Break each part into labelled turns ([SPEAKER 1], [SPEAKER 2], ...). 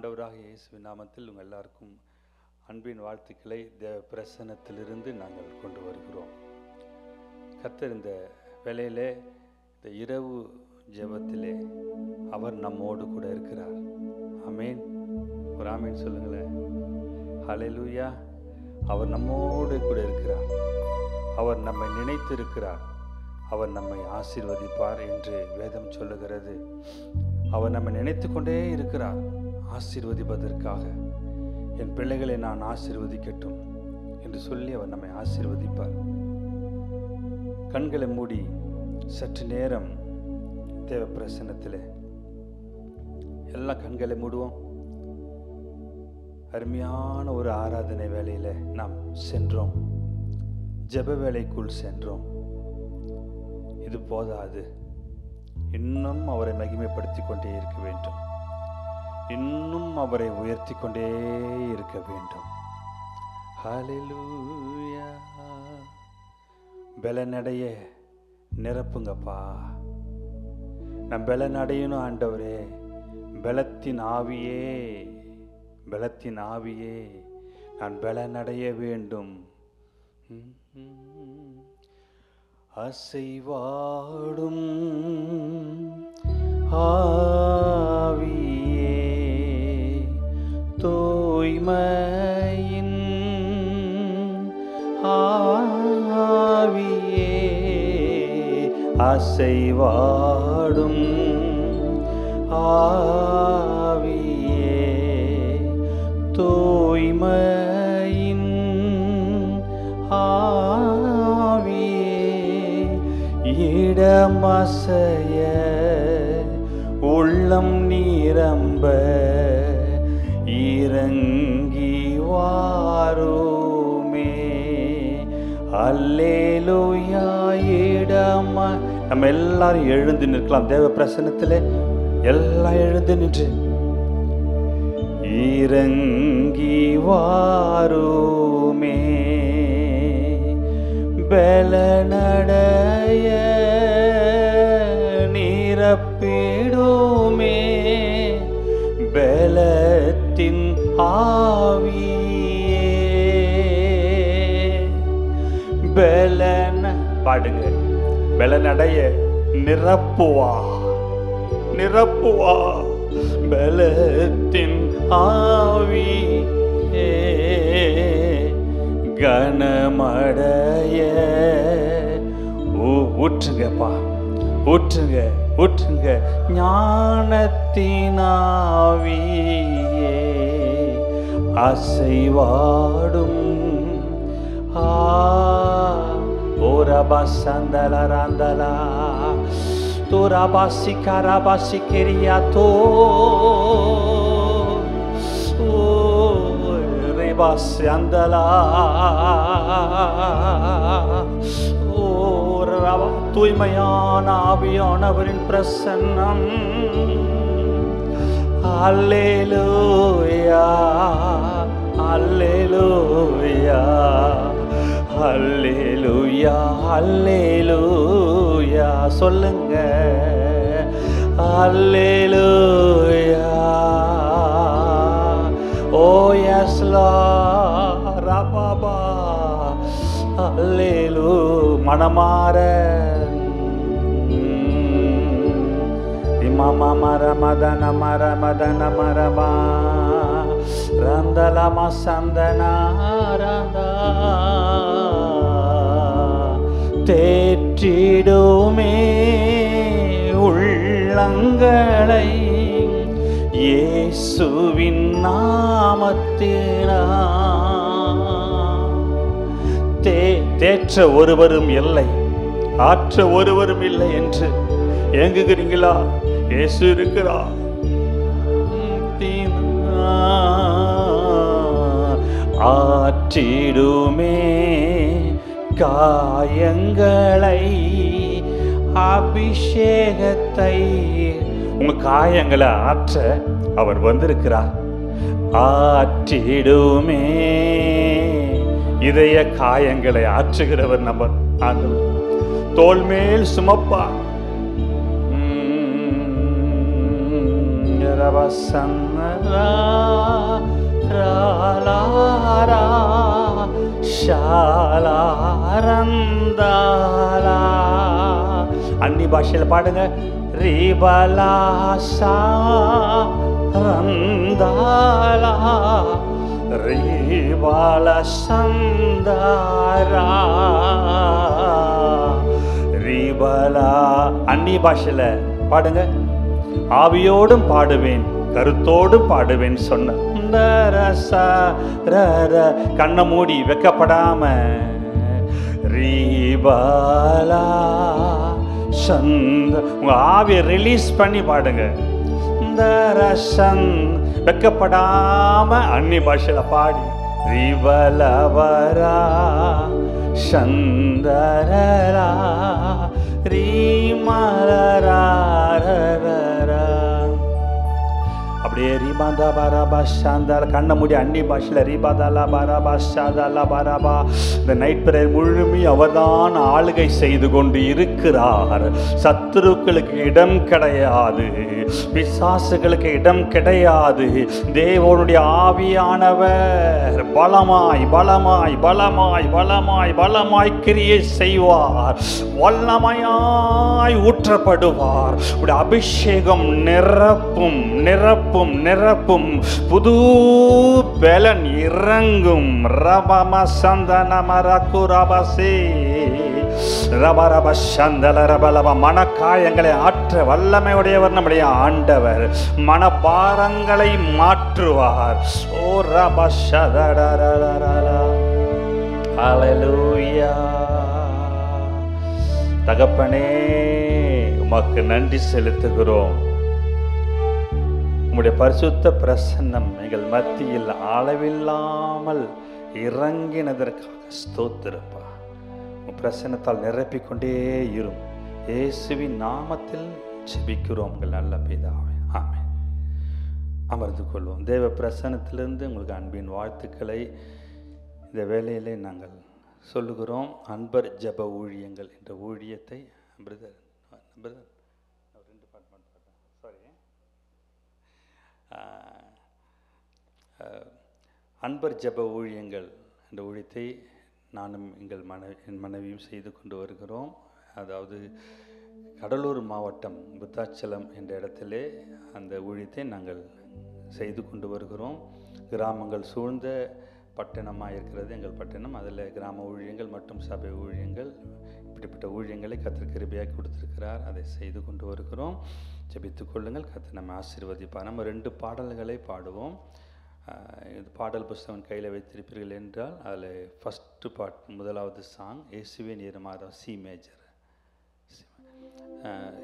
[SPEAKER 1] ஆண்டவராக இயேசுவின் நாமத்தில் உங்கள் எல்லாருக்கும் அன்பின் வாழ்த்துக்களை தேவ பிரசன்னத்திலிருந்து நாங்கள் கொண்டு வருகிறோம். கர்த்தர் இந்த வேளையிலே, இந்த இரவு ஜெபத்திலே அவர் நம்மோடு கூட இருக்கிறார். ஆமேன். ஒரு ஆமேன் சொல்லுங்களேன். ஹல்லேலூயா. அவர் நம்மோடு கூட இருக்கிறார். அவர் நம்மை நினைத்திருக்கிறார். அவர் நம்மை ஆசீர்வதிப்பார் என்று வேதம் சொல்லுகிறது. அவர் நம்மை நினைத்து கொண்டே இருக்கிறார் ஆசீர்வதிப்பதற்காக. என் பிள்ளைகளை நான் ஆசீர்வதிக்கட்டும் என்று சொல்லி அவர் நம்மை ஆசீர்வதிப்பார். கண்களை மூடி சற்று நேரம் தேவ பிரசன்னத்தில் எல்லா கண்களை மூடுவோம். அருமையான ஒரு ஆராதனை வேளையில நாம் சென்றோம். ஜெப வேளைக்குள் சென்றோம். இது போதாது, இன்னும் அவரை மகிமைப்படுத்தி கொண்டே இருக்க வேண்டும். இன்னும் அவரை உயர்த்தி கொண்டே இருக்க வேண்டும். ஹல்லேலூயா. பலனடைய நிரப்புங்கப்பா. நான் பலனடையணும் ஆண்டவரே. பலத்தின் ஆவியே, பலத்தின் ஆவியே, நான் பலனடைய வேண்டும். அசைவாடும் ஆவியே, தூய்மையின் ஆவியே, அசைவாடும் ஆவியே, தூய்மையின் இடமசைய உள்ளம் நிரம்ப இறங்கி வாருமே. அல்லேலூயா. நம்ம எல்லாரும் எழுந்து நிற்கலாம். தேவ பிரசன்னத்திலே எல்லாம் எழுந்து நின்று இறங்கி வாருமே. பலனடைய நிரப்பிடுமே. பலத்தின் ஆவியே, பலன பாடுங்க. பலனடைய நிரப்புவா, நிரப்புவா. பலத்தின் ஆவியே, கனமடைய ஊற்றுங்கப்பா, ஊற்றுங்க, ஊற்றுங்க. ஞானத்தினாவியே, அசைவாடும் ஓரபசந்தலரந்தலா தோரபாசி கரபாசி கெரியாத்தோ ரெபாசந்தலா ஓரவா. தூய்மையான ஆவியானவரின் பிரசன்னம். அல்லேலூயா, அல்லேலூயா, அல்லேலூயா, அல்லேலூயா. சொல்லுங்க. அல்லேலூயா. ஓ எஸ் லார்ட். ரபாபா. அல்லேலூ. மனமார இமாமா மர மதன மர மதன மரமா ரந்தலமா சந்தனாரதா தேற்றிடுமே உள்ளங்களை இயேசுவின் நாமத்தினா. தேற்ற ஒருவரும் இல்லை, ஆற்ற ஒருவரும் இல்லை என்று ஏங்குகிறீங்களா? இயேசு இருக்கிறார். ஆற்றிடுமே காயங்களை, அபிஷேகத்தை. உங்க காயங்களை ஆற்ற அவர் வந்திருக்கிறார். ஆற்றிடுமே. இதய காயங்களை ஆற்றுகிறவர் நம்ம ஆண்டவர். தோள் மேல் சுமப்பார். ரவசன்ன ராலாரா ஷாலாரந்தாலா. அன்னி பாஷையில் பாடுங்க. ரீபலாசா ரந்தாலா ரீபாலசந்தாரா ரீபலா. அன்னி பாஷையில் பாடுங்க. ஆவியோடும் பாடுவேன் கருத்தோடும் பாடுவேன் சொன்ன கண்ணை மூடி வெக்கப்படாம ரீபாலா சந்த உங்க ஆவியை ரிலீஸ் பண்ணி பாடுங்க. வெக்கப்படாம அன்னி பாஷையில பாடி ரீபலவரா சந்தரரா ரீமலரா. அப்படியே ரீபாந்தா பாராபா ஷாந்தால கண்ணை மூடி அன்னி பாஷையில் ரீபாதாலா பாராபா ஷாதாலா பாராபா. இந்த நைட் பிரேயர் முழுமையும் அவர்தான் ஆளுகை செய்து கொண்டு இருக்கிறார். சத்துருக்களுக்கு இடம் கிடையாது, பிசாசுகளுக்கு இடம் கிடையாது. தேவனுடைய ஆவியானவர் பலமாய் பலமாய் பலமாய் பலமாய் பலமாய் கிரியை செய்வார். வல்லமையாய் ஊற்றப்படுவார். உடைய அபிஷேகம் நிரப்பும் நிரப்பும் நிரப்பும். புது பலன் இறங்கும். ரபம சந்தனமரகுரபசி ரபரப சந்தல ரபலப. மனக்காயங்களை ஆற்ற வல்லமையுடையவர் நம்முடைய ஆண்டவர். மனபாரங்களை மாற்றுவார். ஓ ரப ஷதரரரரரா. ஹல்லேலூயா. தகப்பனே உமக்கு நன்றி செலுத்துகிறோம். உம்முடைய பரிசுத்த பிரசன்னம் எங்கள் மத்தியில் அளவில்லாமல் இறங்கினதற்காக ஸ்தோத்திரப்பா. உன் பிரசன்னத்தால் நிரப்பிக்கொண்டே இரும். இயேசுவின் நாமத்தில் ஜெபிக்கிறோம் உங்கள் நல்ல பிதாவே. ஆமென். அமர்ந்து கொள்வோம். தேவ பிரசன்னத்திலிருந்து உங்களுக்கு அன்பின் வாழ்த்துக்களை இந்த வேளையிலே நாங்கள் சொல்லுகிறோம். அன்பர் ஜெப ஊழியங்கள் என்ற ஊழியத்தை பிரதர் அன்பர் ஜெப ஊழியங்கள் என்ற ஊழியத்தை நானும் என் மனைவியும் செய்து கொண்டு வருகிறோம். அதாவது கடலூர் மாவட்டம் புத்தாச்சலம் என்ற இடத்திலே அந்த ஊழியத்தை நாங்கள் செய்து கொண்டு வருகிறோம். கிராமங்கள் சூழ்ந்த பட்டணமாக இருக்கிறது எங்கள் பட்டணம். அதில் கிராம ஊழியங்கள் மற்றும் சபை ஊழியங்கள், இப்படிப்பட்ட ஊழியங்களை கர்த்தர் கிருபையாக கொடுத்திருக்கிறார். அதை செய்து கொண்டு வருகிறோம். ஜெபித்துக் கொள்ளுங்கள். கர்த்தர் நம்ம ஆசீர்வதிப்பார். நம்ம 2 பாடல்களை பாடுவோம். இது பாடல் புஸ்தகம் கையில் வைத்திருப்பீர்கள் என்றால் அதில் ஃபஸ்ட்டு முதலாவது சாங் இயேசுவே நீர் மாறாதவர், சி மேஜர்.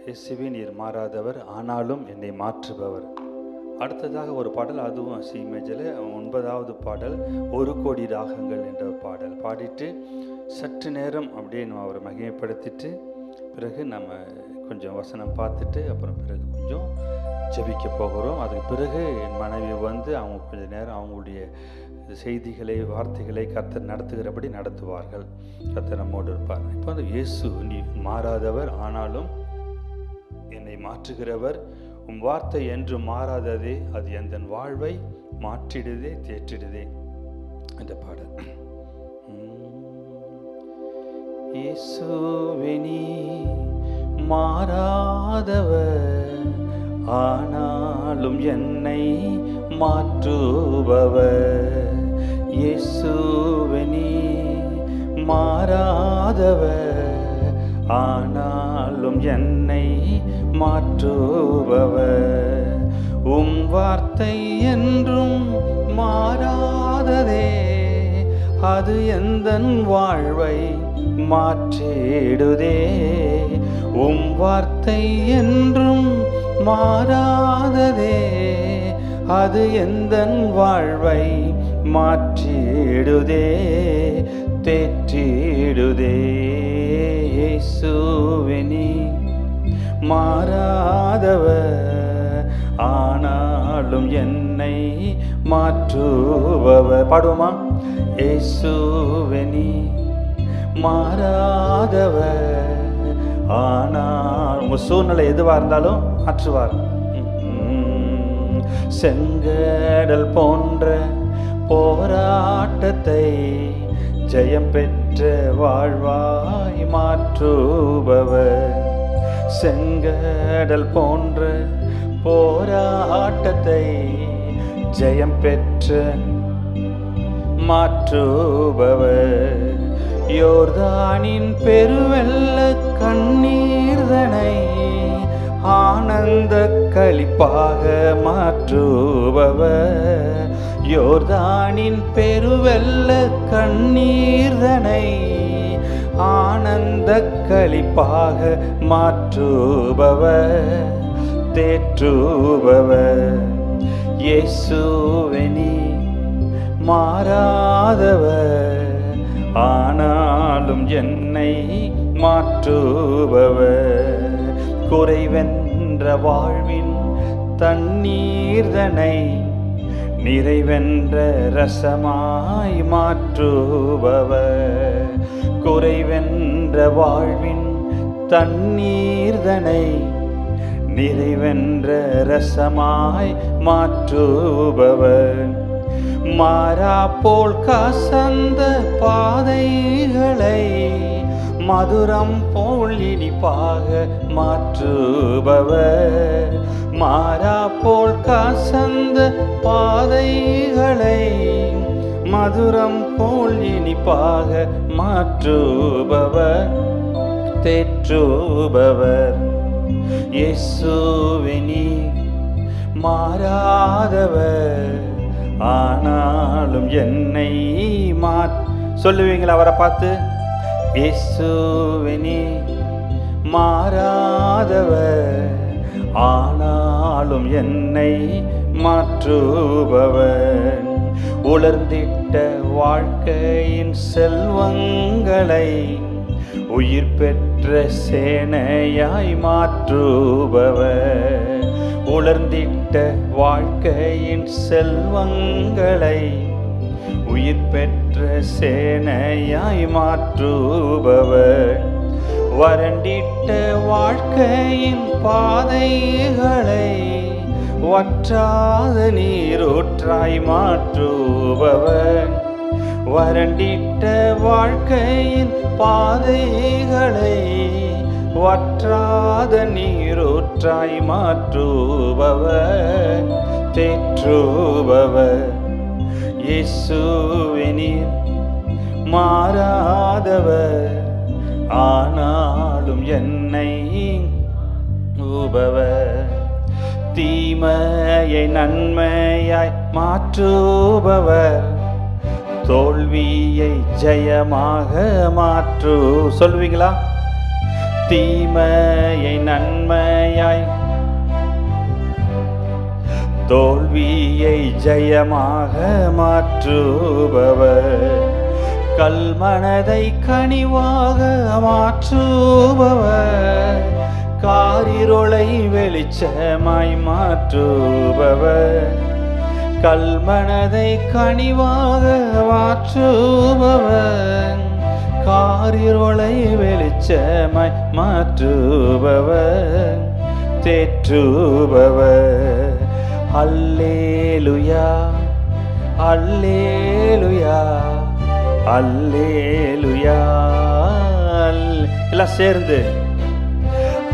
[SPEAKER 1] இயேசுவே நீர் மாறாதவர் ஆனாலும் என்னை மாற்றுபவர். அடுத்ததாக ஒரு பாடல், அதுவும் சி மேஜரில் 9வது பாடல், 1 கோடி ராகங்கள் என்ற பாடல் பாடிட்டு சற்று நேரம் அப்படியே நம்ம அவரை மகிமைப்படுத்திட்டு பிறகு நம்ம கொஞ்சம் வசனம் பார்த்துட்டு அப்புறம் பிறகு கொஞ்சம் ஜெபிக்க போகிறோம். அதுக்கு பிறகு என் மனைவி வந்து அவங்க கொஞ்சம் நேரம் அவங்களுடைய செய்திகளை வார்த்தைகளை கர்த்தர் நடத்துகிறபடி நடத்துவார்கள். கர்த்தர் நம்மோடு இருப்பார். இப்போ வந்து இயேசு நீ மாறாதவர் ஆனாலும் என்னை மாற்றுகிறவர், உம் வார்த்தை என்று மாறாததே, அது எந்த வாழ்வை மாற்றிடுதே தேற்றிடுதே என்ற பாடல். இயேசுவே நீ மாறாதவர் ஆனாலும் என்னை மாற்றுபவர். இயேசுவே நீ மாறாதவர் ஆனாலும் என்னை மாற்றுபவர். உம் வார்த்தை என்றும் மாறாததே, அது எந்தன் வாழ்வை மாற்றிடுதே. உம் வார்த்தை என்றும் மாறாததே, அது எந்தன் வாழ்வை மாற்றிடுதே தேற்றிடுதே. இயேசுவே நீ மாறாதவர் ஆனாலும் என்னை மாற்றுபவர். பாடுவோமா? இயேசுவே நீ மாறாதவர் ஆனால் உங்க சூழ்நிலை எதுவாக இருந்தாலும் மாற்றுவார். செங்கடல் போன்ற போராட்டத்தை ஜெயம் பெற்ற வாழ்வாய் மாற்றுபவர். செங்கடல் போன்ற போராட்டத்தை ஜெயம் பெற்ற மாற்றுபவர். யோர்தானின் பெருவெள்ள கண்ணீர்தனை ஆனந்த களிப்பாக மாற்றுபவர். யோர்தானின் பெருவெள்ள கண்ணீர்தனை ஆனந்த களிப்பாக மாற்றுபவர். தேற்றுபவர். இயேசுவே நீ மாறாதவர், ஆனாலும் என்னை மாற்றுபவர். குறைவென்ற வாழ்வின் தண்ணீர்தனை நிறைவென்ற ரசமாய் மாற்றுபவர். குறைவென்ற வாழ்வின் தண்ணீர்தனை நிறைவென்ற ரசமாய் மாற்றுபவர். மாறா போல் கசந்த பாதைகளை மதுரம் போல் இனிப்பாக மாற்றுபவர். மாறா போல் கசந்த பாதைகளை மதுரம் போல் இனிப்பாக மாற்றுபவர். தேற்றுபவர். இயேசுவே நீ மாறாதவர், ஆனாலும் என்னை சொல்லுவீங்களா அவரை பார்த்து? இயேசுவே நீ மாறாதவர், ஆனாலும் என்னை மாற்றுபவர். உலர்ந்திட்ட வாழ்க்கையின் செல்வங்களை உயிர் பெற்ற சேனையாய் மாற்றுபவர். உலர்ந்திட்ட வாழ்க்கையின் செல்வங்களை உயிர் பெற்ற சேனையாய் மாற்றுபவர். வறண்டிட்ட வாழ்க்கையின் பாதைகளை வற்றாத நீரூற்றாய் மாற்றுபவர். வறண்டிட்ட வாழ்க்கையின் பாதைகளை வற்றாத நீரூற்றாய் மாற்றுபவர். தேற்றுபவர். இயேசுவே நீர் மாறாதவர், ஆனாலும் என்னை ஊபவர். தீமையை நன்மையாய் மாற்றுபவர், தோல்வியை ஜெயமாக மாற்று. சொல்லுவீங்களா? தீமையை நன்மையாய் தோல்வியை ஜெயமாக மாற்றுபவர். கல்மனதை கனிவாக மாற்றுபவர். காரிருளை வெளிச்சமாய் மாற்றுபவர். கல்மனதை கனிவாக மாற்றுபவர். காரிருளை வெளிச்சமாய் மாற்றுபவர். தேற்றுபவர். அல்லேலுயா அல்லேலுயா அல்லேலுயா. எல்லாம் சேர்ந்து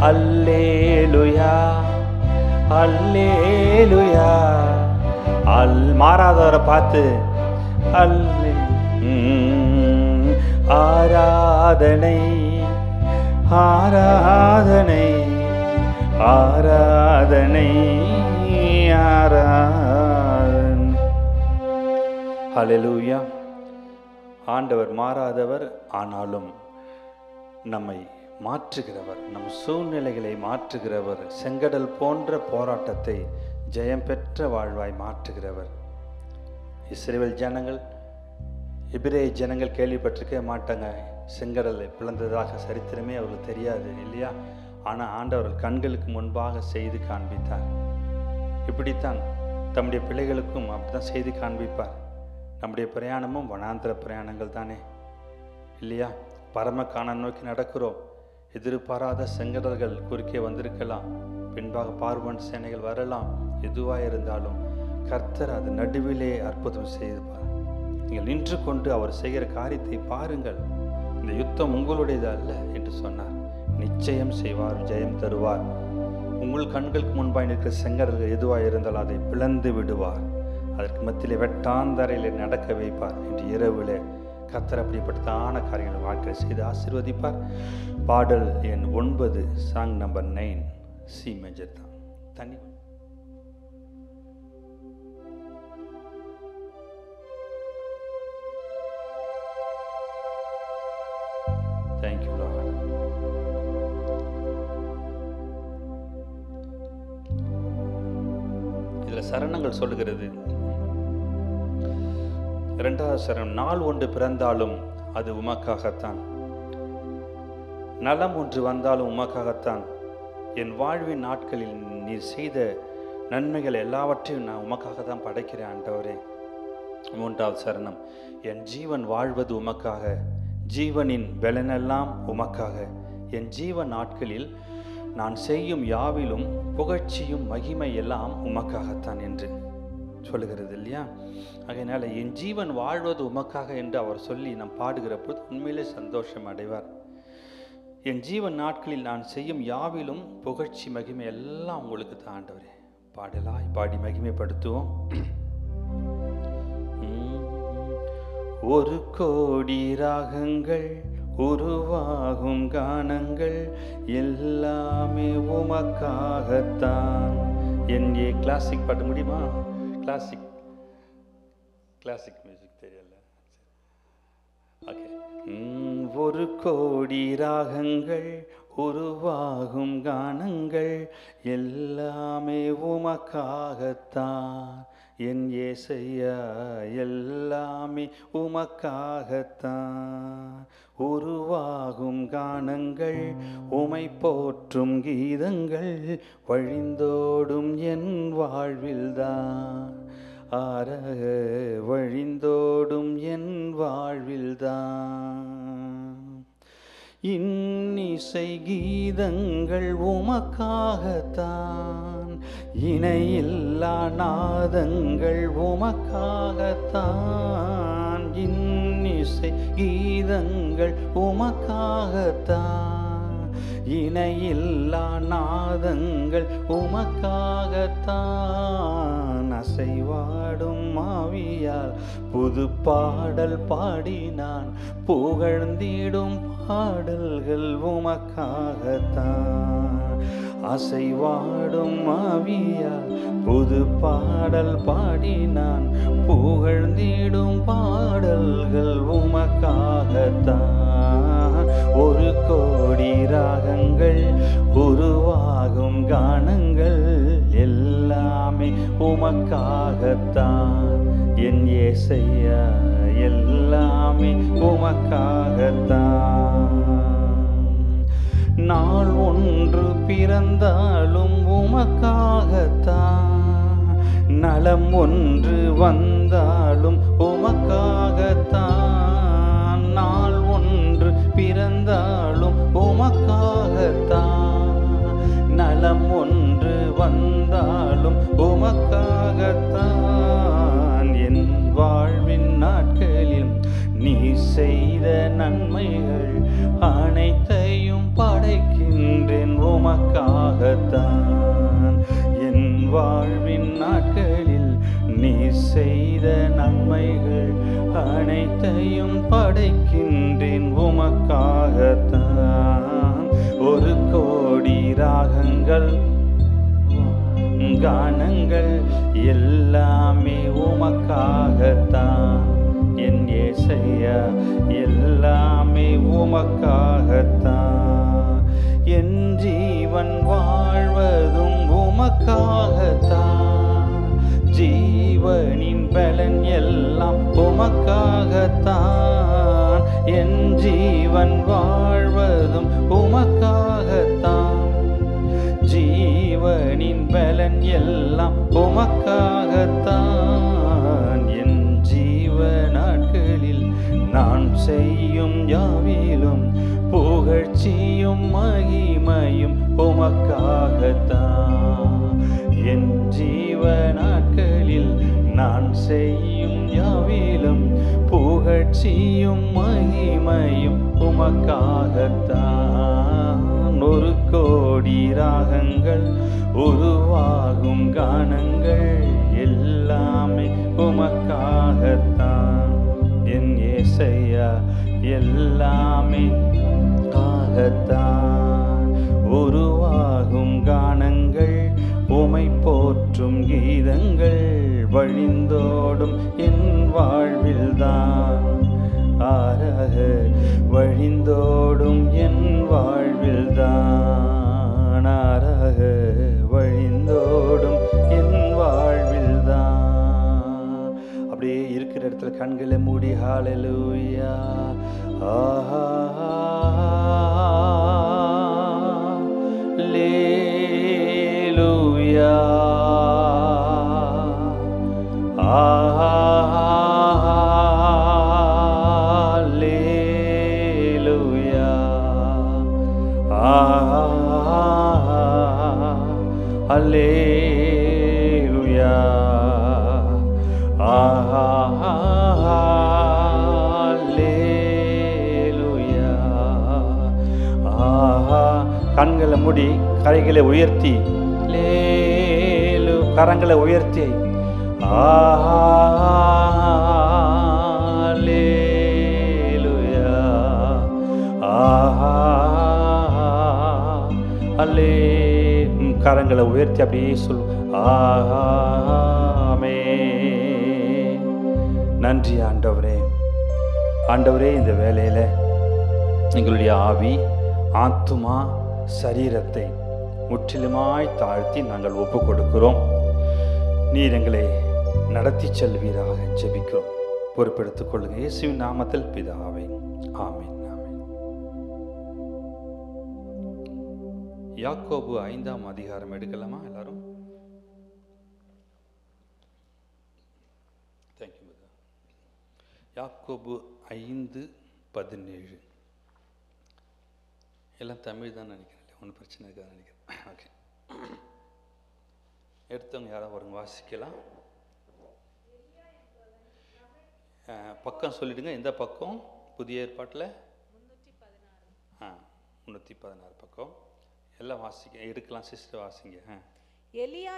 [SPEAKER 1] அல்லேலுயா அல்லேலுயா. மாறாதவரை பார்த்து அல்லே. ஆராதனை ஆராதனை ஆராதனை ஆராதனை. ஹல்லேலூயா. ஆண்டவர் மாறாதவர், ஆனாலும் நம்மை மாற்றுகிறவர், நம் சூழ்நிலைகளை மாற்றுகிறவர். செங்கடல் போன்ற போராட்டத்தை ஜெயம் பெற்ற வாழ்வாய் மாற்றுகிறவர். இஸ்ரவேல் ஜனங்கள், எபிரேய ஜனங்கள் கேள்விப்பட்டிருக்க மாட்டாங்க. செங்கடலை பிளந்ததாக சரித்திரமே அவர்களுக்கு தெரியாது இல்லையா? ஆனால் ஆண்டவர் கண்களுக்கு முன்பாக செய்து காண்பித்தார். இப்படித்தான் தம்முடைய பிள்ளைகளுக்கும் அப்படித்தான் செய்து காண்பிப்பார். நம்முடைய பிரயாணமும் வனாந்திர பிரயாணங்கள் தானே இல்லையா? பரம காண நோக்கி நடக்கிறோம். எதிர்பாராத செங்கடல்கள் குறுக்கே வந்திருக்கலாம். பின்பாக பார்வன் சேனைகள் வரலாம், எதுவாக இருந்தாலும் கர்த்தர் அது நடுவிலே அற்புதம் செய்வார். நீங்கள் நின்று கொண்டு அவர் செய்கிற காரியத்தை பாருங்கள். இந்த யுத்தம் உங்களுடையது அல்ல என்று சொன்னார். நிச்சயம் செய்வார், ஜெயம் தருவார். உங்கள் கண்களுக்கு முன்பாக இருக்கிற செங்கடல்கள் எதுவாக இருந்தாலும் அதை பிளந்து விடுவார். அதற்கு மத்தியிலே வெட்டாந்தரையில் நடக்க வைப்பார். இன்று இரவிலே கர்த்தர் அப்படிப்பட்டதான காரியங்களை வாழ்க்கையை செய்து ஆசீர்வதிப்பார். பாடல் எண் 9, சாங் நம்பர் 9, சி மேஜர் தான். தனி தேங்க்யூ லார்ட். இதில் சரணங்கள் சொல்லுகிறது. 2வது சரணம், நாள் ஒன்று பிறந்தாலும் அது உமக்காகத்தான், நலம் ஒன்று வந்தாலும் உமக்காகத்தான், என் வாழ்வின் நாட்களில் நீர் செய்த நன்மைகள் எல்லாவற்றையும் நான் உமக்காக தான் படைக்கிறேன் ஆண்டவரே. 3வது சரணம், என் ஜீவன் வாழ்வது உமக்காக, ஜீவனின் பலனெல்லாம் உமக்காக, என் ஜீவன் நாட்களில் நான் செய்யும் யாவிலும் புகழ்ச்சியும் மகிமை எல்லாம் உமக்காகத்தான் என்று சொல்லுகிறது இல்லையா? அதனால் என் ஜீவன் வாழ்வது உமக்காக என்று அவர் சொல்லி நாம் பாடுகிற போது உண்மையிலே சந்தோஷம் அடைவார். என் ஜீவன் நாட்களில் நான் செய்யும் யாவிலும் புகழ்ச்சி மகிமை எல்லாம் உங்களுக்கு தான் ஆண்டவரே. பாடலாய் பாடி மகிமைப்படுத்துவோம். 1,000,000 ராகங்கள் உருவாகும் கானங்கள் எல்லாமே உமக்காகத்தான். என் கிளாசிக் பாட முடியுமா? கிளாசிக் மியூசிக் தெரியல. ஓகே. 1,000,000 ராகங்கள் உருவாகும் கானங்கள் எல்லாமே உமக்காகத்தான். என் இயேசையா எல்லாமே உமக்காகத்தான். உருவாகும் கானங்கள் உமை போற்றும் கீதங்கள் வழிந்தோடும் என் வாழ்வில்தான். ஆரக வழிந்தோடும் என் வாழ்வில்தான். இன்னிசை கீதங்கள் உமக்காகத்தான், இணையில்லா நாதங்கள் உமக்காகத்தான். இன்னிசை கீதங்கள் உமக்காகத்தான், இணையில்லா நாதங்கள் உமக்காகத்தான். அசைவாடும் ஆவியால் புது பாடல் பாடினான், புகழ்ந்திடும் பாடல்கள் உமக்காகத்தான். அசைவாடும் ஆவியால் புது பாடல் பாடினான், புகழ்ந்திடும் பாடல்கள் உமக்காகத்தான். 1,000,000 ராகங்கள் உருவாகும் கானங்கள் எல்லாமே உமக்காகத்தான். என் இயேசையா எல்லாமே உமக்காகத்தான். நாள் ஒன்று பிறந்தாலும் உமக்காகத்தான், நலம் ஒன்று வந்தாலும் உமக்காகத்தான். நாள் ஒன்று பிறந்தாலும் உமக்காகத்தான், நலம் ஒன்று வந்தாலும் உமக்காகத்தான். என் வாழ்வின் நாட்களில் நீ செய்த நன்மைகள் அனைத்தையும் படைக்கின்றேன் உமக்காகத்தான். என் வாழ்வின் நாட்களில் நீ செய்த நன்மைகள் அனைத்தையும் படைக்கின்றேன் உமக்காகத்தான். 1,000,000 ராகங்கள் கானங்கள் எல்லாமே உமக்காகத்தான். என் இயேசையா எல்லாமே உமக்காகத்தான். என் ஜீவன் வாழ்வதும் உமக்காகத்தான், ஜீவனின் பலன் எல்லாம் உமக்காகத்தான். என் ஜீவன் வாழ்வதும் உமக்காகத்தான், ஜீவனின் பலன் எல்லாம் உமக்காகத்தான். என் ஜீவ நாட்களில் நான் செய்யும் யாவிலும் புகழ்ச்சியும் மகிமையும் உமக்காகத்தான். என் ஜீவ நாட்களில் நான் செய்யும் யாவிலும் புகழ்ச்சியும் மகிமையும் உமக்காகத்தான். ஒரு கோடி ராகங்கள் உருவாகும் கானங்கள் எல்லாமே உமக்காகத்தான். என் ஏசையா எல்லாமே ஆகத்தான். உருவாகும் கானங்கள் உமை போற்றும் கீதங்கள் வழிந்தோடும் என் வாழ்வில்தான். ஆராக வழிந்தோடும் என் வாழ்வில்தான். ஆராக வழிந்தோடும் என் வாழ்வில்தான். அப்படியே இருக்கிற இடத்துல கண்களை மூடி ஹல்லேலூயா ஆஹா ஹல்லேலூயா ஆஹா ஹல்லேலூயா ஆஹா ஹல்லேலூயா ஆஹா ஹல்லேலூயா ஆஹா. கண்களை மூடி கரைகளை உயர்த்தி லேலு கரங்களை உயர்த்தி ஆஹா ஹல்லேலூயா ஆஹா ஹல்லே. கரங்களை உயர்த்தி அப்படியே சொல்லு ஆமே. நன்றி ஆண்டவரே. ஆண்டவரே, இந்த வேளையில் எங்களுடைய ஆவி ஆத்துமா சரீரத்தை முற்றிலுமாய் தாழ்த்தி நாங்கள் ஒப்பு கொடுக்கிறோம். நீர் எங்களை நடத்தி செல்வீராக ஜெபிக்கிறோம். பொறுப்பெடுத்துக் கொள்ளுங்க. இயேசுவின் நாமத்தில் பிதாவே, ஆமென். யாக்கோபு 5ஆம் அதிகாரம் எடுக்கலாமா எல்லாரும்? தேங்க்யூ. யாக்கோபு 5:17. எல்லாம் தமிழ் தான் நினைக்கிறேன், ஒன்றும் பிரச்சனை இருக்காது நினைக்கிறேன். ஓகே, எடுத்தவங்க யாராவது வருங்க, வாசிக்கலாம். பக்கம் சொல்லிடுங்க. எந்த பக்கம்? புதிய ஏற்பாட்டில் 316 பக்கம். எல்லாம் வாசிக்க எடுக்கலாம். சிஸ்டர் வாசிங்க.
[SPEAKER 2] எலியா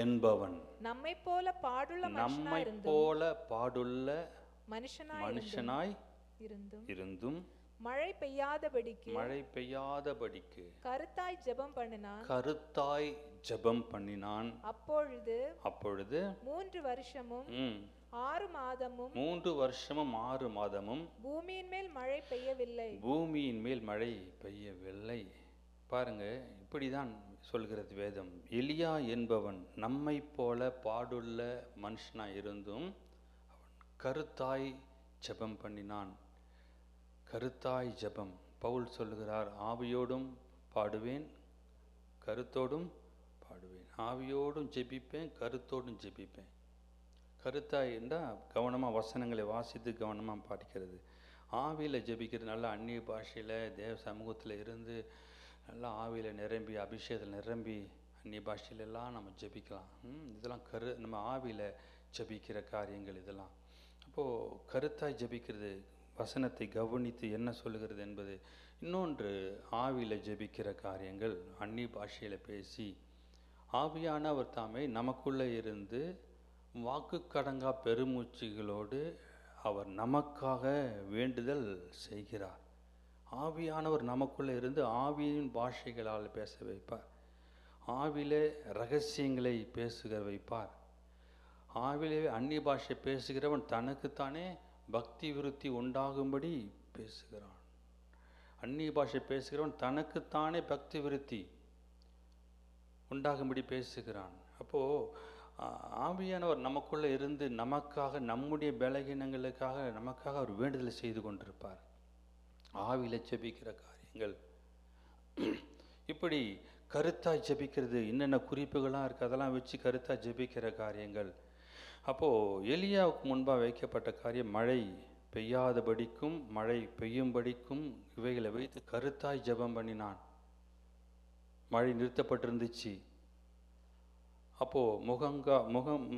[SPEAKER 1] என்பவன்
[SPEAKER 2] நம்மை போல பாடுள்ள மனுஷனாய் இருந்தும் மழை பெய்யாதபடிக்கு கருத்தாய் ஜெபம் பண்ணினான். அப்பொழுது 3 வருஷமும் 6 மாதமும் பூமியின் மேல் மழை பெய்யவில்லை. பாருங்க, இப்படிதான் சொல்கிறது வேதம். எலியா என்பவன் நம்மை போல பாடுள்ள மனுஷனாய் இருந்தும் கருத்தாய் ஜெபம் பண்ணினான். கருத்தாய் ஜெபம். பவுல் சொல்லுகிறார், ஆவியோடும் பாடுவேன், கருத்தோடும் பாடுவேன். ஆவியோடும் ஜெபிப்பேன், கருத்தோடும் ஜெபிப்பேன். கருத்தாய் என்றால் கவனமாக வசனங்களை வாசித்து கவனமாக படிக்கிறது. ஆவியில் ஜெபிக்கிறது நல்லா அந்நிய பாஷையில் தேவ சமூகத்தில் இருந்து நல்லா ஆவியில் நிரம்பி அபிஷேகத்தில் நிரம்பி அந்நிய பாஷையிலெல்லாம் நம்ம ஜெபிக்கலாம். இதெல்லாம் நம்ம ஆவியில் ஜெபிக்கிற காரியங்கள் இதெல்லாம். அப்போது கருத்தாய் ஜெபிக்கிறது, வசனத்தை கவனித்து என்ன சொல்லுகிறது என்பது. இன்னொன்று, ஆவியில் ஜெபிக்கிற காரியங்கள் அந்நிய பாஷையில் பேசி ஆவியானவர் தாமே நமக்குள்ளே இருந்து வாக்கு கடங்கா பெருமூச்சுகளோடு அவர் நமக்காக வேண்டுதல் செய்கிறார். ஆவியானவர் நமக்குள்ளே இருந்து ஆவியின் பாஷைகளால் பேச வைப்பார். ஆவிலே ரகசியங்களை பேசுக வைப்பார். ஆவிலே அந்நிய பாஷை பேசுகிறவன் தனக்குத்தானே பக்தி விருத்தி உண்டாகும்படி பேசுகிறான். அந்நிய பாஷை பேசுகிறவன் தனக்குத்தானே பக்தி விருத்தி உண்டாகும்படி பேசுகிறான். அப்போது ஆவியானவர் நமக்குள்ளே இருந்து நமக்காக, நம்முடைய பலகீனங்களுக்காக நமக்காக அவர் வேண்டுதலை செய்து கொண்டிருப்பார். ஆவியில் ஜெபிக்கிற காரியங்கள் இப்படி கருத்தாய் ஜெபிக்கிறது. என்னென்ன குறிப்புகளாக இருக்குது அதெல்லாம் வச்சு கருத்தாய் ஜெபிக்கிற காரியங்கள். அப்போது எலியாவுக்கு முன்பாக வைக்கப்பட்ட காரியம் மழை பெய்யாதபடிக்கும் மழை பெய்யும்படிக்கும் இவைகளை வைத்து கருத்தாய் ஜெபம் பண்ணினான். மழை நிறுத்தப்பட்டிருந்துச்சு. அப்போது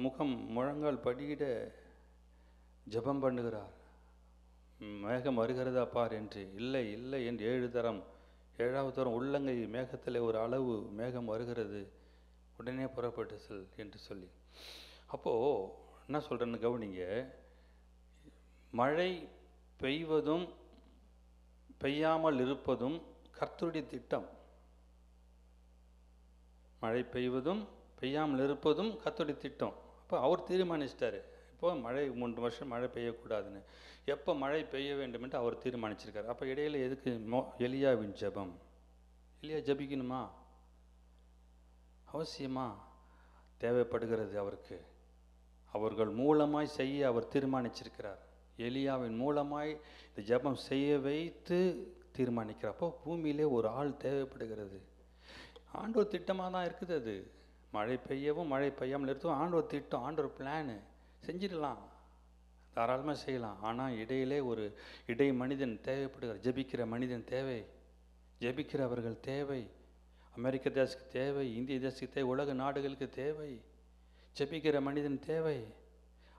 [SPEAKER 2] முகம் முழங்கால் படியிட ஜெபம் பண்ணுகிறார். மேகம் வருகிறதா பார் என்று. இல்லை இல்லை என்று 7 தரம், 7வது தரம் உள்ளங்கை மேகத்தில் ஒரு அளவு மேகம் வருகிறது, உடனே புறப்பட்டு செல் என்று சொல்லி. அப்போது என்ன சொல்கிறேன்னு கவனிங்க. மழை பெய்வதும் பெய்யாமல் இருப்பதும் கர்த்தருடைய திட்டம். மழை பெய்வதும் பெய்யாமல் இருப்பதும் கர்த்தருடைய திட்டம். அப்போ அவர் தீர்மானிச்சிட்டாரு, இப்போ மழை 3 வருஷம் மழை பெய்யக்கூடாதுன்னு. எப்போ மழை பெய்ய வேண்டும் என்று அவர் தீர்மானிச்சிருக்கார். அப்போ இடையில எதுக்கு எலியாவின் ஜெபம்? எலியா ஜெபிக்கணுமா? அவசியமா? தேவைப்படுகிறது அவருக்கு. அவர்கள் மூலமாய் செய்ய அவர் தீர்மானிச்சிருக்கிறார். எலியாவின் மூலமாய் இந்த ஜெபம் செய்ய வைத்து தீர்மானிக்கிறார். அப்போ பூமியிலே ஒரு ஆள் தேவைப்படுகிறது. ஆண்டவர் திட்டமாக தான் இருக்குது. அது மழை பெய்யவும் மழை பெய்யாமல் இருக்கவும் ஆண்டவர் திட்டம், ஆண்டவர் பிளானு. செஞ்சிடலாம், தாராளமாக செய்யலாம். ஆனால் இடையிலே ஒரு இடை மனிதன் தேவைப்படுகிறார். ஜெபிக்கிற மனிதன் தேவை, ஜெபிக்கிறவர்கள் தேவை. அமெரிக்க தேசத்துக்கு தேவை, இந்திய தேசத்துக்கு தேவை, உலக நாடுகளுக்கு தேவை. ஜெபிக்கிற மனிதன் தேவை.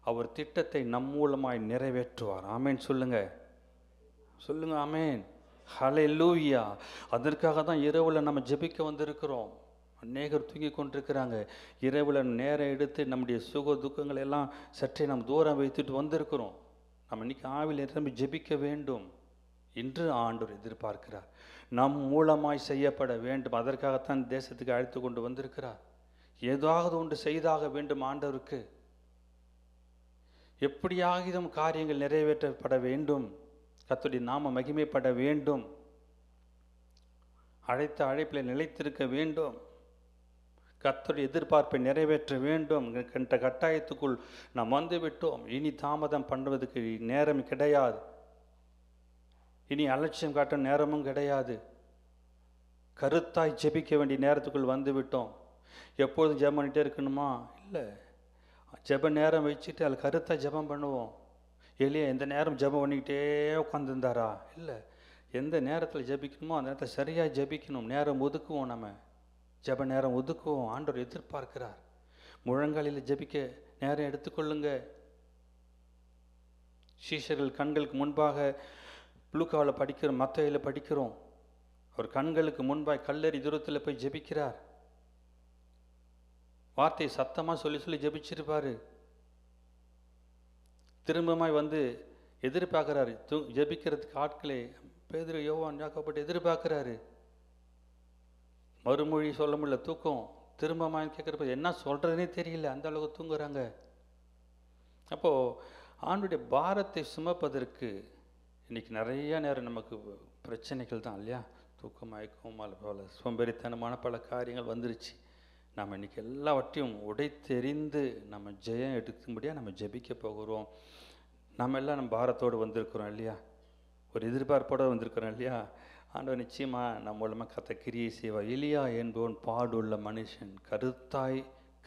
[SPEAKER 2] அவர் திட்டத்தை நம் மூலமாய் நிறைவேற்றுவார். ஆமேன் சொல்லுங்க, சொல்லுங்க ஆமேன். ஹல்லேலூயா. அதற்காக தான் இரவில் நம்ம ஜெபிக்க வந்திருக்கிறோம். அநேகர் தூங்கி கொண்டிருக்கிறாங்க. இரவில் நேரம் எடுத்து நம்முடைய சுக துக்கங்களை எல்லாம் சற்றே நம்ம தூரம் வைத்துட்டு வந்திருக்கிறோம். நம்ம இன்னைக்கு ஆவியில் நிரம்பி ஜெபிக்க வேண்டும் என்று ஆண்டவர் எதிர்பார்க்கிறார். நம் மூலமாய் செய்யப்பட வேண்டும். அதற்காகத்தான் தேசத்துக்கு அழைத்து கொண்டு வந்திருக்கிறார். ஏதாவது ஒன்று செய்தாக வேண்டும். ஆண்டவருக்கு எப்படியாகிலும் காரியங்கள் நிறைவேற்றப்பட வேண்டும். கர்த்தருடைய நாம மகிமைப்பட வேண்டும். அழைத்த அழைப்பில் நிலைத்திருக்க வேண்டும். கர்த்தருடைய எதிர்பார்ப்பை நிறைவேற்ற வேண்டும் என்ற கட்டாயத்துக்குள் நாம் வந்துவிட்டோம். இனி தாமதம் பண்ணுவதற்கு நேரம் கிடையாது. இனி அலட்சியம் காட்ட நேரமும் கிடையாது. கருத்தாய் ஜெபிக்க வேண்டிய நேரத்துக்குள் வந்துவிட்டோம். எப்பொழுதும் ஜெபம் பண்ணிகிட்டே இருக்கணுமா? இல்லை, ஜெப நேரம் வச்சுட்டு அதில் கருத்தாக ஜெபம் பண்ணுவோம். எலியா எந்த நேரம் ஜெபம் பண்ணிக்கிட்டே உட்காந்துருந்தாரா? இல்லை, எந்த நேரத்தில் ஜெபிக்கணுமோ அந்த நேரத்தில் சரியாக ஜெபிக்கணும். நேரம் ஒதுக்குவோம், நம்ம ஜெப நேரம் ஒதுக்குவோம். ஆண்டவர் எதிர்பார்க்கிறார். முழங்காலில் ஜெபிக்க நேரம் எடுத்துக்கொள்ளுங்க. சீஷர்கள் கண்களுக்கு முன்பாக லூக்காவில் படிக்கிறோம், மத்தேயுவில் படிக்கிறோம். அவர் கண்களுக்கு முன்பாக கல்லறி தூரத்தில் போய் ஜெபிக்கிறார். வார்த்தையை சத்தமாக சொல்லி சொல்லி ஜெபிச்சிருப்பார். திரும்பமாய் வந்து எதிர்பார்க்குறாரு. ஜெபிக்கிறதுக்கு ஆட்களே பேதுரு, யோவான், யாக்கோபு எதிர்பார்க்குறாரு. மறுமொழி சொல்ல முடியல, தூக்கம். திரும்பமாய் கேட்குறப்ப என்ன சொல்கிறதுனே தெரியல, அந்த அளவுக்கு தூங்குறாங்க. அப்போது ஆண்டுடைய பாரத்தை சுமப்பதற்கு இன்றைக்கி நிறைய நேரம் நமக்கு பிரச்சனைகள் தான் இல்லையா? தூக்கம், மயக்கம், பல சோம்பேறித்தனமான பல காரியங்கள் வந்துருச்சு. நம்ம இன்றைக்கி எல்லாவற்றையும் உடைத்தெறிந்து நம்ம ஜெயம் எடுக்கும்படியாக நம்ம ஜெபிக்க போகிறோம். நம்ம எல்லாம் நம்ம பாரத்தோடு வந்திருக்கிறோம் இல்லையா? ஒரு எதிர்பார்ப்போடு வந்திருக்கிறோம் இல்லையா? ஆண்டவர் நிச்சயமாக நம்ம மூலமாக கத்த கிரியை செய்வார். எலியா என்பவன் பாடுள்ள மனுஷன்.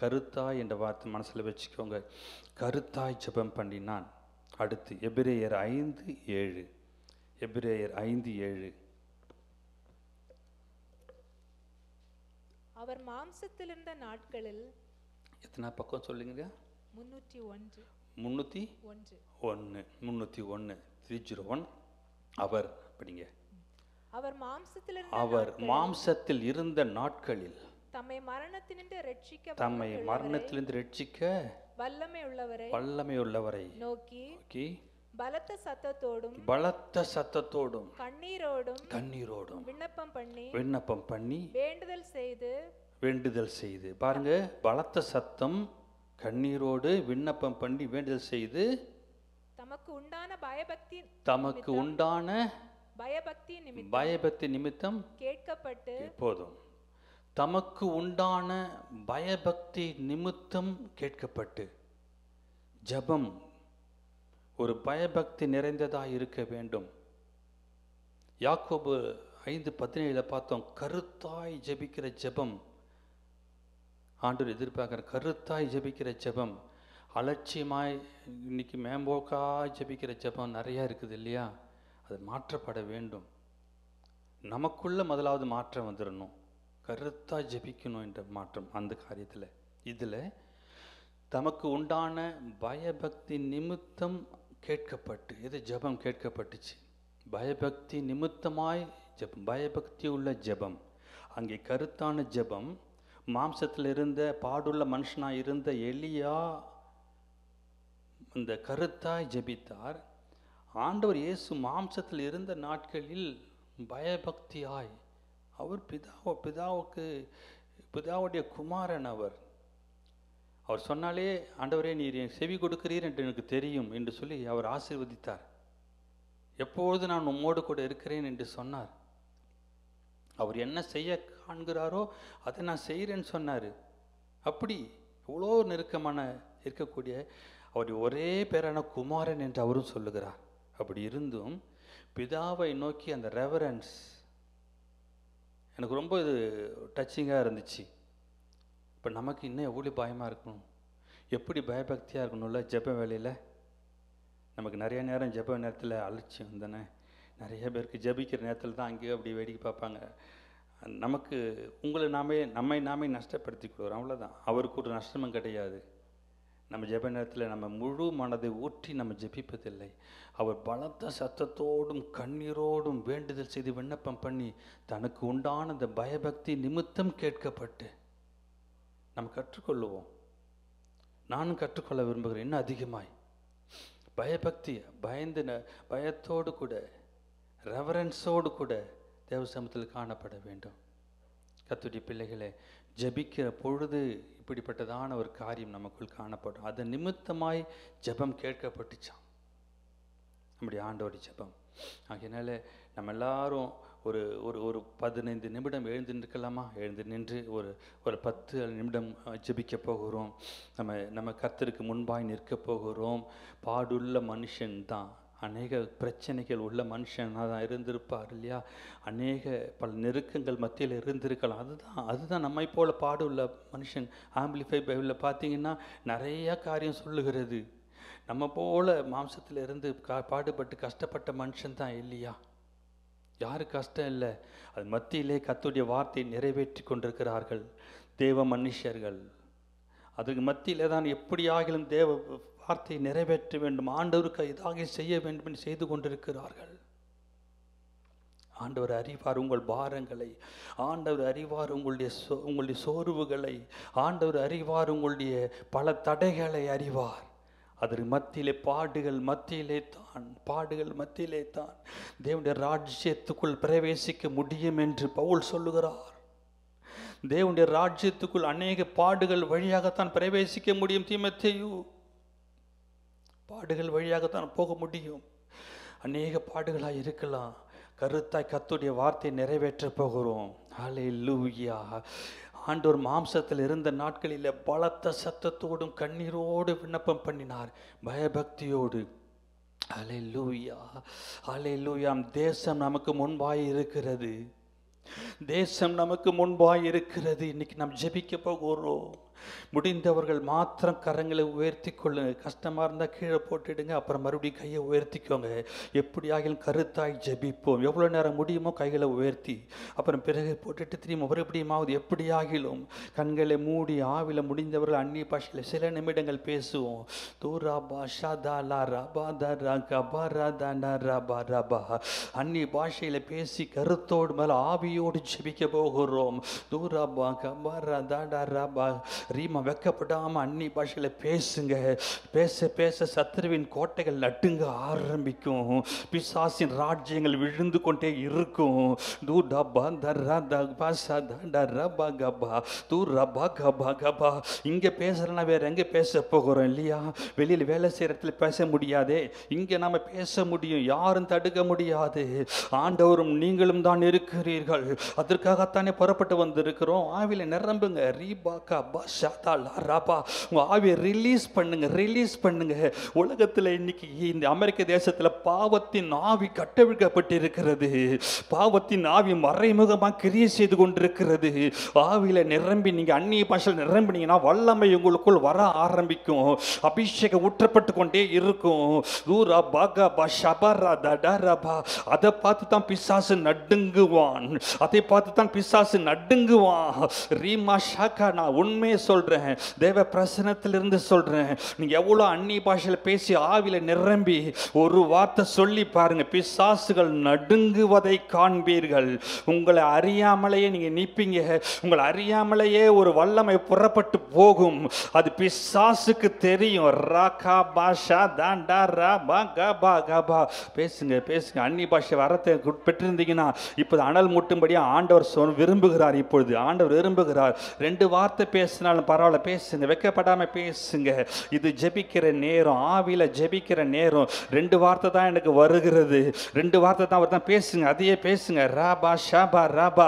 [SPEAKER 2] கருத்தாய் என்ற வார்த்தை மனசில் வச்சுக்கோங்க. கருத்தாய் ஜெபம் பண்ணினான். அடுத்து எபிரேயர் 5:7. எபிரேயர் 5:7.
[SPEAKER 3] அவர் மாம்சத்தில் இருந்த நாட்களில்
[SPEAKER 2] எத்தனை பக்கம் சொல்லுங்க?
[SPEAKER 3] 301.
[SPEAKER 2] 301. 301. அவர் படிங்க.
[SPEAKER 3] அவர்
[SPEAKER 2] மாம்சத்தில் இருந்த நாட்களில்
[SPEAKER 3] தம்மை மரணத்தினின்று ரட்சிக்க வல்லமை உள்ளவரை நோக்கி பலத்த சத்தத்தோடும் கண்ணீரோடும் விண்ணப்பம் பண்ணி வேண்டுதல் செய்து பாருங்க. பலத்த சத்தம், கண்ணீரோடு விண்ணப்பம் பண்ணி வேண்டுதல் செய்து தமக்கு உண்டான பயபக்தி நிமித்தம் கேட்கப்பட்டு
[SPEAKER 2] போதும். தமக்கு உண்டான பயபக்தி நிமித்தம் கேட்கப்பட்டு. ஜெபம் ஒரு பயபக்தி நிறைந்ததாக இருக்க வேண்டும். யாக்கோபு 5:17 பார்த்தோம். கருத்தாய் ஜெபிக்கிற ஜெபம் ஆண்டவர் எதிர்பார்க்கிற கருத்தாய் ஜெபிக்கிற ஜெபம். அலட்சியமாய் இன்னைக்கு மேம்போக்காய் ஜெபிக்கிற ஜெபம் நிறையா இருக்குது இல்லையா? அது மாற்றப்பட வேண்டும். நமக்குள்ள முதலாவது மாற்றம் வந்துடணும். கருத்தாக ஜெபிக்கணும் என்ற மாற்றம் அந்த காரியத்தில். இதில் தமக்கு உண்டான பயபக்தி நிமித்தம் கேட்கப்பட்டு, இது ஜெபம் கேட்கப்பட்டுச்சு. பயபக்தி நிமித்தமாய் ஜெபம், பயபக்தி உள்ள ஜெபம். அங்கே கருத்தான ஜெபம். மாம்சத்தில் இருந்த பாடுள்ள மனுஷனாக இருந்த எலியா இந்த கருத்தாய் ஜெபித்தார். ஆண்டவர் இயேசு மாம்சத்தில் இருந்த நாட்களில் பயபக்தியாய், அவர் பிதாவுடைய குமாரன். அவர் சொன்னாலே, ஆண்டவரே நீர் என் செவி கொடுக்கிறீர் என்று எனக்கு தெரியும் என்று சொல்லி அவர் ஆசீர்வதித்தார். எப்பொழுது நான் உம்மோடு கூட இருக்கிறேன் என்று சொன்னார். அவர் என்ன செய்ய காண்கிறாரோ அதை நான் செய்கிறேன்னு சொன்னார். அப்படி இவ்வளோ நெருக்கமான இருக்கக்கூடிய அவர் ஒரே பேரான குமாரன் என்று அவரும் சொல்லுகிறார். அப்படி இருந்தும் பிதாவை நோக்கி அந்த ரெவரன்ஸ் எனக்கு ரொம்ப இது டச்சிங்காக இருந்துச்சு. இப்போ நமக்கு இன்னும் எவ்வளோ பயமாக இருக்கணும், எப்படி பயபக்தியாக இருக்கணும்ல ஜெப வேலையில். நமக்கு நிறைய நேரம் ஜெப நேரத்தில் அலட்சியம் தானே. நிறைய பேருக்கு ஜெபிக்கிற நேரத்தில் தான் அங்கேயோ அப்படி வேடிக்கை பார்ப்பாங்க. நமக்கு நம்மை நாமே நஷ்டப்படுத்திக்கிறோம், அவ்வளோதான். அவருக்கு ஒரு நஷ்டமும் கிடையாது. நம்ம ஜெப நேரத்தில் நம்ம முழு மனதை ஊற்றி நம்ம ஜெபிப்பதில்லை. அவர் பலத்த சத்தத்தோடும் கண்ணீரோடும் வேண்டுதல் செய்து விண்ணப்பம் பண்ணி தனக்கு உண்டான அந்த பயபக்தி நிமித்தம் கேட்கப்பட்டு நம்ம கற்றுக்கொள்ளுவோம். நானும் கற்றுக்கொள்ள விரும்புகிறேன் இன்னும் அதிகமாய். பயபக்தி, பயத்தோடு கூட ரெவரன்ஸோடு கூட தேவ சமூகத்தில் காணப்பட வேண்டும். கர்த்தருடைய பிள்ளைகளே, ஜெபிக்கிற பொழுது இப்படிப்பட்டதான ஒரு காரியம் நமக்குள் காணப்படும். அது நிமித்தமாய் ஜெபம் கேட்கப்பட்டுச்சான், நம்முடைய ஆண்டவருடைய ஜெபம். ஆகையினால நம்ம எல்லாரும் ஒரு ஒரு ஒரு 15 நிமிடம் எழுந்து நிற்கலாமா? எழுந்து நின்று ஒரு 10 நிமிடம் ஜெபிக்க போகிறோம். நம்ம கர்த்தருக்கு முன்பாய் நிற்க போகிறோம். பாடுள்ள மனுஷன்தான், அநேக பிரச்சனைகள் உள்ள மனுஷனாக தான் இருந்திருப்பார் இல்லையா? பல நெருக்கங்கள் மத்தியில் இருந்திருக்கலாம். அதுதான் நம்மை போல பாடுள்ள மனுஷன். ஆம்பிளிஃபை பைபிளில் பார்த்தீங்கன்னா நிறையா காரியம் சொல்லுகிறது. நம்ம போல மாம்சத்தில் இருந்து பாடுபட்டு கஷ்டப்பட்ட மனுஷன் தான் இல்லையா? யாரு கஷ்டம் இல்லை. அது மத்தியிலே கர்த்தருடைய வார்த்தையை நிறைவேற்றி கொண்டிருக்கிறார்கள் தேவ மனுஷர்கள். அதுக்கு மத்தியிலே தான் எப்படியாகிலும் தேவ வார்த்தையை நிறைவேற்ற வேண்டும், ஆண்டவருக்கு இதாக செய்ய வேண்டும் என்று செய்து கொண்டிருக்கிறார்கள். ஆண்டவர் அறிவார் உங்கள் பாரங்களை, ஆண்டவர் அறிவார் உங்களுடைய சோர்வுகளை, ஆண்டவர் அறிவார் உங்களுடைய பல தடைகளை அறிவார். அதற்கு மத்தியிலே பாடுகள் மத்தியிலே தான் தேவனுடைய ராஜ்யத்துக்குள் பிரவேசிக்க முடியும் என்று பவுல் சொல்லுகிறார். தேவனுடைய ராஜ்யத்துக்குள் அநேக பாடுகள் வழியாகத்தான் பிரவேசிக்க முடியும். தீமோத்தேயு, பாடுகள் வழியாகத்தான் போக முடியும். அநேக பாடுகளாக இருக்கலாம். கருத்தாய் கர்த்தருடைய வார்த்தையை நிறைவேற்ற போகிறோம். ஹல்லேலூயா. ஆண்டவர் மாம்சத்தில் இருந்த நாட்களில் பலத்த சத்தத்தோடும் கண்ணீரோடு விண்ணப்பம் பண்ணினார், பயபக்தியோடு. ஹல்லேலூயா, ஹல்லேலூயா. தேசம் நமக்கு முன்பாய் இருக்கிறது, தேசம் நமக்கு முன்பாய் இருக்கிறது. இன்னைக்கு நாம் ஜெபிக்க போகிறோம். முடிந்தவர்கள் மாத்திரம் கரங்களை உயர்த்தி கொள்ளுங்க. கஷ்டமாக இருந்தால் கீழே போட்டுடுங்க, அப்புறம் மறுபடியும் கையை உயர்த்திக்கோங்க. எப்படியாகிலும் கருத்தாய் ஜெபிப்போம். எவ்வளோ நேரம் முடியுமோ கைகளை உயர்த்தி அப்புறம் பிறகு போட்டுட்டு திரும்ப மறுபடியுமாவது எப்படியாகிலும் கண்களை மூடி ஆவில முடிந்தவர்கள் அந்நிய பாஷையில் சில நிமிடங்கள் பேசுவோம். அந்நிய பாஷையில் பேசி கருத்தோடு மேல ஆவியோடு ஜெபிக்க போகிறோம். தூராபா கபாரா தாடா ராபா ரீமா வெக்கப்படாம அந்நிய பாஷையில பேசுங்க. பேச பேச சத்துருவின் கோட்டைகள் நட்டுங்க ஆரம்பிக்கும். பிசாசின் ராஜ்யங்கள் விழுந்து கொண்டே இருக்கும். இங்க பேசுறேன்னா வேற எங்க பேச போகிறோம் இல்லையா? வெளியில் வேலை செய்யற இடத்துல பேச முடியாதே, இங்க நாம பேச முடியும். யாரும் தடுக்க முடியாது. ஆண்டவரும் நீங்களும் தான் இருக்கிறீர்கள். அதற்காகத்தானே புறப்பட்டு வந்திருக்கிறோம். ஆவில நிரம்புங்க. ரீபாக்கா பஸ் உங்கள் ஆவியை ரிலீஸ் பண்ணுங்க, ரிலீஸ் பண்ணுங்க. உலகத்தில் இன்னைக்கு இந்த அமெரிக்க தேசத்தில் பாவத்தின் ஆவி கட்டவிழ்க்கப்பட்டு இருக்கிறது. பாவத்தின் ஆவி மறைமுகமாக கிரியை செய்து கொண்டிருக்கிறது. ஆவியில் நிரம்பி நீங்கள் அந்நிய பாஷையில் நிரம்பினீங்கன்னா வல்லமை உங்களுக்குள் வர ஆரம்பிக்கும். அபிஷேகம் ஊற்றப்பட்டு கொண்டே இருக்கும். அதை பார்த்து தான் பிசாசு நடுங்குவான். அதை பார்த்து தான் பிசாசு நடுங்குவான். ரீமா ஷாக்கா, நான் உண்மையை சொல்றேன், தேவ பிரசனத்திலிருந்து சொல்றேன். நீங்க எவ்வளவு அந்நிய பாஷையில் பேசி ஆவில நிரம்பி ஒரு வார்த்தை சொல்லி பாருங்க, பிசாசுகள் நடுங்குவதை காண்பீர்கள். உங்களை அறியாமலேயே நீங்க நிப்பீங்க. உங்களை அறியாமலேயே ஒரு வல்லமை புறப்பட்டு போகும். அது பிசாசுக்கு தெரியும். ராகா பாஷா தாண்டா ராபா கபா கபா. பேசுங்க பேசுங்க. அந்நிய பாஷை வரத்தை பெற்றிருந்தீங்கன்னா இப்போது அனல் மூட்டும்படியா ஆண்டவர் விரும்புகிறார். இப்பொழுது ஆண்டவர் விரும்புகிறார். 2 வார்த்தை பேசினாலும் பரவாயில்ல, பேசுங்க, வெக்கப்படாம பேசுங்க. இது ஜெபிக்கிற நேரம், ஆவியில ஜெபிக்கிற நேரம். 2 வார்த்தை தான் எனக்கு வருகிறது, 2 வார்த்தை தான் அவர் தான். பேசுங்க, அதையே பேசுங்க. ராபா ஷாபா ராபா.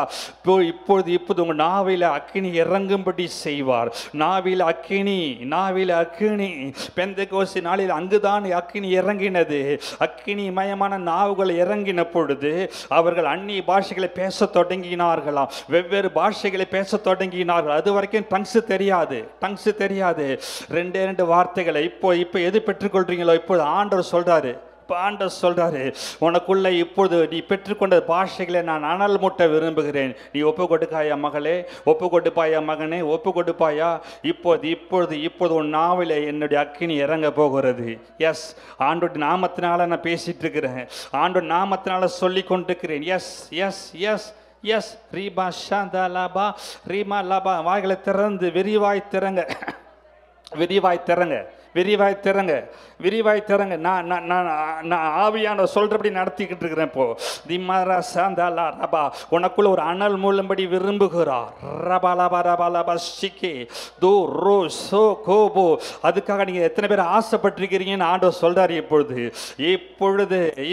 [SPEAKER 2] இப்பொழுது உங்க நாவில அக்கினி இறங்கும்படி செய்வார். நாவில அக்கினி, நாவில அக்கினி. பெந்தெகோஸ்து நாளில் அங்குதான் அக்கினி இறங்கினது. அக்கினி மயமான நாவுகள் இறங்கின பொழுது அவர்கள் அந்நிய பாஷைகளை பேச தொடங்கினார்களாம். வெவ்வேறு பாஷைகளை பேச தொடங்கினார்கள். அது வரைக்கும் டங்ஸ் தெரியாது, டங்ஸ் தெரியாது. 2 வார்த்தைகளை இப்போ எது பெற்றுக்கொள்றீங்களோ இப்போது ஆண்டவர் சொல்றாரு. இப்போ ஆண்டவர் சொல்றாரு, உனக்குள்ள இப்பொழுது நீ பெற்றுக்கொண்ட பாஷைகளை நான் அனல் மூட்ட விரும்புகிறேன். நீ ஒப்பு கொடுக்காயா மகளே, ஒப்பு கொடுப்பாயா மகனே, ஒப்பு கொடுப்பாயா? இப்போது உன் நாவில என்னுடைய அக்கினி இறங்க போகிறது. எஸ், ஆண்டோட நாமத்தினால நான் பேசிட்டு இருக்கிறேன். ஆண்டோட நாமத்தினால சொல்லி கொண்டிருக்கிறேன். Yes yes yes yes. ரீபா ஷாந்தா லாபா ரீமா லாபா. வாய்களை திறந்து விரிவாய் திறங்க, விரிவாய் திறங்க, விரிவாய் திறங்க, விரிவாய் திறங்க. நான் ஆவியான சொல்றபடி நடத்திக்கிட்டு இருக்கிறேன். இப்போ திமாரா சாந்தாலா ரபா, உனக்குள்ள ஒரு அனல் மூலம்படி விரும்புகிறார். ரபா லபா ரபா லபா ஷிகே தோ ரோ சோ கோபோ. அதுக்காக நீங்க எத்தனை பேர் ஆசைப்பட்டிருக்கிறீங்கன்னு ஆண்டவர் சொல்றாரு.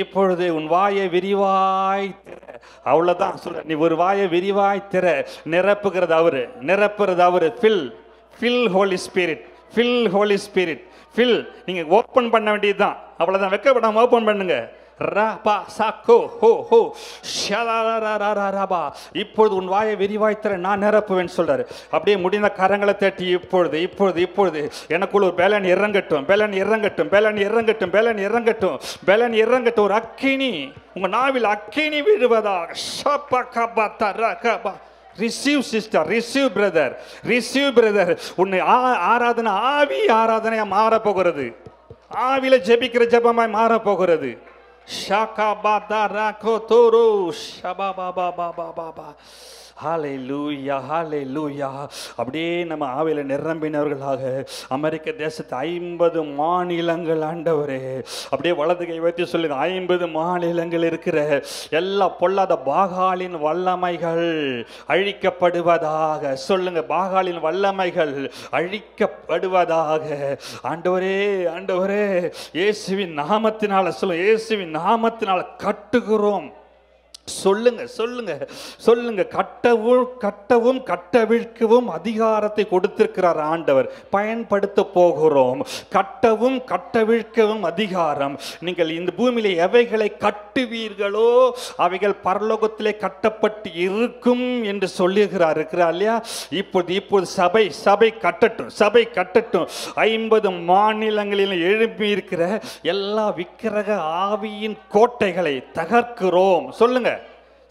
[SPEAKER 2] இப்பொழுது உன் வாயை விரிவாய் திற. அவ்வளவுதான் சொல்ற. நீ ஒரு வாயை விரிவாய் திற. நிரப்புகிறது அவரு, நிரப்புறது அவரு. Fill Holy Spirit, fill Holy Spirit, fill. நீங்க ஓப்பன் பண்ண வேண்டியதுதான், அவ்வளவுதான். வெக்கப்படாம ஓப்பன் பண்ணுங்க. ரபா சாக்கோ ஹோ ஹோ ஷலரரரரபா. இப்பொழுது உன் வாயை விரிவாய் திற, நான் நிரப்புவேன் சொல்றாரு. அப்படியே முடிந்த கரங்களை தட்டி இப்பொழுது எனக்குள்ள ஒரு பேலன் இறங்கட்டும், பேலன் இறங்கட்டும், பேலன் இறங்கட்டும், பேலன் இறங்கட்டும், பேலன் இறங்கட்டும். ஒரு அக்கினி உங்க நாவில் அக்கினி விழுவதாக. ஷபா கபா தரகபா. Receive sister, receive brother, receive brother. உன்னை ஆராதனை ஆவி ஆராதனையா மாற போகிறது. ஆவில ஜெபிக்கிற ஜெபமாய் மாற போகிறது. ஷாகா பாதா ராகோ தோரோ ஷபா பாபா பாபா பாபா. ஹல்லேலூயா, ஹல்லேலூயா. அப்படியே நம்ம ஆவில நிரம்பினவர்களாக அமெரிக்க தேசத்து 50 மாநிலங்கள் ஆண்டவரே, அப்படியே வலது கை வைத்து சொல்லுங்க. 50 மாநிலங்கள் இருக்கிற எல்லா பொல்லாத பாகாலின் வல்லமைகள் அழிக்கப்படுவதாக சொல்லுங்க. பாகாலின் வல்லமைகள் அழிக்கப்படுவதாக. ஆண்டவரே, ஆண்டவரே, இயேசுவின் நாமத்தினால சொல்லுங்க. இயேசுவின் நாமத்தினால கட்டுகிறோம். சொல்லுங்க சொல்லுங்க சொல்லுங்க. கட்டவும் கட்டவிழ்க்கவும் அதிகாரத்தை கொடுத்திருக்கிறார் ஆண்டவர். பயன்படுத்த போகிறோம். கட்டவும் கட்டவிழ்க்கவும் அதிகாரம். நீங்கள் இந்த பூமியிலே எவைகளை கட்டுவீர்களோ அவைகள் பரலோகத்திலே கட்டப்பட்டு இருக்கும் என்று சொல்லுகிறார் இருக்கிறார் இல்லையா? இப்போது சபை கட்டட்டும், சபை கட்டட்டும். 50 மாநிலங்களில் எழுப்பி இருக்கிற எல்லா விக்கிரக ஆவியின் கோட்டைகளை தகர்க்கிறோம். சொல்லுங்க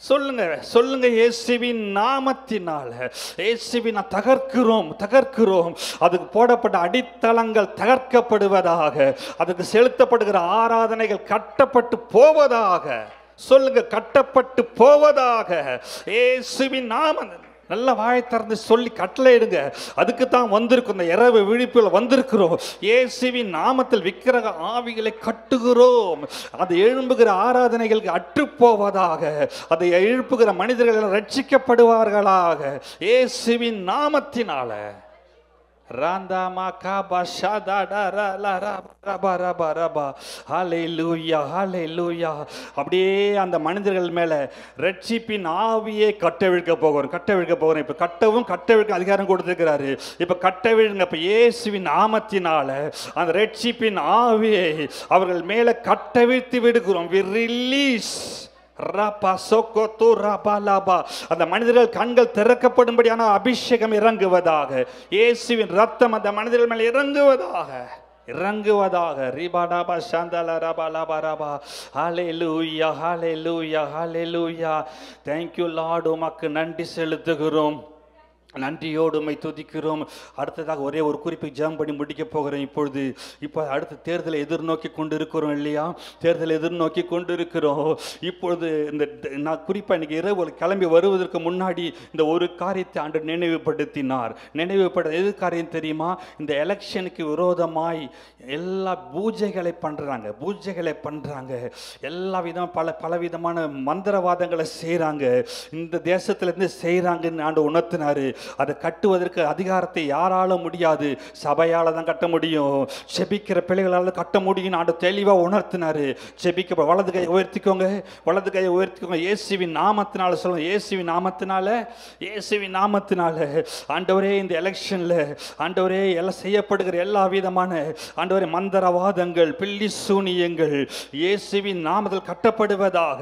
[SPEAKER 2] சொல்லுங்க சொல்லுங்க. இயேசுவின் நாமத்தினால, இயேசுவின் தகர்க்கிறோம். அதுக்கு போடப்பட்ட அடித்தளங்கள் தகர்க்கப்படுவதாக. அதுக்கு செலுத்தப்படுகிற ஆராதனைகள் கட்டப்பட்டு போவதாக. சொல்லுங்க, கட்டப்பட்டு போவதாக. இயேசுவின் நாமம். நல்ல வாயை திறந்து சொல்லி கட்டளையிடுங்க. அதுக்கு தான் வந்திருக்கும், இந்த இரவு விழிப்பில் வந்திருக்கிறோம். இயேசுவின் நாமத்தில் விக்கிரக ஆவிகளை கட்டுகிறோம். அது எழும்புகிற ஆராதனைகளுக்கு அற்றுப்போவதாக. அதை எழுப்புகிற மனிதர்கள் ரட்சிக்கப்படுவார்களாக. இயேசுவின் நாமத்தினால ராந்தா மாகாபா ஷாதாடா ரா ரபா ரபா ரபா. ஹல்லேலூயா ஹல்லேலூயா. அப்படியே அந்த மனிதர்கள் மேல ரட்சிப்பின் ஆவியை கட்டவிழ்க்க போகிறோம். இப்ப கட்டவிழ்க்க அதிகாரம் கொடுத்திருக்கிறாரு. இப்ப கட்டவிழுங்க. இப்ப இயேசுவின் நாமத்தினால அந்த ரட்சிப்பின் ஆவியை அவர்கள் மேல கட்டவிழ்த்து விடுகிறோம். we release. அந்த மனிதர்கள் கண்கள் திறக்கப்படும்படியான அபிஷேகம் இறங்குவதாக. இயேசுவின் ரத்தம் அந்த மனிதர்கள் மேல் இறங்குவதாக. ரிபாடாபா சாந்தலா ரபா லபா ரபா. ஹல்லேலூயா ஹல்லேலூயா ஹல்லேலூயா. Thank you Lord. உமக்கு நன்றி செலுத்துகிறோம். நன்றியோடு உம்மை துதிக்கிறோம். அடுத்ததாக ஒரே ஒரு குறிப்பை ஜெபம் பண்ணி முடிக்க போகிறேன். இப்போ அடுத்த தேர்தலை எதிர்நோக்கி கொண்டு இருக்கிறோம் இல்லையா? தேர்தலை எதிர்நோக்கி கொண்டு இருக்கிறோம். இப்பொழுது இந்த நான் குறிப்பாக இன்னைக்கு இரவு கிளம்பி வருவதற்கு முன்னாடி இந்த ஒரு காரியத்தை ஆண்டு நினைவுபடுத்தினார். எது காரியம் தெரியுமா? இந்த எலெக்ஷனுக்கு விரோதமாய் எல்லா பூஜைகளை பண்ணுறாங்க. எல்லா விதம் பலவிதமான மந்திரவாதங்களை செய்கிறாங்க. இந்த தேசத்திலேருந்து செய்கிறாங்கன்னு ஆண்டு உணர்த்தினாரு. அதை கட்டுவதற்கு அதிகாரத்தை யாராலும் முடியாது, சபையால் தான் கட்ட முடியும். செபிக்கிற பிள்ளைகளால் கட்ட முடியும் ஆண்டு தெளிவாக உணர்த்தினாரு. செபிக்க வலது கையை உயர்த்திக்கோங்க. இயேசுவின் நாமத்தினால சொல்லுங்க. இயேசுவின் நாமத்தினால ஆண்டவரே இந்த எலெக்ஷன்ல ஆண்டவரே எல்லாம் செய்யப்படுகிற எல்லா விதமான ஆண்டவரே மந்திரவாதங்கள், பில்லி சூனியங்கள் இயேசுவின் நாமத்தில் கட்டப்படுவதாக.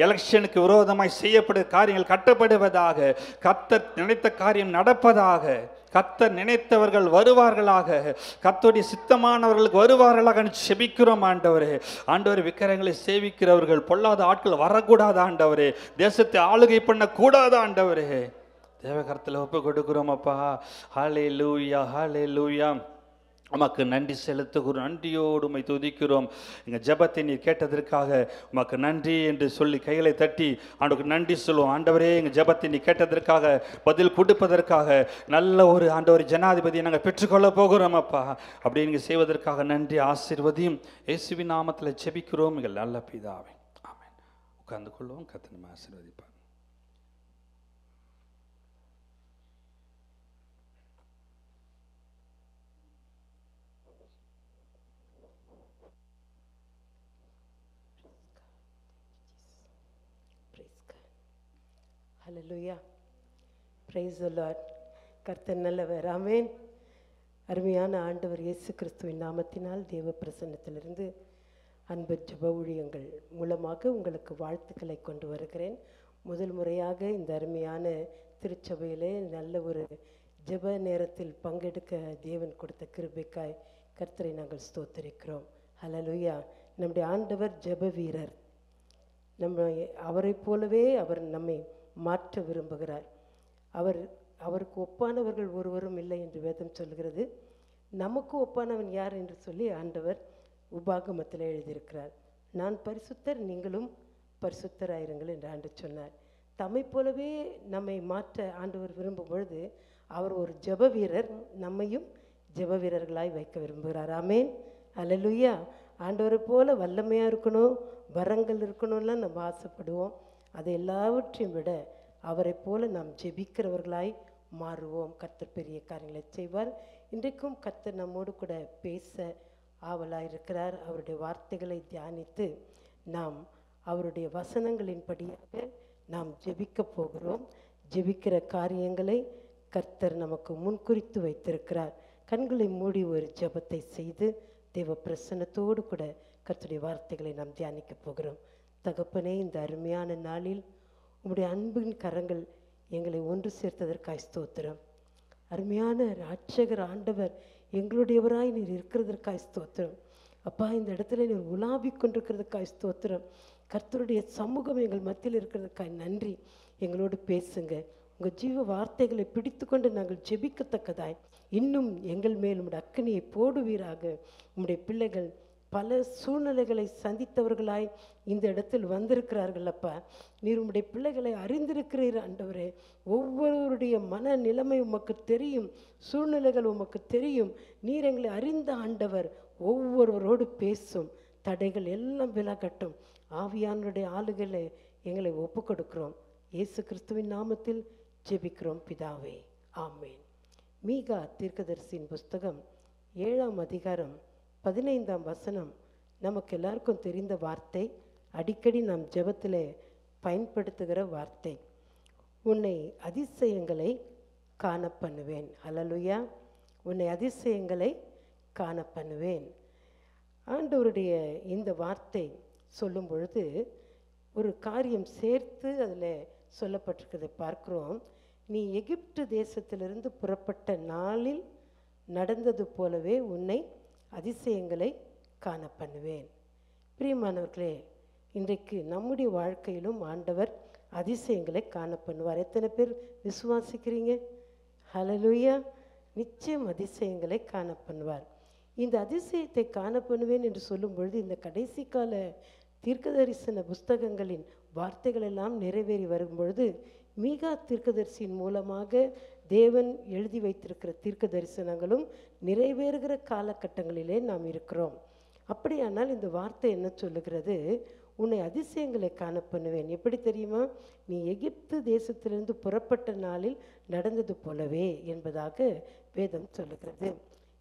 [SPEAKER 2] எலெக்ஷனுக்கு விரோதமாய் செய்யப்படுகிற காரியங்கள் கட்டப்படுவதாக. கர்த்தர் நினைத்த காரியம் நடப்பதாக. கர்த்தர் நினைத்தவர்கள் வருவார்களாக. கர்த்தருடைய சித்தமானவர்களுக்கு வருவார்களாக செபிக்கிறோம் ஆண்டவரே. விக்கிரகங்களை சேவிக்கிறவர்கள் பொல்லாத ஆட்கள் வரக்கூடாது ஆண்டவரே. தேசத்தை ஆளுகை பண்ண கூடாது ஆண்டவரே. தேவகரத்தில் ஒப்பு கொடுக்கிறோம் அப்பா. ஹல்லேலூயா ஹல்லேலூயா. உமக்கு நன்றி செலுத்துகிறோம். நன்றியோடு உம்மை துதிக்கிறோம். எங்கள் ஜெபத்தை நீர் கேட்டதற்காக உமக்கு நன்றி என்று சொல்லி கைகளை தட்டி ஆண்டவருக்கு நன்றி சொல்லுவோம். ஆண்டவரே, எங்கள் ஜெபத்தை நீ கேட்டதற்காக, பதில் கொடுப்பதற்காக, நல்ல ஒரு ஆண்டவர் ஜனாதிபதியை நாங்கள் பெற்றுக்கொள்ள போகிறோம் அப்பா. அப்படி நீங்கள் செய்வதற்காக நன்றி. ஆசீர்வதியும் இயேசுவின் நாமத்தில் ஜெபிக்கிறோம் எங்கள் நல்ல பிதாவே. ஆமென். உட்கார்ந்து கொள்வோம். கர்த்தர் நம்மை ஆசீர்வதிப்பார்.
[SPEAKER 4] ஹல்லேலூயா. Praise the lord. கர்த்தர் நல்லவர். ஆமென். அருமையான ஆண்டவர் இயேசு கிறிஸ்துவின் நாமத்தினால் தேவ பிரசன்னத்திலிருந்து அன்பு ஜெப ஊழியங்கள் மூலமாக உங்களுக்கு வாழ்த்துக்களை கொண்டு வருகிறேன். முதல் முறையாக இந்த அருமையான திருச்சபையிலே நல்ல ஒரு ஜெப நேரத்தில் பங்கெடுக்க தேவன் கொடுத்த கிருபைக்காய் கர்த்தரை நாங்கள் ஸ்தோத்திரிக்கிறோம். ஹல்லேலூயா. நம்முடைய ஆண்டவர் ஜெப வீரர். அவரை போலவே அவர் நம்மை மாற்ற விரும்புகிறார். அவருக்கு ஒப்பானவர்கள் ஒருவரும் இல்லை என்று வேதம் சொல்கிறது. நமக்கு ஒப்பானவன் யார் என்று சொல்லி ஆண்டவர் உபாகமத்தில் எழுதியிருக்கிறார். நான் பரிசுத்தர், நீங்களும் பரிசுத்தராயிருங்கள் என்று ஆண்டு சொன்னார். தம்மை போலவே நம்மை மாற்ற ஆண்டவர் விரும்பும் பொழுது அவர் ஒரு ஜெப வீரர், நம்மையும் ஜெப வீரர்களாய் வைக்க விரும்புகிறார். ஆமென். ஹல்லேலூயா. ஆண்டவரை போல வல்லமையாக இருக்கணும், வரங்கள் இருக்கணும்லாம் நம்ம ஆசைப்படுவோம். அதை எல்லாவற்றையும் விட அவரை போல நாம் ஜெபிக்கிறவர்களாய் மாறுவோம். கர்த்தர் பெரிய காரியங்களை செய்வார். இன்றைக்கும் கர்த்தர் நம்மோடு கூட பேச ஆவலாக இருக்கிறார். அவருடைய வார்த்தைகளை தியானித்து நாம் அவருடைய வசனங்களின்படியாக நாம் ஜெபிக்க போகிறோம். ஜெபிக்கிற காரியங்களை கர்த்தர் நமக்கு முன்குறித்து வைத்திருக்கிறார். கண்களை மூடி ஒரு ஜெபத்தை செய்து தேவ பிரசன்னத்தோடு கூட கர்த்தருடைய வார்த்தைகளை நாம் தியானிக்க போகிறோம். தகப்பனே, இந்த அருமையான நாளில் உம்முடைய அன்பின் கரங்கள் எங்களை ஒன்று சேர்த்ததற்காய் ஸ்தோத்திரம். அருமையான இரட்சகர் ஆண்டவர் எங்களுடையவராய் நீர் இருக்கிறதற்காய் ஸ்தோத்திரம். அப்பா, இந்த இடத்துல நீர் உலாவிக் கொண்டிருக்கிறதுக்காய் ஸ்தோத்திரம். கர்த்தருடைய சமூகம் எங்கள் மத்தியில் இருக்கிறதுக்காய் நன்றி. எங்களோடு பேசுங்க. உங்கள் ஜீவ வார்த்தைகளை பிடித்து கொண்டு நாங்கள் ஜெபிக்கத்தக்கதாய் இன்னும் எங்கள் மேல் உம்முடைய அக்கினியை போடுவீராக. உம்முடைய பிள்ளைகள் பல சூழ்நிலைகளை சந்தித்தவர்களாய் இந்த இடத்தில் வந்திருக்கிறார்கள். அப்பா, நீர் உம்முடைய பிள்ளைகளை அறிந்திருக்கிறீர் ஆண்டவரே. ஒவ்வொருவருடைய மன நிலைமை உமக்கு தெரியும், சூழ்நிலைகள் உமக்கு தெரியும். நீர் எங்களை அறிந்த ஆண்டவர். ஒவ்வொருவரோடு பேசும், தடைகள் எல்லாம் விலகட்டும். ஆவியானுடைய ஆளுகளை எங்களை ஒப்பு கொடுக்கிறோம். இயேசு கிறிஸ்துவின் நாமத்தில் ஜெபிக்கிறோம் பிதாவே. ஆமேன். மீகா தீர்க்கதரிசியின் புஸ்தகம் 7ஆம் அதிகாரம் 15ஆம் வசனம் நமக்கு எல்லாருக்கும் தெரிந்த வார்த்தை, அடிக்கடி நாம் ஜெபத்தில் பயன்படுத்துகிற வார்த்தை. உன்னை அதிசயங்களை காண பண்ணுவேன். அல்லேலூயா. உன்னை அதிசயங்களை காண பண்ணுவேன். ஆண்டவருடைய இந்த வார்த்தை சொல்லும் பொழுது ஒரு காரியம் சேர்த்து அதில் சொல்லப்பட்டிருக்கிறதை பார்க்கிறோம். நீ எகிப்து தேசத்திலிருந்து புறப்பட்ட நாளில் நடந்தது போலவே உன்னை அதிசயங்களை காண பண்ணுவேன். பிரியமானவர்களே, இன்றைக்கு நம்முடைய வாழ்க்கையிலும் ஆண்டவர் அதிசயங்களை காண பண்ணுவார். எத்தனை பேர் விசுவாசிக்கிறீங்க? ஹல்லேலூயா. நிச்சயம் அதிசயங்களை காண பண்ணுவார். இந்த அதிசயத்தை காண பண்ணுவேன் என்று சொல்லும் பொழுது இந்த கடைசி கால தீர்க்கதரிசன புஸ்தகங்களின் வார்த்தைகள் எல்லாம் நிறைவேறி வரும் பொழுது மீகா தீர்க்கதரிசியின் மூலமாக தேவன் எழுதி வைத்திருக்கிற தீர்க்க தரிசனங்களும் நிறைவேறுகிற காலகட்டங்களிலே நாம் இருக்கிறோம். அப்படியானால் இந்த வார்த்தை என்ன சொல்லுகிறது? உன்னை அதிசயங்களை காண பண்ணுவேன். எப்படி தெரியுமா? நீ எகிப்து தேசத்திலிருந்து புறப்பட்ட நாளில் நடந்தது போலவே என்பதாக வேதம் சொல்லுகிறது.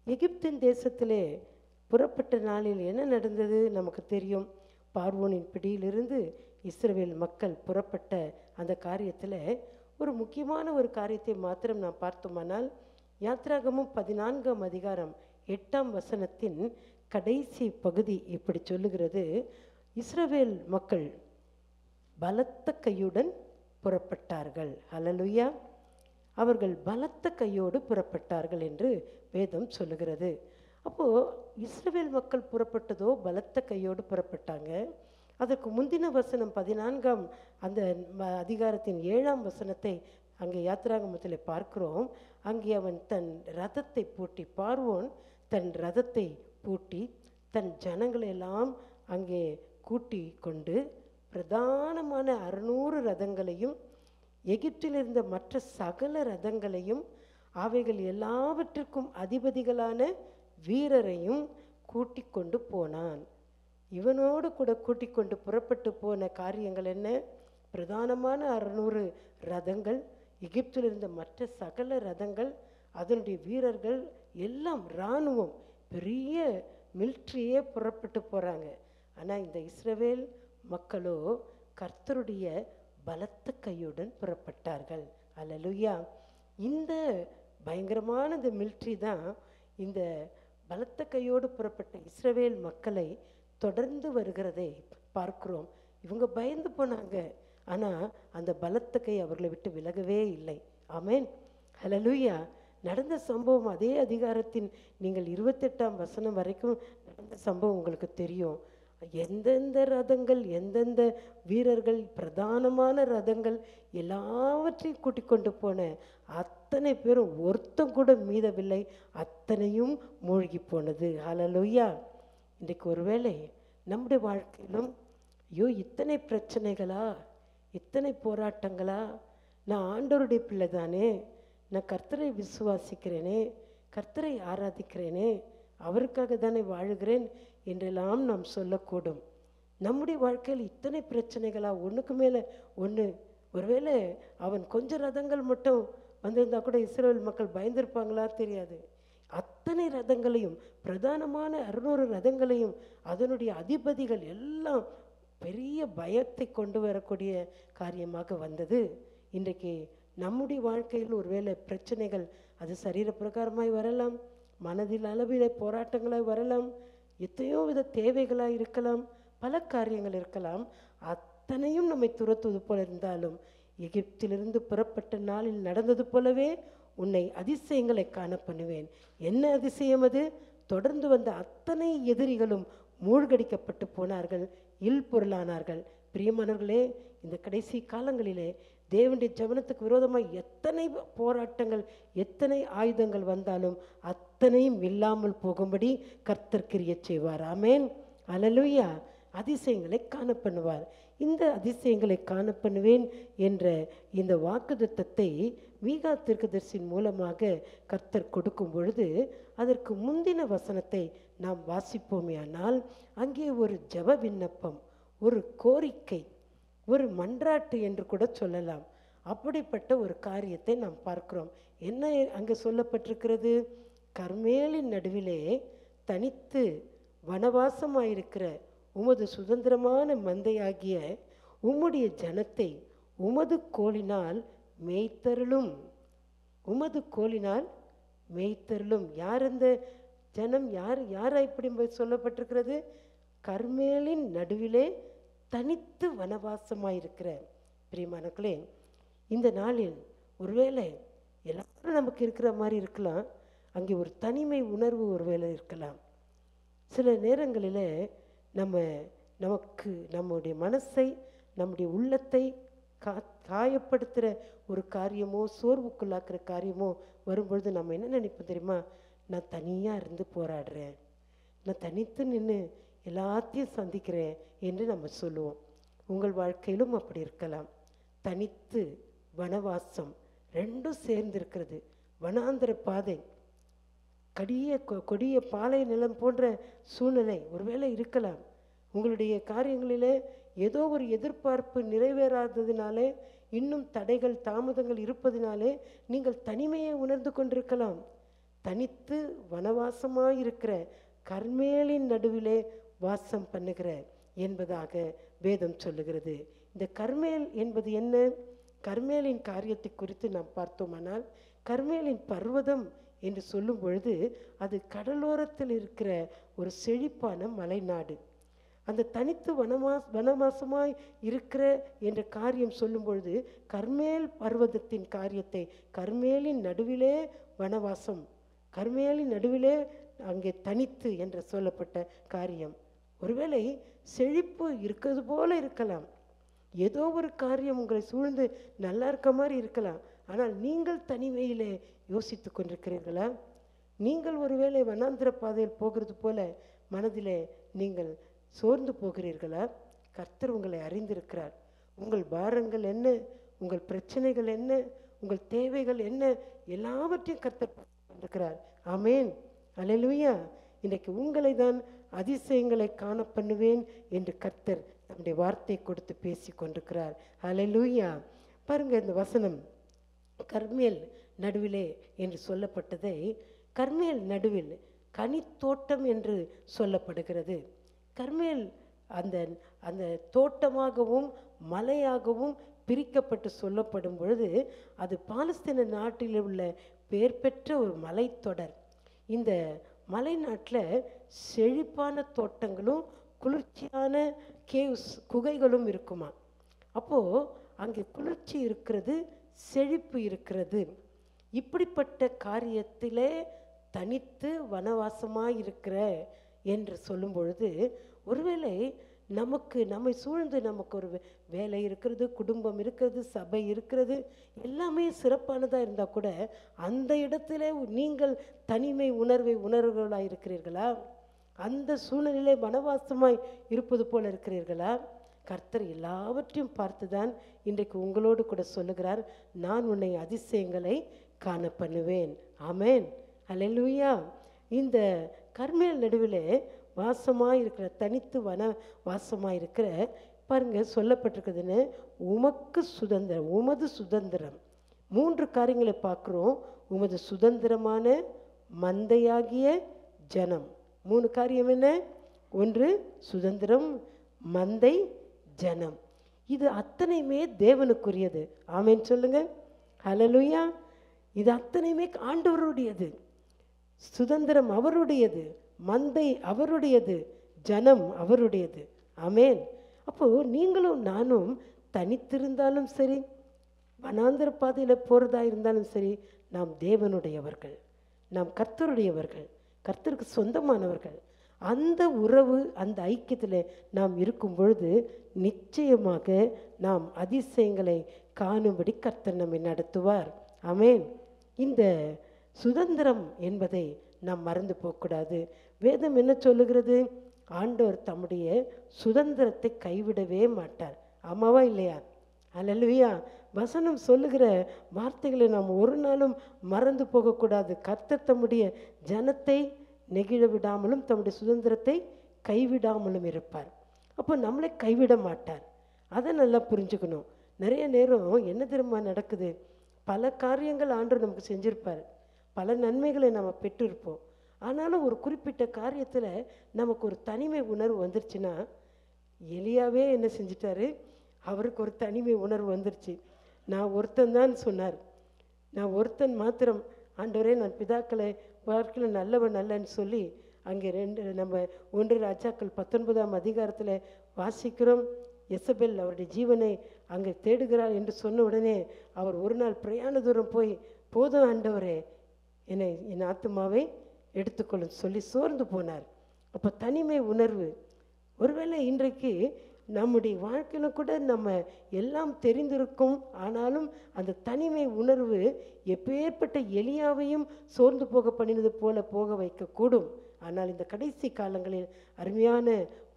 [SPEAKER 4] எகிப்தின் தேசத்திலே புறப்பட்ட நாளில் என்ன நடந்தது நமக்கு தெரியும். பார்வோனின் பிடியிலிருந்து இஸ்ரவேல் மக்கள் புறப்பட்ட அந்த காரியத்தில் ஒரு முக்கியமான ஒரு காரியத்தை மாத்திரம் நாம் பார்த்தோமானால், யாத்ராகமும் 14ஆம் அதிகாரம் 8ஆம் வசனத்தின் கடைசி பகுதி இப்படி சொல்லுகிறது: இஸ்ரவேல் மக்கள் பலத்த கையுடன் புறப்பட்டார்கள். அல்லேலூயா. அவர்கள் பலத்த கையோடு புறப்பட்டார்கள் என்று வேதம் சொல்லுகிறது. அப்போது இஸ்ரவேல் மக்கள் புறப்பட்டதோ பலத்த கையோடு புறப்பட்டாங்க. அதற்கு முந்தின வசனம் 14ஆம் அந்த அதிகாரத்தின் 7ஆம் வசனத்தை அங்கே யாத்ராகமத்தில் பார்க்கிறோம். அங்கே அவன் தன் ரதத்தை பூட்டி, பார்வோன் தன் ரதத்தை பூட்டி தன் ஜனங்களெல்லாம் அங்கே கூட்டி கொண்டு பிரதானமான 600 ரதங்களையும் எகிப்தில் இருந்த மற்ற சகல ரதங்களையும் அவைகள் எல்லாவற்றிற்கும் அதிபதிகளான வீரரையும் கூட்டி கொண்டு போனான். இவனோடு கூட கூட்டி கொண்டு புறப்பட்டு போன காரியங்கள் என்ன? பிரதானமான 600 ரதங்கள், எகிப்தில் இருந்த மற்ற சகல ரதங்கள், அதனுடைய வீரர்கள் எல்லாம் இராணுவம், பெரிய மிலிட்ரியே புறப்பட்டு போகிறாங்க. ஆனால் இந்த இஸ்ரவேல் மக்களோ கர்த்தருடைய பலத்த கையுடன் புறப்பட்டார்கள். அல்லேலூயா. இந்த பயங்கரமான இந்த மிலிட்ரி தான் இந்த பலத்த கையோடு புறப்பட்ட இஸ்ரவேல் மக்களை தொடர்ந்து வருகிறதை பார்க்கிறோம். இவங்க பயந்து போனாங்க, ஆனால் அந்த பலத்த கை அவர்களை விட்டு விலகவே இல்லை. ஆமென். ஹல்லேலூயா. நடந்த சம்பவம் அதே அதிகாரத்தின் நீங்கள் 28ஆம் வசனம் வரைக்கும் நடந்த சம்பவம் உங்களுக்கு தெரியும். எந்தெந்த ரதங்கள், எந்தெந்த வீரர்கள், பிரதானமான ரதங்கள் எல்லாவற்றையும் கூட்டிக் கொண்டு போன அத்தனை பேரும் ஒருத்தம் கூட மீதவில்லை, அத்தனையும் மூழ்கி போனது. ஹல்லேலூயா. இன்றைக்கு ஒருவேளை நம்முடைய வாழ்க்கையிலும் ஐயோ இத்தனை பிரச்சனைகளா, இத்தனை போராட்டங்களா, நான் ஆண்டவருடைய பிள்ளை தானே, நான் கர்த்தரை விசுவாசிக்கிறேனே, கர்த்தரை ஆராதிக்கிறேனே, அவருக்காக தானே வாழுகிறேன் என்றெல்லாம் நாம் சொல்லக்கூடும். நம்முடைய வாழ்க்கையில் இத்தனை பிரச்சனைகளா, ஒன்றுக்கு மேலே ஒன்று. ஒருவேளை அவன் கொஞ்சம் ரதங்கள் மட்டும் வந்திருந்தா கூட இஸ்ரவேல் மக்கள் பயந்திருப்பாங்களா தெரியாது. அத்தனை ரதங்களையும், பிரதானமான 600 ரதங்களையும், அதனுடைய அதிபதிகள் எல்லாம் பெரிய பயத்தை கொண்டு வரக்கூடிய காரியமாக வந்தது. இன்றைக்கு நம்முடைய வாழ்க்கையில் ஒருவேளை பிரச்சனைகள், அது சரீர பிரகாரமாய் வரலாம், மனதில் அளவில் போராட்டங்களாய் வரலாம், எத்தனையோ வித தேவைகளாக இருக்கலாம், பல காரியங்கள் இருக்கலாம். அத்தனையும் நம்மை துரத்துவது போல இருந்தாலும் எகிப்திலிருந்து புறப்பட்ட நாளில் நடந்தது போலவே உன்னை அதிசயங்களை காண பண்ணுவேன். என்ன அதிசயம் அது? தொடர்ந்து வந்த அத்தனை எதிரிகளும் மூழ்கடிக்கப்பட்டு போனார்கள், இல்பொருளானார்கள். பிரியமானவர்களே, இந்த கடைசி காலங்களிலே தேவனுடைய ஜெபத்துக்கு விரோதமாக எத்தனை போராட்டங்கள், எத்தனை ஆயுதங்கள் வந்தாலும் அத்தனையும் இல்லாமல் போகும்படி கர்த்தர் கிரியை செய்வார். ஆமென். அல்லேலூயா. அதிசயங்களை காண பண்ணுவார். இந்த அதிசயங்களை காண பண்ணுவேன் என்ற இந்த வாக்குத்தத்தத்தை மீகா தீர்க்கதரிசியின் மூலமாக கர்த்தர் கொடுக்கும் பொழுது அதற்கு முந்தின வசனத்தை நாம் வாசிப்போமேயானால் அங்கே ஒரு ஜெப விண்ணப்பம், ஒரு கோரிக்கை, ஒரு மன்றாட்டு என்று கூட சொல்லலாம். அப்படிப்பட்ட ஒரு காரியத்தை நாம் பார்க்கிறோம். என்ன அங்கே சொல்லப்பட்டிருக்கிறது? கர்மேலின் நடுவிலே தனித்து வனவாசமாயிருக்கிற உமது சுதந்திரமான மந்தையாகிய உம்முடைய ஜனத்தை உமது கோலினால் மேய்த்தருளும். உமது கோலினால் மேய்த்தருளும். யார் அந்த ஜனம்? யாரா இப்படி சொல்லப்பட்டிருக்கிறது? கர்மேலின் நடுவிலே தனித்து வனவாசமாயிருக்கிற பிரியமானங்களே, இந்த நாளில் ஒருவேளை எல்லாரும் நமக்கு இருக்கிற மாதிரி இருக்கலாம், அங்கே ஒரு தனிமை உணர்வு ஒருவேளை இருக்கலாம். சில நேரங்களில் நமக்கு நம்முடைய மனசை, நம்முடைய உள்ளத்தை காயப்படுத்துகிற ஒரு காரியமோ, சோர்வுக்குள்ளாக்குற காரியமோ வரும்பொழுது நம்ம என்ன நினைப்போம் தெரியுமா? நான் தனியாக இருந்து போராடுறேன், நான் தனித்து நின்று எல்லாத்தையும் சந்திக்கிறேன் என்று நம்ம சொல்லுவோம். உங்கள் வாழ்க்கையிலும் அப்படி இருக்கலாம். தனித்து வனவாசம் ரெண்டும் சேர்ந்து இருக்கிறது. வனாந்திர பாதை, கொடிய பாலை நிலம் போன்ற சூழ்நிலை ஒருவேளை இருக்கலாம். உங்களுடைய காரியங்களிலே ஏதோ ஒரு எதிர்பார்ப்பு நிறைவேறாததினாலே, இன்னும் தடைகள் தாமதங்கள் இருப்பதினாலே நீங்கள் தனிமையை உணர்ந்து கொண்டிருக்கலாம். தனித்து வனவாசமாயிருக்கிற கர்மேலின் நடுவிலே வாசம் பண்ணுகிற என்பதாக வேதம் சொல்லுகிறது. இந்த கர்மேல் என்பது என்ன? கர்மேலின் காரியத்தை குறித்து நாம் பார்த்தோமானால், கர்மேலின் பர்வதம் என்று சொல்லும் பொழுது அது கடலோரத்தில் இருக்கிற ஒரு செழிப்பான மலைநாடு. அந்த தனித்து வனவாசமாய் இருக்கிற என்ற காரியம் சொல்லும் பொழுது கர்மேல் பர்வதத்தின் காரியத்தை, கர்மேலின் நடுவிலே வனவாசம், கர்மேலின் நடுவிலே அங்கே தனித்து என்று சொல்லப்பட்ட காரியம். ஒருவேளை செழிப்பு இருக்கிறது போல இருக்கலாம், ஏதோ ஒரு காரியம் உங்களை சூழ்ந்து நல்லா இருக்க மாதிரி இருக்கலாம். ஆனால் நீங்கள் தனிமையிலே யோசித்து கொண்டிருக்கிறீர்களா? நீங்கள் ஒருவேளை வனாந்திர பாதையில் போகிறது போல மனதிலே நீங்கள் சோர்ந்து போகிறீர்களா? கர்த்தர் உங்களை அறிந்திருக்கிறார். உங்கள் பாரங்கள் என்ன, உங்கள் பிரச்சனைகள் என்ன, உங்கள் தேவைகள் என்ன, எல்லாவற்றையும் கர்த்தர் இருக்கிறார். ஆமேன், அல்லேலூயா. இன்றைக்கு உங்களை தான் அதிசயங்களை காண பண்ணுவேன் என்று கர்த்தர் நம்முடைய வார்த்தை கொடுத்து பேசி கொண்டிருக்கிறார். அல்லேலூயா. பாருங்க, இந்த வசனம் கர்மேல் நடுவிலே என்று சொல்லப்பட்டதை கர்மேல் நடுவில் கனித்தோட்டம் என்று சொல்லப்படுகிறது. கர்மேல் அந்த அந்த தோட்டமாகவும் மலையாகவும் பிரிக்கப்பட்டு சொல்லப்படும் பொழுது அது பாலஸ்தீன நாட்டில் உள்ள பெயர் பெற்ற ஒரு மலைத்தொடர். இந்த மலை நாட்டில் செழிப்பான தோட்டங்களும் குளிர்ச்சியான கேவ்ஸ், குகைகளும் இருக்குமா. அப்போது அங்கே குளிர்ச்சி இருக்கிறது, செழிப்பு இருக்கிறது. இப்படிப்பட்ட காரியத்திலே தனித்து வனவாசமாக இருக்கிற என்று சொல்லும் பொழுது ஒருவேளை நம்மை சூழ்ந்து நமக்கு ஒரு வேலை இருக்கிறது, குடும்பம் இருக்கிறது, சபை இருக்கிறது, எல்லாமே சிறப்பானதாக இருந்தால் கூட அந்த இடத்துல நீங்கள் தனிமை உணர்வுகளாக இருக்கிறீர்களா? அந்த சூழ்நிலையிலே வனவாசமாய் இருப்பது போல இருக்கிறீர்களா? கர்த்தர் எல்லாவற்றையும் பார்த்துதான் இன்றைக்கு உங்களோடு கூட சொல்லுகிறார், நான் உன்னை அதிசயங்களை காண பண்ணுவேன். ஆமேன், அல்லேலூயா. இந்த கர்மேல் நடுவிலே வாசமாக இருக்கிற, தனித்து வாசமாக இருக்கிற, பாருங்க சொல்லப்பட்டிருக்குதுன்னு, உமக்கு சுதந்திரம், உமது சுதந்திரம். 3 காரியங்களை பார்க்குறோம். உமது சுதந்திரமான மந்தையாகிய ஜனம். 3 காரியம் என்ன? 1 சுதந்திரம், மந்தை, ஜனம். இது அத்தனையுமே தேவனுக்குரியது. ஆமேன் சொல்லுங்க, ஹல்லேலூயா. இது அத்தனையுமே ஆண்டவருடையது. சுதந்திரம் அவருடையது, மந்தை அவருடையது, ஜனம் அவருடையது. ஆமேன். அப்போது நீங்களும் நானும் தனித்திருந்தாலும் சரி, வனாந்திர பாதையில் போகிறதா இருந்தாலும் சரி, நாம் தேவனுடையவர்கள், நாம் கர்த்தருடையவர்கள், கர்த்தருக்கு சொந்தமானவர்கள். அந்த உறவு, அந்த ஐக்கியத்தில் நாம் இருக்கும் பொழுது நிச்சயமாக நாம் அதிசயங்களை காணும்படி கர்த்தர் நம்மை நடத்துவார். ஆமேன். இந்த சுதந்திரம் என்பதை நாம் மறந்து போகக்கூடாது. வேதம் என்ன சொல்லுகிறது? ஆண்டவர் தம்முடைய சுதந்திரத்தை கைவிடவே மாட்டார். ஆமாவா இல்லையா? அல்லேலூயா. வசனம் சொல்லுகிற வார்த்தைகளை நாம் ஒரு நாளும் மறந்து போகக்கூடாது. கர்த்தர் தம்முடைய ஜனத்தை நெகிழ விடாமலும் தம்முடைய சுதந்திரத்தை கைவிடாமலும் இருப்பார். அப்போ நம்மளை கைவிட மாட்டார். அதை நல்லா புரிஞ்சுக்கணும். நிறைய நேரம் என்ன தெரியுமா நடக்குது, பல காரியங்கள் ஆண்டவர் நமக்கு செஞ்சிருப்பார், பல நன்மைகளை நம்ம பெற்றிருப்போம். ஆனாலும் ஒரு குறிப்பிட்ட காரியத்தில் நமக்கு ஒரு தனிமை உணர்வு வந்துருச்சுன்னா, எலியாவே என்ன செஞ்சிட்டாரு, அவருக்கு ஒரு தனிமை உணர்வு வந்துருச்சு. நான் ஒருத்தன் தான் சொன்னார், நான் ஒருத்தன் மாத்திரம், ஆண்டவரே நான் பிதாக்களை பார்க்கல நல்லவன் அல்லன்னு சொல்லி அங்கே நம்ம 1 ராஜாக்கள் 19ஆம் அதிகாரத்தில் வாசிக்கிறோம். எசபெல் அவருடைய ஜீவனை அங்கே தேடுகிறார் என்று சொன்ன உடனே அவர் ஒரு நாள் பிரயாண தூரம் போய், போதும் ஆண்டவரே என்னை என் ஆத்துமாவை எடுத்துக்கொள்ளும் சொல்லி சோர்ந்து போனார். அப்போ தனிமை உணர்வு. ஒருவேளை இன்றைக்கு நம்முடைய வாழ்க்கையில் கூட நம்ம எல்லாம் தெரிந்திருக்கும், ஆனாலும் அந்த தனிமை உணர்வு எப்பேற்பட்ட எலியாவையும் சோர்ந்து போக பண்ணினது போல போக வைக்கக்கூடும். ஆனால் இந்த கடைசி காலங்களில் அருமையான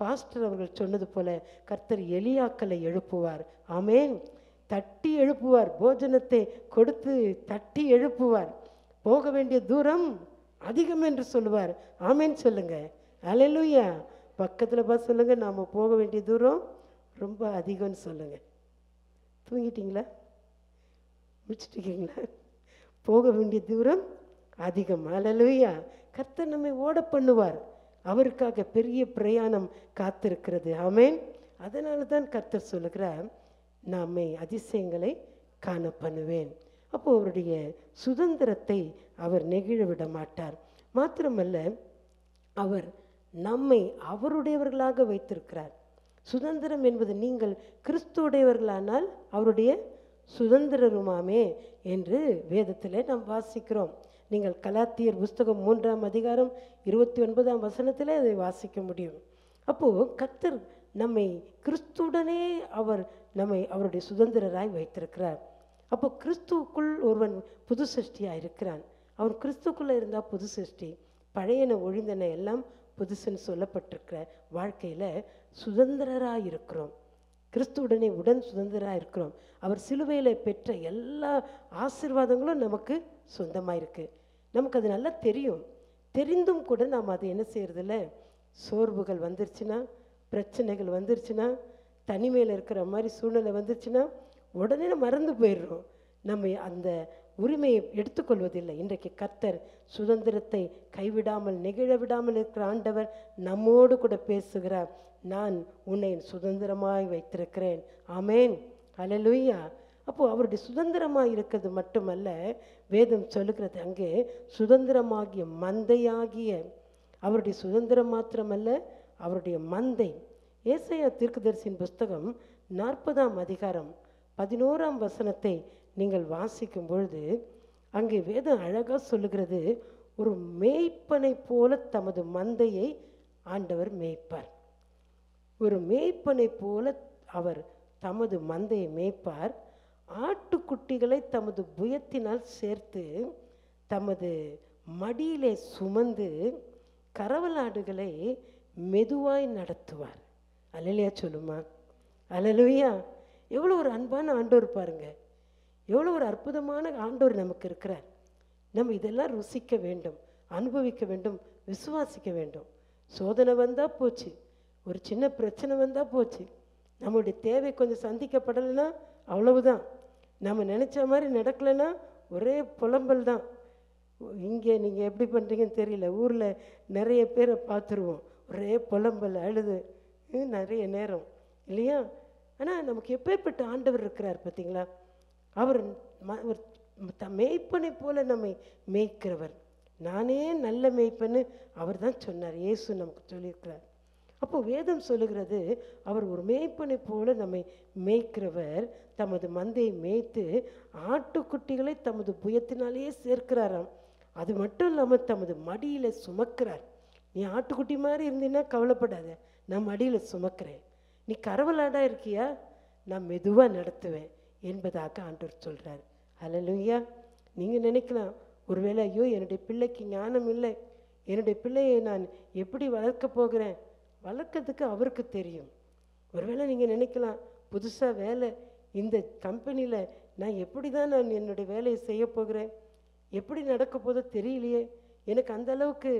[SPEAKER 4] பாஸ்டர் அவர்கள் சொன்னது போல கர்த்தர் எலியாக்களை எழுப்புவார். ஆமேன். தட்டி எழுப்புவார், போஜனத்தை கொடுத்து தட்டி எழுப்புவார். போக வேண்டிய தூரம் அதிகம் என்று சொல்லுவார். ஆமேன் சொல்லுங்க. அல்லேலூயா. பக்கத்தில் பார்த்து சொல்லுங்க, நாம் போக வேண்டிய தூரம் ரொம்ப அதிகம்னு சொல்லுங்க. தூங்கிட்டீங்களா, முடிச்சுட்டீங்களா? போக வேண்டிய தூரம் அதிகம். அல்லேலூயா. கர்த்தர் நம்மை ஓட பண்ணுவார். அவருக்காக பெரிய பிரயாணம் காத்திருக்கிறது. ஆமேன். அதனால தான் கர்த்தர் சொல்லுகிறார், நம்மை அதிசயங்களை காண பண்ணுவேன். அப்போ அவருடைய சுதந்திரத்தை அவர் நெகிழ விட மாட்டார். மாத்திரமல்ல, அவர் நம்மை அவருடையவர்களாக வைத்திருக்கிறார். சுதந்திரம் என்பது நீங்கள் கிறிஸ்துவுடையவர்களானால் அவருடைய சுதந்திரருமாமே என்று வேதத்திலே நாம் வாசிக்கிறோம். நீங்கள் கலாத்தியர் புஸ்தகம் 3ஆம் அதிகாரம் 29ஆம் வசனத்தில் அதை வாசிக்க முடியும். அப்போது கர்த்தர் நம்மை கிறிஸ்துவுடனே அவர் நம்மை அவருடைய சுதந்திரராய் வைத்திருக்கிறார். அப்போ கிறிஸ்துவுக்குள் ஒருவன் புது சிருஷ்டியாக இருக்கிறான். அவன் கிறிஸ்துக்குள்ளே இருந்தால் புது சிருஷ்டி, பழையன ஒழிந்தன எல்லாம் புதுசுன்னு சொல்லப்பட்டிருக்கிற வாழ்க்கையில் சுதந்திரராக இருக்கிறோம். கிறிஸ்துவுடனே உடன் சுதந்திரராக இருக்கிறோம். அவர் சிலுவையில் பெற்ற எல்லா ஆசீர்வாதங்களும் நமக்கு சொந்தமாக இருக்குது. நமக்கு அது நல்லா தெரியும். தெரிந்தும் கூட நாம் அதை என்ன செய்யறதில்ல, சோர்வுகள் வந்துருச்சுன்னா, பிரச்சனைகள் வந்துருச்சுன்னா, தனிமையில் இருக்கிற மாதிரி சூழ்நிலை வந்துருச்சுன்னா உடனே மறந்து போயிடுறோம். நம்ம அந்த உரிமையை எடுத்துக்கொள்வதில்லை. இன்றைக்கு கர்த்தர் சுதந்திரத்தை கைவிடாமல் நெகிழ விடாமல் இருக்கிற ஆண்டவர் நம்மோடு கூட பேசுகிறார். நான் உன்னை சுதந்திரமாய் வைத்திருக்கிறேன். ஆமேன். அல்லேலூயா. அப்போது அவருடைய சுதந்திரமாக இருக்கிறது மட்டுமல்ல, வேதம் சொல்லுகிறது அங்கே சுதந்திரமாகிய மந்தையாகிய அவருடைய சுதந்திரம் மாத்திரமல்ல, அவருடைய மந்தை. ஏசாயா தீர்க்கதரிசியின் புஸ்தகம் 40ஆம் அதிகாரம் 11ஆம் வசனத்தை நீங்கள் வாசிக்கும் பொழுது அங்கே வேதம் அழகாக சொல்லுகிறது, ஒரு மேய்ப்பனை போல தமது மந்தையை ஆண்டவர் மேய்ப்பார். ஒரு மேய்ப்பனை போல அவர் தமது மந்தையை மேய்ப்பார். ஆட்டுக்குட்டிகளை தமது புயத்தினால் சேர்த்து தமது மடியிலே சுமந்து கரவலாடுகளை மெதுவாய் நடத்துவார். அல்லேலூயா சொல்லுமா. அல்லேலூயா. எவ்வளோ ஒரு அன்பான ஆண்டவர் பாருங்க, எவ்வளோ ஒரு அற்புதமான ஆண்டவர் நமக்கு இருக்கிறார். நம்ம இதெல்லாம் ருசிக்க வேண்டும், அனுபவிக்க வேண்டும், விசுவாசிக்க வேண்டும். சோதனை வந்தால் போச்சு, ஒரு சின்ன பிரச்சனை வந்தால் போச்சு, நம்மளுடைய தேவை கொஞ்சம் சந்திக்கப்படலைன்னா அவ்வளவுதான். நம்ம நினச்ச மாதிரி நடக்கலைன்னா ஒரே புலம்பல் தான். இங்கே நீங்கள் எப்படி பண்ணுறீங்கன்னு தெரியல, ஊரில் நிறைய பேரை பார்த்துருவோம், ஒரே புலம்பல் அழுது நிறைய நேரம் இல்லையா. ஆனால் நமக்கு எப்பேற்பட்ட ஆண்டவர் இருக்கிறார் பார்த்தீங்களா. அவர் மேய்ப்பனை போல நம்மை மேய்க்கிறவர். நானே நல்ல மேய்ப்பன்னு அவர் தான் சொன்னார், இயேசு நமக்கு சொல்லியிருக்கிறார். அப்போ வேதம் சொல்லுகிறது, அவர் ஒரு மேய்ப்பனை போல நம்மை மேய்க்கிறவர். தமது மந்தையை மேய்த்து ஆட்டுக்குட்டிகளை தமது புயத்தினாலேயே சேர்க்கிறாராம். அது மட்டும் இல்லாமல் தமது மடியில் சுமக்கிறார். நீ ஆட்டுக்குட்டி மாதிரி இருந்தீன்னா கவலைப்படாத, நான் மடியில் சுமக்கிறேன். நீ கரவலாடாக இருக்கியா, நான் மெதுவாக நடத்துவேன் என்பதாக ஆண்டவர் சொல்கிறார். அல்லேலூயா. நீங்கள் நினைக்கலாம், ஒருவேளை ஐயோ என்னுடைய பிள்ளைக்கு ஞானம் இல்லை, என்னுடைய பிள்ளையை நான் எப்படி வளர்க்க போகிறேன். வளர்க்கறதுக்கு அவருக்கு தெரியும். ஒருவேளை நீங்கள் நினைக்கலாம், புதுசாக வேலை இந்த கம்பெனியில் நான் எப்படி தான் நான் என்னுடைய வேலையை செய்ய போகிறேன், எப்படி நடக்க போதோ தெரியலையே, எனக்கு அந்த அளவுக்கு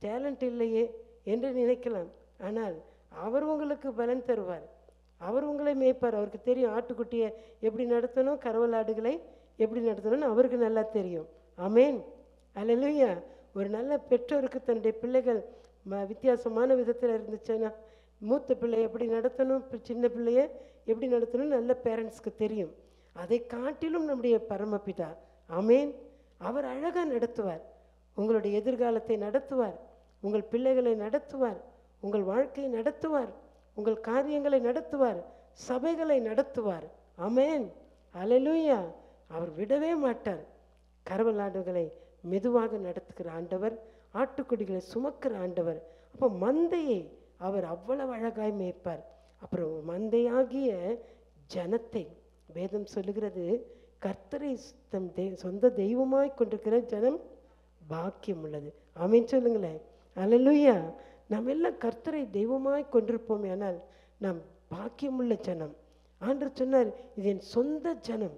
[SPEAKER 4] டேலண்ட் இல்லையே என்று நினைக்கலாம். ஆனால் அவர் உங்களுக்கு பலன் தருவார். அவர் உங்களை மேய்ப்பார். அவருக்கு தெரியும் ஆட்டுக்குட்டியை எப்படி நடத்தணும், கறவல் ஆடுகளை எப்படி நடத்தணும்னு அவருக்கு நல்லா தெரியும். ஆமேன், அல்லேலூயா. ஒரு நல்ல பெற்றோருக்கு தன்னுடைய பிள்ளைகள் வித்தியாசமான விதத்தில் இருந்துச்சுன்னா, மூத்த பிள்ளையை எப்படி நடத்தணும், சின்ன பிள்ளைய எப்படி நடத்தணும்னு நல்ல பேரண்ட்ஸ்க்கு தெரியும். அதை காட்டிலும் நம்முடைய பரமபிதா, ஆமேன், அவர் அழகாக நடத்துவார். உங்களுடைய எதிர்காலத்தை நடத்துவார், உங்கள் பிள்ளைகளை நடத்துவார், உங்கள் வாழ்க்கையை நடத்துவார், உங்கள் காரியங்களை நடத்துவார், சபைகளை நடத்துவார். ஆமேன், அல்லேலூயா. அவர் விடவே மாட்டார். கறவலாடுகளை மெதுவாக நடத்துகிற ஆண்டவர், ஆட்டுக்குடிகளை சுமக்கிற ஆண்டவர். அப்போ மந்தையை அவர் அவ்வளவு அழகாய் மேய்ப்பார். அப்புறம் மந்தையாகிய ஜனத்தை வேதம் சொல்லுகிறது, கர்த்தரை தம் சொந்த தெய்வமாய் கொண்டிருக்கிற ஜனம் பாக்கியம் உள்ளது. ஆமேன் சொல்லுங்களேன், அல்லேலூயா. நாம் எல்லாம் கர்த்தரை தெய்வமாய் கொண்டிருப்போமே, ஆனால் நாம் பாக்கியமுள்ள ஜனம். ஆண்டவர் சொன்னார், இது என் சொந்த ஜனம்,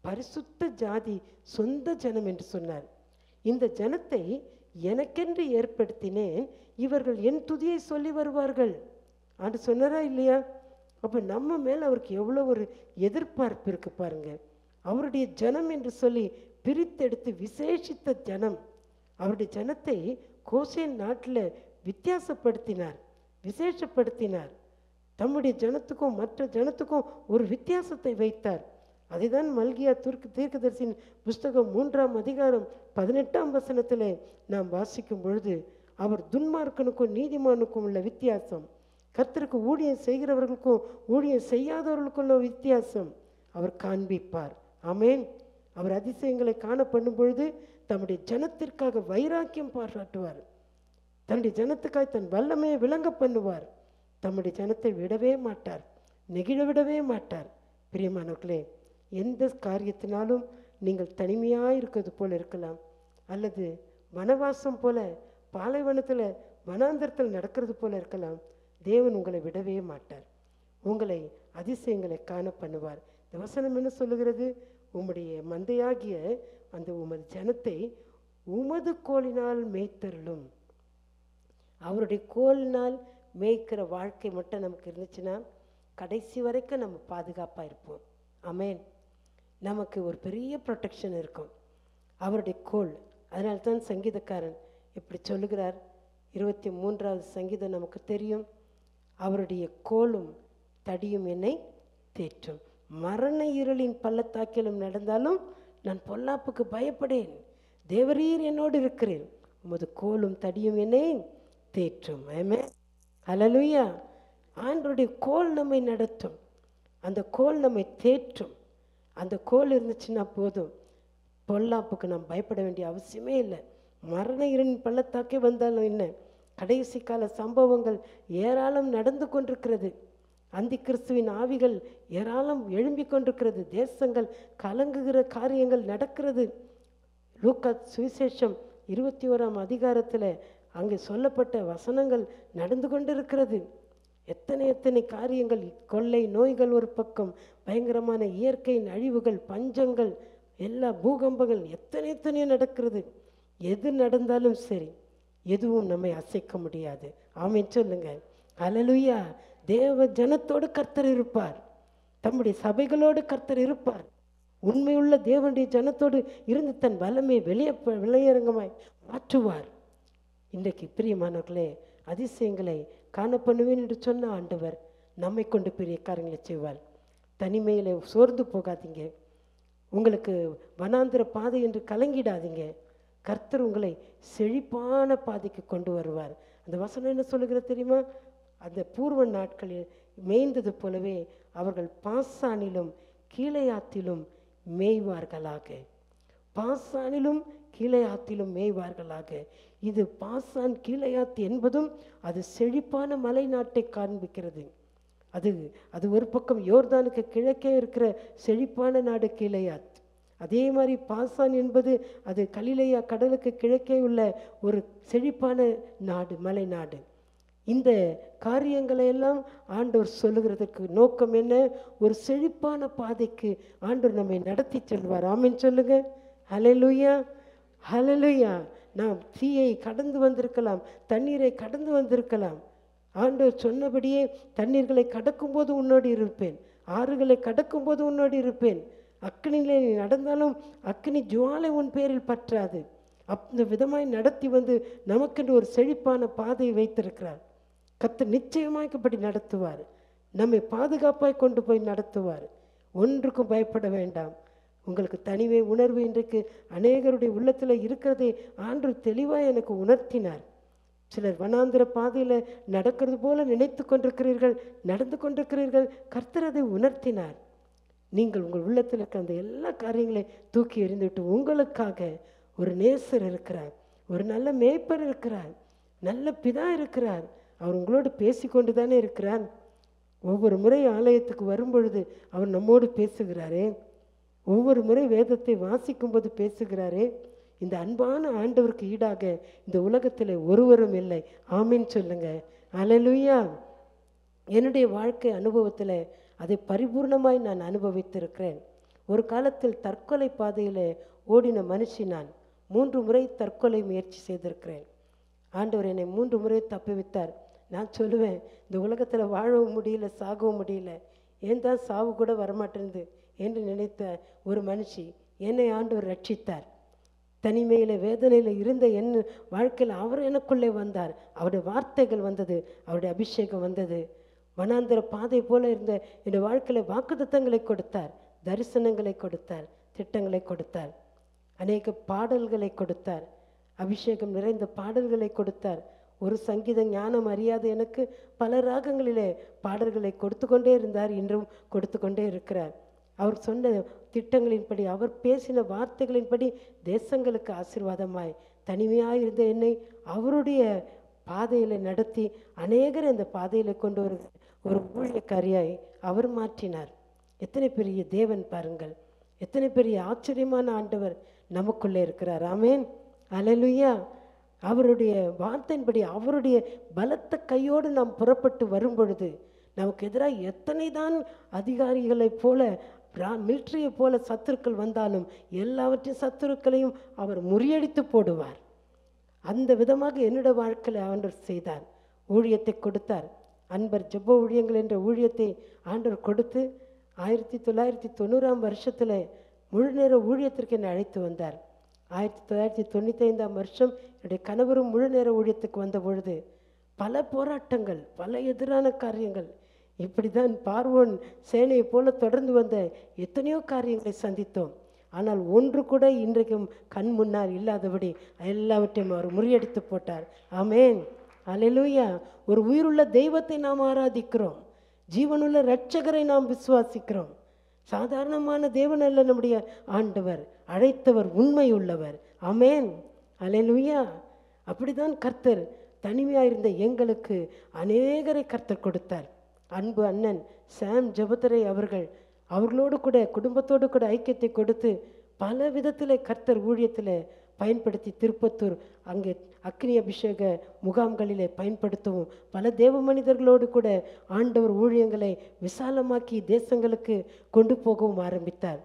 [SPEAKER 4] பரிசுத்த ஜாதி, சொந்த ஜனம் என்று சொன்னார். இந்த ஜனத்தை எனக்கென்று ஏற்படுத்தினேன், இவர்கள் என் துதியை சொல்லி வருவார்கள். ஆண்டு சொன்னாரா இல்லையா? அப்போ நம்ம மேலே அவருக்கு எவ்வளோ ஒரு எதிர்பார்ப்பு இருக்கு பாருங்க. அவருடைய ஜனம் என்று சொல்லி பிரித்தெடுத்து விசேஷித்த ஜனம். அவருடைய ஜனத்தை கோசேன் நாட்டில் வித்தியாசப்படுத்தினார், விசேஷப்படுத்தினார். தம்முடைய ஜனத்துக்கும் மற்ற ஜனத்துக்கும் ஒரு வித்தியாசத்தை வைத்தார். அதைதான் மல்கியா தீர்க்கதரிசியின் புஸ்தகம் 3ஆம் அதிகாரம் 18ஆம் வசனத்தில் நாம் வாசிக்கும் பொழுது, அவர் துன்மார்க்கனுக்கும் நீதிமானுக்கும் உள்ள வித்தியாசம், கர்த்தருக்கு ஊழியம் செய்கிறவர்களுக்கும் ஊழியம் செய்யாதவர்களுக்கும் உள்ள வித்தியாசம் அவர் காண்பிப்பார். ஆமேன். அவர் அதிசயங்களை காண பண்ணும் பொழுது தம்முடைய ஜனத்திற்காக வைராக்கியம் பாராட்டுவார். தன்னுடைய ஜனத்துக்காக தன் வல்லமையை விளங்க பண்ணுவார். தம்முடைய ஜனத்தை விடவே மாட்டார், நெகிழ விடவே மாட்டார். பிரியமானவர்களே, எந்த காரியத்தினாலும் நீங்கள் தனிமையாக இருக்கிறது போல இருக்கலாம், அல்லது வனவாசம் போல பாலைவனத்தில் வனாந்தரத்தில் நடக்கிறது போல இருக்கலாம். தேவன் உங்களை விடவே மாட்டார், உங்களை அதிசயங்களை காண பண்ணுவார். இந்த வசனம் என்ன சொல்லுகிறது? உம்முடைய மந்தையாகிய அந்த உமது ஜனத்தை உமது கோலினால் மேய்த்தருளும். அவருடைய கோலினால் மேய்க்கிற வாழ்க்கை மட்டும் நமக்கு இருந்துச்சுன்னா கடைசி வரைக்கும் நம்ம பாதுகாப்பாக இருப்போம். ஆமேன். நமக்கு ஒரு பெரிய ப்ரொடெக்ஷன் இருக்கும், அவருடைய கோல். அதனால தான் சங்கீதக்காரன் இப்படி சொல்லுகிறார். 23வது சங்கீதம் நமக்கு தெரியும், அவருடைய கோலும் தடியும் என்னை தேற்றும். மரண இருளின் பள்ளத்தாக்கிலும் நடந்தாலும் நான் பொல்லாப்புக்கு பயப்படேன், தேவரீர் என்னோடு இருக்கிறேன், உமது கோலும் தடியும் என்னை தேற்றும். ஆமென், ஹல்லேலூயா. ஆண்டவருடைய கோல் நம்மை நடத்தும், அந்த கோல் நம்மை தேற்றும். அந்த கோல் இருந்துச்சுன்னா போதும், பொல்லாப்புக்கு நாம் பயப்பட வேண்டிய அவசியமே இல்லை. மரண இருளின் பள்ளத்தாக்கே வந்தாலும் என்ன, கடைசி கால சம்பவங்கள் ஏராளம் நடந்து கொண்டிருக்கிறது. அந்தி கிறிஸ்துவின் ஆவிகள் ஏராளம் எழும்பி கொண்டிருக்கிறது. தேசங்கள் கலங்குகிற காரியங்கள் நடக்கிறது. லூக்கா சுவிசேஷம் 21ஆம் அதிகாரத்தில் அங்கே சொல்லப்பட்ட வசனங்கள் நடந்து கொண்டிருக்கிறது. எத்தனை காரியங்கள், கொள்ளை நோய்கள் ஒரு பக்கம், பயங்கரமான இயற்கையின் அழிவுகள், பஞ்சங்கள், எல்லா பூகம்பங்கள் எத்தனையோ நடக்கிறது. எது நடந்தாலும் சரி, எதுவும் நம்மை அசைக்க முடியாது. ஆமென் சொல்லுங்க, ஹல்லேலூயா. தேவ ஜனத்தோடு கர்த்தர் இருப்பார், தம்முடைய சபைகளோடு கர்த்தர் இருப்பார். உண்மையுள்ள தேவனுடைய ஜனத்தோடு இருந்து தன் வல்லமையை வெளியரங்கமாய் மாற்றுவார். இன்றைக்கு பிரியமானவர்களே, அதிசயங்களை காண பண்ணுவேன் என்று சொன்ன ஆண்டவர் நம்மை கொண்டு பெரிய காரியங்களை செய்வார். தனிமையில் சோர்ந்து போகாதீங்க, உங்களுக்கு வனாந்திர பாதை என்று கலங்கிடாதீங்க. கர்த்தர் உங்களை செழிப்பான பாதைக்கு கொண்டு வருவார். அந்த வசனம் என்ன சொல்லுகிற தெரியுமா? அந்த பூர்வ நாட்களில் மேய்ந்தது போலவே அவர்கள் பாசானிலும் கீலேயாத்திலும் மேய்வார்களாக. பாசானிலும் கீலேயாத்திலும் மேய்வார்களாக. இது பாசான் கீலேயாத் என்பதும் அது செழிப்பான மலை நாட்டை காண்பிக்கிறது. அது ஒரு பக்கம் யோர்தானுக்கு கிழக்கே இருக்கிற செழிப்பான நாடு கீலேயாத். அதே மாதிரி பாசான் என்பது அது கலிலேயா கடலுக்கு கிழக்கே உள்ள ஒரு செழிப்பான நாடு, மலை நாடு. இந்த காரியங்களை எல்லாம் ஆண்டவர் சொல்லுகிறதுக்கு நோக்கம் என்ன? ஒரு செழிப்பான பாதைக்கு ஆண்டவர் நம்மை நடத்தி செல்வார். ஆமென் சொல்லுங்க, ஹல்லேலூயா, ஹல்லேலூயா. நாம் தீயை கடந்து வந்திருக்கலாம், தண்ணீரை கடந்து வந்திருக்கலாம், ஆண்டவர் சொன்னபடியே தண்ணீர்களை கடக்கும்போது உன்னோடு இருப்பேன், ஆறுகளை கடக்கும்போது உன்னோடு இருப்பேன், அக்கினியிலே நீ நடந்தாலும் அக்கினி ஜுவாலை உன் பேரில் பற்றாது. அந்த விதமாய் நடத்தி வந்து நமக்கென்று ஒரு செழிப்பான பாதையை வைத்திருக்கிறார். கர்த்தர் நிச்சயமாய்க்கப்படி நடத்துவார். நம்மை பாதுகாப்பாய் கொண்டு போய் நடத்துவார். ஒன்றுக்கும் பயப்பட வேண்டாம். உங்களுக்கு தனிமை உணர்வு இன்றைக்கு அநேகருடைய உள்ளத்தில் இருக்கிறதை ஆண்டவர் தெளிவாக எனக்கு உணர்த்தினார். சிலர் வனாந்திர பாதையில் நடக்கிறது போல நினைத்து கொண்டிருக்கிறீர்கள், நடந்து கொண்டிருக்கிறீர்கள். கர்த்தர் அதை உணர்த்தினார். நீங்கள் உங்கள் உள்ளத்தில் இருக்க அந்த எல்லா காரியங்களையும் தூக்கி எறிந்துவிட்டு உங்களுக்காக ஒரு நேசர் இருக்கிறார், ஒரு நல்ல மேய்ப்பர் இருக்கிறார், நல்ல பிதா இருக்கிறார். அவர் உங்களோடு பேசிக்கொண்டு தானே இருக்கிறார். ஒவ்வொரு முறை ஆலயத்துக்கு வரும்பொழுது அவர் நம்மோடு பேசுகிறாரே, ஒவ்வொரு முறை வேதத்தை வாசிக்கும்போது பேசுகிறாரே. இந்த அன்பான ஆண்டவருக்கு ஈடாக இந்த உலகத்தில் ஒருவரும் இல்லை. ஆமீன் சொல்லுங்க. அல்லேலூயா. என்னுடைய வாழ்க்கை அனுபவத்தில் அதை பரிபூர்ணமாய் நான் அனுபவித்திருக்கிறேன். ஒரு காலத்தில் தற்கொலை பாதையில் ஓடின மனுஷி நான் 3 முறை தற்கொலை முயற்சி செய்திருக்கிறேன். ஆண்டவர் என்னை 3 முறை தப்புவித்தார். நான் சொல்லுவேன், இந்த உலகத்தில் வாழவும் முடியல, சாகவும் முடியல, ஏன் தான் சாவு கூட வரமாட்டேங்குது என்று நினைத்த ஒரு மனுஷி என்னை ஆண்டவர் ரட்சித்தார். தனிமையில் வேதனையில் இருந்த என் வாழ்க்கையில் அவர் எனக்குள்ளே வந்தார். அவருடைய வார்த்தைகள் வந்தது, அவருடைய அபிஷேகம் வந்தது. வனாந்திர பாதை போல இருந்த என்னுடைய வாழ்க்கையில் வாக்குத்தத்தங்களை கொடுத்தார், தரிசனங்களை கொடுத்தார், திட்டங்களை கொடுத்தார், அநேக பாடல்களை கொடுத்தார், அபிஷேகம் நிறைந்த பாடல்களை கொடுத்தார். ஒரு சங்கீத ஞானம் அறியாத எனக்கு பல ராகங்களிலே பாடல்களை கொடுத்து கொண்டே இருந்தார், இன்றும் கொடுத்து கொண்டே இருக்கிறார். அவர் சொன்ன திட்டங்களின்படி, அவர் பேசின வார்த்தைகளின்படி தேசங்களுக்கு ஆசீர்வாதமாய் தனிமையாக இருந்த என்னை அவருடைய பாதையில் நடத்தி அநேகர் அந்த பாதையில் கொண்டு ஒரு ஊழியக்காரியாய் அவர் மாற்றினார். எத்தனை பெரிய தேவன் பாருங்கள், எத்தனை பெரிய ஆச்சரியமான ஆண்டவர் நமக்குள்ளே இருக்கிறார். ஆமேன், அல்லேலூயா. அவருடைய வார்த்தையின்படி, அவருடைய பலத்த கையோடு நாம் புறப்பட்டு வரும் பொழுது நமக்கு எதிராக எத்தனை தான் அதிகாரிகளைப் போல, மிலிட்ரியை போல சத்துருக்கள் வந்தாலும் எல்லாவற்றையும் சத்துருக்களையும் அவர் முறியடித்து போடுவார். அந்த விதமாக என்னோட வாழ்க்கையில் ஆண்டவர் செய்தார். ஊழியத்தை கொடுத்தார். அன்பர் ஜெப ஊழியங்கள் என்ற ஊழியத்தை ஆண்டவர் கொடுத்து 1990ஆம் வருஷத்தில் முழு நேர ஊழியத்திற்கு என்னை அழைத்து வந்தார். 1995ஆம் வருஷம் என்னுடைய கணவரும் முழு நேர ஊழியத்துக்கு வந்த பொழுது பல போராட்டங்கள், பல எதிரான காரியங்கள், இப்படி தான் பார்வோன் சேனையை போல தொடர்ந்து வந்த எத்தனையோ காரியங்களை சந்தித்தோம். ஆனால் ஒன்று கூட இன்றைக்கும் கண் முன்னால் இல்லாதபடி எல்லாவற்றையும் அவர் முறியடித்து போட்டார். ஆமேன், அல்லேலூயா. ஒரு உயிருள்ள தெய்வத்தை நாம் ஆராதிக்கிறோம், ஜீவனுள்ள இரட்சகரை நாம் விசுவாசிக்கிறோம். சாதாரணமான தேவன் அல்ல நம்முடைய ஆண்டவர், அழைத்தவர் உண்மை உள்ளவர். ஆமேன், அல்லேலூயா. அப்படிதான் கர்த்தர் தனிமையாயிருந்த எங்களுக்கு அநேகரை கர்த்தர் கொடுத்தார். அன்பு அண்ணன் சாம் ஜெபத்தரை அவர்களோடு கூட குடும்பத்தோடு கூட ஐக்கியத்தை கொடுத்து பல விதத்தில் கர்த்தர் ஊழியத்தில் பயன்படுத்தி திருப்பத்தூர் அங்கே அக்னி அபிஷேக முகாம்களிலே பயன்படுத்தவும் பல தேவ மனிதர்களோடு கூட ஆண்டவர் ஊழியங்களை விசாலமாக்கி தேசங்களுக்கு கொண்டு போகவும் ஆரம்பித்தார்.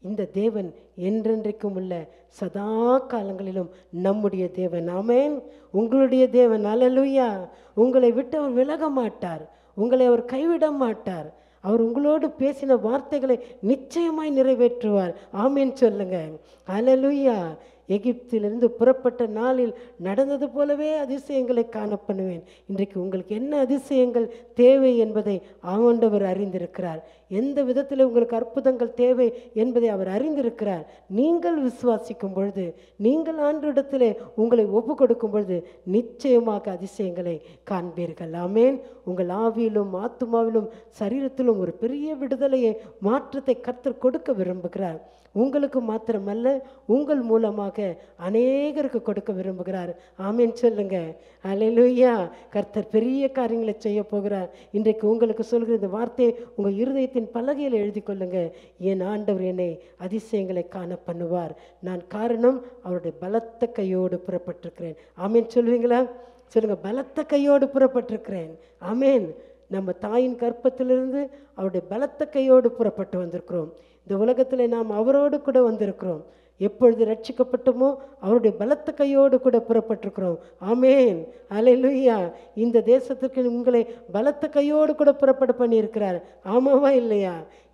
[SPEAKER 4] இந்த தேவன் என்றென்றைக்கும் உள்ள சதா காலங்களிலும் நம்முடைய தேவன். ஆமேன், உங்களுடைய தேவன். அல்லேலூயா. உங்களை விட்டு அவர் விலக மாட்டார், உங்களை அவர் கைவிட மாட்டார். அவர் உங்களோடு பேசின வார்த்தைகளை நிச்சயமாய் நிறைவேற்றுவார். ஆமேன் சொல்லுங்க. அல்லேலூயா. எகிப்திலிருந்து புறப்பட்ட நாளில் நடந்தது போலவே அதிசயங்களை காண பண்ணுவேன். இன்றைக்கு உங்களுக்கு என்ன அதிசயங்கள் தேவை என்பதை ஆண்டவர் அறிந்திருக்கிறார். எந்த விதத்தில் உங்களுக்கு அற்புதங்கள் தேவை என்பதை அவர் அறிந்திருக்கிறார். நீங்கள் விசுவாசிக்கும் பொழுது, நீங்கள் ஆண்டவரிடத்திலே உங்களை ஒப்பு கொடுக்கும் பொழுது நிச்சயமாக அதிசயங்களை காண்பீர்கள். ஆமேன். உங்கள் ஆவியிலும் ஆத்துமாவிலும் சரீரத்திலும் ஒரு பெரிய விடுதலையை, மாற்றத்தை கர்த்தர் கொடுக்க விரும்புகிறார். உங்களுக்கு மாத்திரமல்ல, உங்கள் மூலமாக அநேகருக்கு கொடுக்க விரும்புகிறார். ஆமேன் சொல்லுங்க. அல்லேலூயா. கர்த்தர் பெரிய காரியங்களை செய்ய போகிறார். இன்றைக்கு உங்களுக்கு சொல்கிற இந்த வார்த்தையை உங்கள் இருதயத்தின் பலகையில் எழுதி கொள்ளுங்க. என் ஆண்டவர் என்னை அதிசயங்களை காண பண்ணுவார். நான் காரணம் அவருடைய பலத்த கையோடு புறப்பட்டிருக்கிறேன். ஆமேன் சொல்லுவீங்களா? சொல்லுங்க, பலத்த கையோடு புறப்பட்டிருக்கிறேன். ஆமேன். நம்ம தாயின் கற்பத்திலிருந்து அவருடைய பலத்த கையோடு புறப்பட்டு வந்திருக்கிறோம். இந்த உலகத்தில் நாம் அவரோடு கூட வந்திருக்கிறோம். எப்பொழுது ரட்சிக்கப்பட்டோமோ அவருடைய பலத்த கையோடு கூட புறப்பட்டிருக்கிறோம். ஆமேன், அல்லேலூயா. இந்த தேசத்துக்கு உங்களை பலத்த கையோடு கூட புறப்பட பண்ணியிருக்கிறார். ஆமாவா இல்லையா?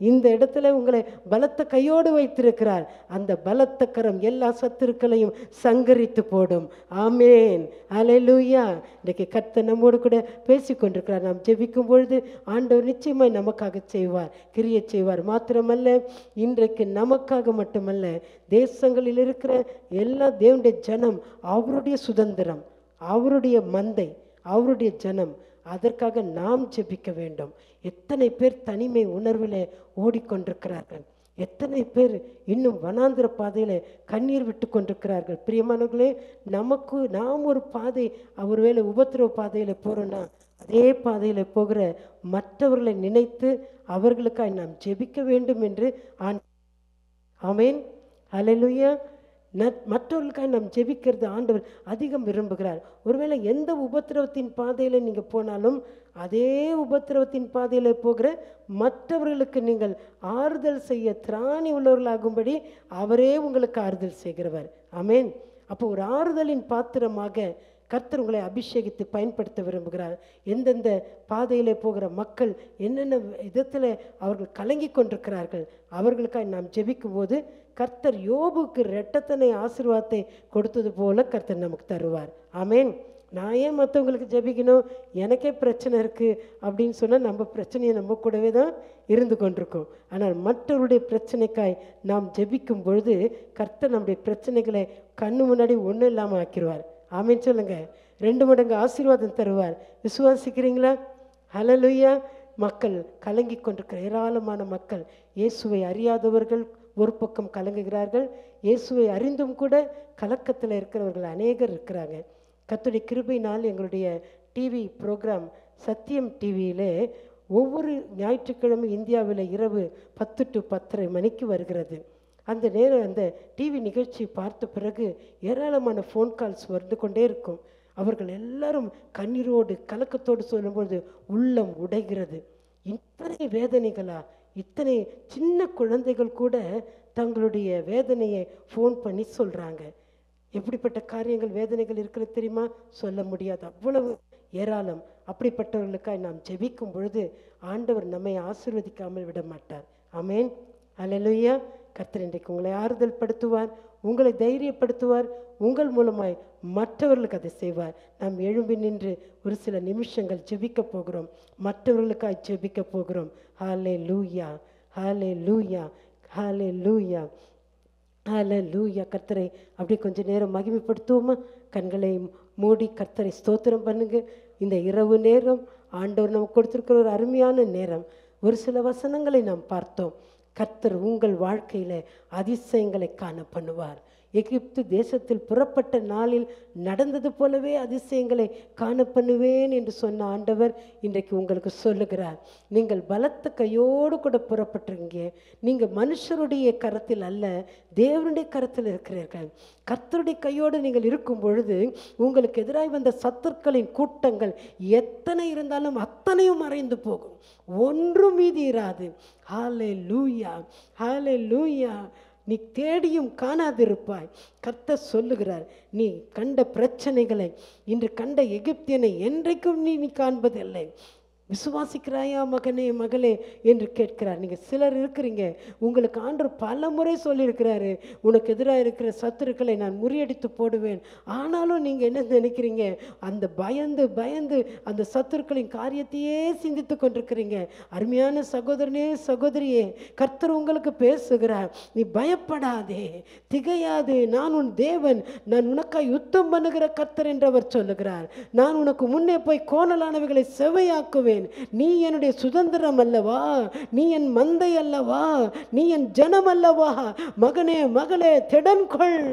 [SPEAKER 4] இந்த இடத்துல உங்களை பலத்த கையோடு வைத்திருக்கிறார். அந்த பலத்த கரம் எல்லா சத்துருக்களையும் சங்கரித்து போடும். ஆமேன், அல்லேலூயா. இன்றைக்கு கர்த்தர் நம்மோடு கூட பேசிக்கொண்டிருக்கிறார். நாம் ஜெபிக்கும் பொழுது ஆண்டவர் நிச்சயமாய் நமக்காக செய்வார், கிரியை செய்வார். மாத்திரமல்ல, இன்றைக்கு நமக்காக மட்டுமல்ல, தேசங்களில் இருக்கிற எல்லா தேவனுடைய ஜனம் அவருடைய சுதந்திரம், அவருடைய மந்தை, அவருடைய ஜனம். அதற்காக நாம் ஜெபிக்க வேண்டும். எத்தனை பேர் தனிமை உணர்வில் ஓடிக்கொண்டிருக்கிறார்கள், எத்தனை பேர் இன்னும் வனாந்திர பாதையில் கண்ணீர் விட்டு கொண்டிருக்கிறார்கள். பிரியமானவர்களே, நாம் ஒரு பாதை, ஒருவேளை உபத்திரவ பாதையில் போகிறோன்னா அதே பாதையில் போகிற மற்றவர்களை நினைத்து அவர்களுக்காக நாம் ஜெபிக்க வேண்டும் என்று ஆமேன், அல்லேலூயா. மற்றவர்களுக்காக நாம் ஜெபிக்கிறது ஆண்டவர் அதிகம் விரும்புகிறார். ஒருவேளை எந்த உபத்திரவத்தின் பாதையில் நீங்கள் போனாலும் அதே உபத்திரவத்தின் பாதையில் போகிற மற்றவர்களுக்கு நீங்கள் ஆறுதல் செய்ய திராணி உள்ளவர்களாகும்படி அவரே உங்களுக்கு ஆறுதல் செய்கிறவர். ஆமேன். அப்போ ஒரு ஆறுதலின் பாத்திரமாக கர்த்தர் உங்களை அபிஷேகித்து பயன்படுத்த விரும்புகிறார். எந்தெந்த பாதையிலே போகிற மக்கள் என்னென்ன விதத்தில் அவர்கள் கலங்கி கொண்டிருக்கிறார்கள், அவர்களுக்காக நாம் ஜெபிக்கும் போது கர்த்தர் யோபுக்கு இரட்டத்தனை ஆசீர்வாதத்தை கொடுத்தது போல கர்த்தர் நமக்கு தருவார். ஆமேன். நான் ஏன் மற்றவங்களுக்கு ஜெபிக்கணும், எனக்கே பிரச்சனை இருக்குது அப்படின்னு சொன்னால் நம்ம பிரச்சனையை நம்ம கூடவே தான் இருந்து கொண்டிருக்கோம். ஆனால் மற்றவருடைய பிரச்சனைக்காய் நாம் ஜெபிக்கும் பொழுது கர்த்தர் நம்முடைய பிரச்சனைகளை கண்ணு முன்னாடி ஒன்றும் இல்லாமல் ஆக்கிடுவார். ஆமேன் சொல்லுங்க. 2 மடங்கு ஆசீர்வாதம் தருவார். விசுவாசிக்கிறீங்களா? ஹல்லேலூயா. மக்கள் கலங்கி கொண்டிருக்கிற ஏராளமான மக்கள், இயேசுவை அறியாதவர்கள் ஒரு பக்கம் கலங்குகிறார்கள், இயேசுவை அறிந்தும் கூட கலக்கத்தில் இருக்கிறவர்கள் அநேகர் இருக்கிறாங்க. கர்த்தருடைய கிருபையினால் எங்களுடைய டிவி ப்ரோக்ராம் சத்தியம் டிவியிலே ஒவ்வொரு ஞாயிற்றுக்கிழமை இந்தியாவில் இரவு 10 to 10:30 மணிக்கு வருகிறது. அந்த நேரம் அந்த டிவி நிகழ்ச்சி பார்த்த பிறகு ஏராளமான ஃபோன் கால்ஸ் வந்து கொண்டே இருக்கும். அவர்கள் எல்லாரும் கண்ணீரோடு கலக்கத்தோடு சொல்லும்போது உள்ளம் உடைகிறது. இத்தனை வேதனைகளா? இத்தனை சின்ன குழந்தைகள் கூட தங்களுடைய வேதனையை ஃபோன் பண்ணி சொல்கிறாங்க. எப்படிப்பட்ட காரியங்கள் வேதனைகள் இருக்கிறது தெரியுமா? சொல்ல முடியாது, அவ்வளவு ஏராளம். அப்படிப்பட்டவர்களுக்காக நாம் ஜெபிக்கும் பொழுது ஆண்டவர் நம்மை ஆசீர்வதிக்காமல் விட மாட்டார். ஆமேன், அல்லேலூயா. கர்த்தர் இன்றைக்கு உங்களை ஆறுதல் படுத்துவார், உங்களை தைரியப்படுத்துவார், உங்கள் மூலமாய் மற்றவர்களுக்கு அதை செய்வார். நாம் எழும்பி நின்று ஒரு சில நிமிஷங்கள் ஜெபிக்க போகிறோம், மற்றவர்களுக்காக ஜெபிக்க போகிறோம். ஹல்லேலூயா, ஹல்லேலூயா, ஹல்லேலூயா, ஹல்லேலூயா. கர்த்தரை அப்படியே கொஞ்சம் நேரம் மகிமைப்படுத்துவோமா? கண்களை மூடி கர்த்தரை ஸ்தோத்திரம் பண்ணுங்க. இந்த இரவு நேரம் ஆண்டவர் நமக்கு கொடுத்திருக்கிற ஒரு அருமையான நேரம். ஒரு சில வசனங்களை நாம் பார்த்தோம். கர்த்தர் உங்கள் வாழ்க்கையில் அதிசயங்களை காண பண்ணுவார். எகிப்து தேசத்தில் புறப்பட்ட நாளில் நடந்தது போலவே அதிசயங்களை காண பண்ணுவேன் என்று சொன்ன ஆண்டவர் இன்றைக்கு உங்களுக்கு சொல்லுகிறார். நீங்கள் பலத்த கையோடு கூட புறப்பட்டுருங்க. நீங்கள் மனுஷருடைய கரத்தில் அல்ல, தேவனுடைய கரத்தில் இருக்கிறீர்கள். கர்த்தருடைய கையோடு நீங்கள் இருக்கும் பொழுது உங்களுக்கு எதிராக வந்த சத்துருக்களின் கூட்டங்கள் எத்தனை இருந்தாலும் அத்தனையும் மறைந்து போகும், ஒன்றும் மீதி இராது. ஹல்லேலூயா, ஹல்லேலூயா. நீ தேடியும் காணாதிருப்பாய். கர்த்தர் சொல்லுகிறார், நீ கண்ட பிரச்சனைகளை, இன்று கண்ட எகிப்தியனை என்றைக்கும் நீ காண்பதில்லை. விசுவாசிக்கிறாயா மகனே மகளே என்று கேட்கிறார். நீங்கள் சிலர் இருக்கிறீங்க, உங்களுக்கு ஆண்டவர் பல முறை சொல்லியிருக்கிறாரு, உனக்கு எதிராக இருக்கிற சத்துருக்களை நான் முறியடித்து போடுவேன். ஆனாலும் நீங்கள் என்ன நினைக்கிறீங்க? அந்த பயந்து பயந்து அந்த சத்துருக்களின் காரியத்தையே சிந்தித்து கொண்டிருக்கிறீங்க. அருமையான சகோதரனே சகோதரியே, கர்த்தர் உங்களுக்கு பேசுகிறார். நீ பயப்படாதே, திகையாதே, நான் உன் தேவன், நான் உனக்காக யுத்தம் பண்ணுகிற கர்த்தர் என்று அவர் சொல்லுகிறார். நான் உனக்கு முன்னே போய் கோணலானவைகளை செவையாக்குவேன். நீ என்னுடைய சுதந்திரம் அல்லவா, நீ என் மந்தை அல்லவா, நீ என் ஜனம் அல்லவா. மகனே மகளே திடன் கொள்.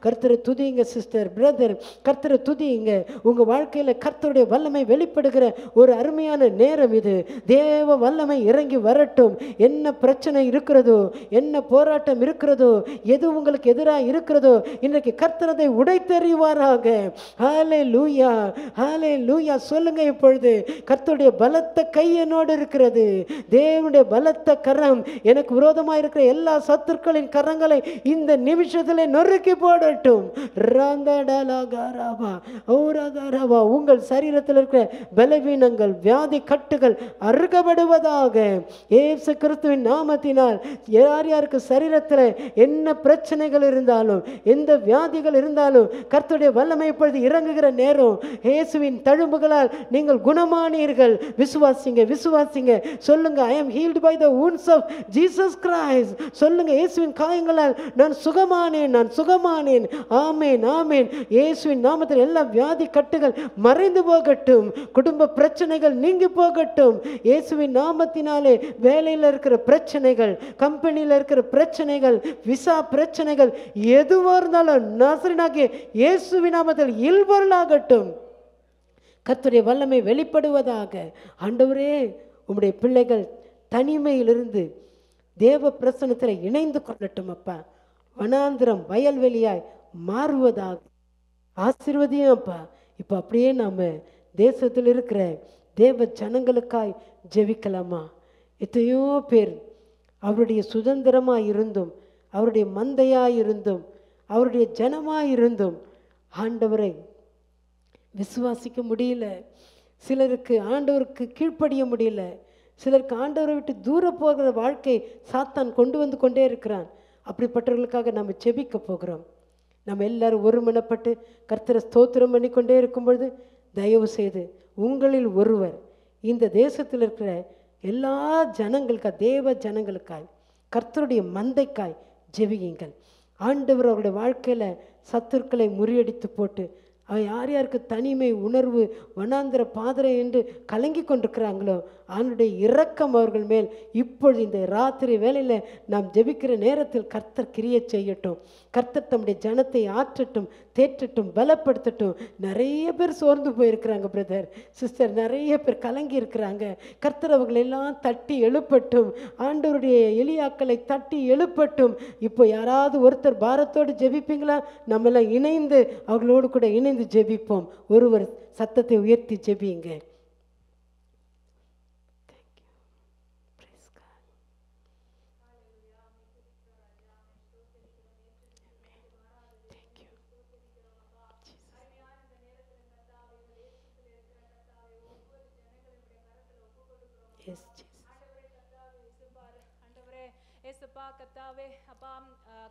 [SPEAKER 4] கர்த்தரை துதிங்க சிஸ்டர், பிரதர், கர்த்தரை துதிங்க. உங்க வாழ்க்கையில கர்த்தருடைய வல்லமை வெளிப்படுகிற ஒரு அருமையான நேரம் இது. தேவ வல்லமை இறங்கி வரட்டும். என்ன பிரச்சனை இருக்கிறதோ, என்ன போராட்டம் இருக்கிறதோ, எது உங்களுக்கு எதிராக இருக்கிறதோ, இன்றைக்கு கர்த்தர் அதை உடைத்தெறிவாராக. ஹல்லேலூயா, ஹல்லேலூயா. சொல்லுங்க இப்பொழுது, கர்த்தருடைய பலத்த கை என்னோடு இருக்கிறது. தேவனுடைய பலத்த கரம் எனக்கு விரோதமாக இருக்கிற எல்லா சத்துருக்களின் கரங்களை இந்த நிமிஷத்திலே நொறுக்கி போடட்டும். உங்கள் சரீரத்தில் இருக்கிற பலவீனங்கள், வியாதி கட்டுகள் அறுக்கப்படுவதாக இயேசு கிறிஸ்துவின் நாமத்தினால். யார் யாருக்கு சரீரத்தில் என்ன பிரச்சனைகள் இருந்தாலும், எந்த வியாதிகள் இருந்தாலும், கர்த்தருடைய வல்லமை இப்பொழுது இறங்குகிற நேரம். இயேசுவின் தழும்புகளால் நீங்கள் குணமானீர்கள். விசுவாசிங்க, விசுவாசிங்க. சொல்லுங்க, I am healed by the wounds of Jesus Christ. சொல்லுங்க, இயேசுவின் காயங்களால் நான் சுகமானேன், நான் சுகமானேன். ஆமென், ஆமென். இயேசுவின் நாமத்தில் எல்லா வியாதி கட்டுகள் மறைந்து போகட்டும். குடும்ப பிரச்சனைகள் நீங்கி போகட்டும். இயேசுவின் நாமத்தினாலே வேலையில் இருக்கிற பிரச்சனைகள், கம்பெனியில் இருக்கிற பிரச்சனைகள், விசா பிரச்சனைகள் எதுவாக இருந்தாலும் நாசரேயனாகிய இயேசுவின் நாமத்தில் இல்வரலாகட்டும். கர்த்தருடைய வல்லமை வெளிப்படுவதாக. ஆண்டவரே, உம்முடைய பிள்ளைகள் தனிமையிலிருந்து தேவ பிரசன்னத்தில் இணைந்து கொள்ளட்டும் அப்பா. வனாந்திரம் வயல்வெளியாய் மாறுவதாக ஆசீர்வதியும் அப்பா. இப்போ அப்படியே நாம் தேசத்தில் இருக்கிற தேவ ஜனங்களுக்காய் ஜெபிக்கலாமா? எத்தனையோ பேர் அவருடைய சுதந்திரமாக இருந்தும், அவருடைய மந்தையாக இருந்தும், அவருடைய ஜனமாக இருந்தும் ஆண்டவரை விசுவாசிக்க முடியல. சிலருக்கு ஆண்டவருக்கு கீழ்ப்படிய முடியல. சிலருக்கு ஆண்டவரை விட்டு தூர போகிற வாழ்க்கை சாத்தான் கொண்டு வந்து கொண்டே இருக்கிறான். அப்படிப்பட்டவர்களுக்காக நாம் ஜெபிக்க போகிறோம். நம்ம எல்லாரும் ஒருமனப்பட்டு கர்த்தரை ஸ்தோத்திரம் பண்ணி கொண்டே இருக்கும் பொழுது, தயவு செய்து உங்களில் ஒருவர் இந்த தேசத்தில் இருக்கிற எல்லா ஜனங்களுக்காய், தேவ ஜனங்களுக்காய், கர்த்தருடைய மந்தைக்காய் ஜெபியுங்கள். ஆண்டவர் அவருடைய வாழ்க்கையில் சத்துருக்களை முறியடித்து போட்டு, யார் யாருக்கு தனிமை உணர்வு, வனாந்திர பாதரை என்று கலங்கி கொண்டிருக்கிறாங்களோ, அவனுடைய இரக்கம் அவர்கள் மேல் இப்பொழுது இந்த ராத்திரி வேளையில் நாம் ஜெபிக்கிற நேரத்தில் கர்த்தர் கிரியை செய்யட்டும். கர்த்தர் தம்முடைய ஜனத்தை ஆற்றட்டும், தேற்றட்டும், பலப்படுத்தட்டும். நிறைய பேர் சோர்ந்து போயிருக்கிறாங்க பிரதர், சிஸ்டர், நிறைய பேர் கலங்கி இருக்கிறாங்க. கர்த்தர் அவங்களெல்லாம் தட்டி எழுப்பட்டும். ஆண்டவருடைய எளியாக்களை தட்டி எழுப்பட்டும். இப்போ யாராவது ஒருத்தர் பாரத்தோடு ஜெபிப்பீங்களா? நம்மெல்லாம் இணைந்து அவர்களோடு கூட இணைந்து ஜெபிப்போம். ஒருவர் சத்தத்தை உயர்த்தி ஜெபியுங்க.
[SPEAKER 5] ஏசப்பா கத்தாவே, அப்பா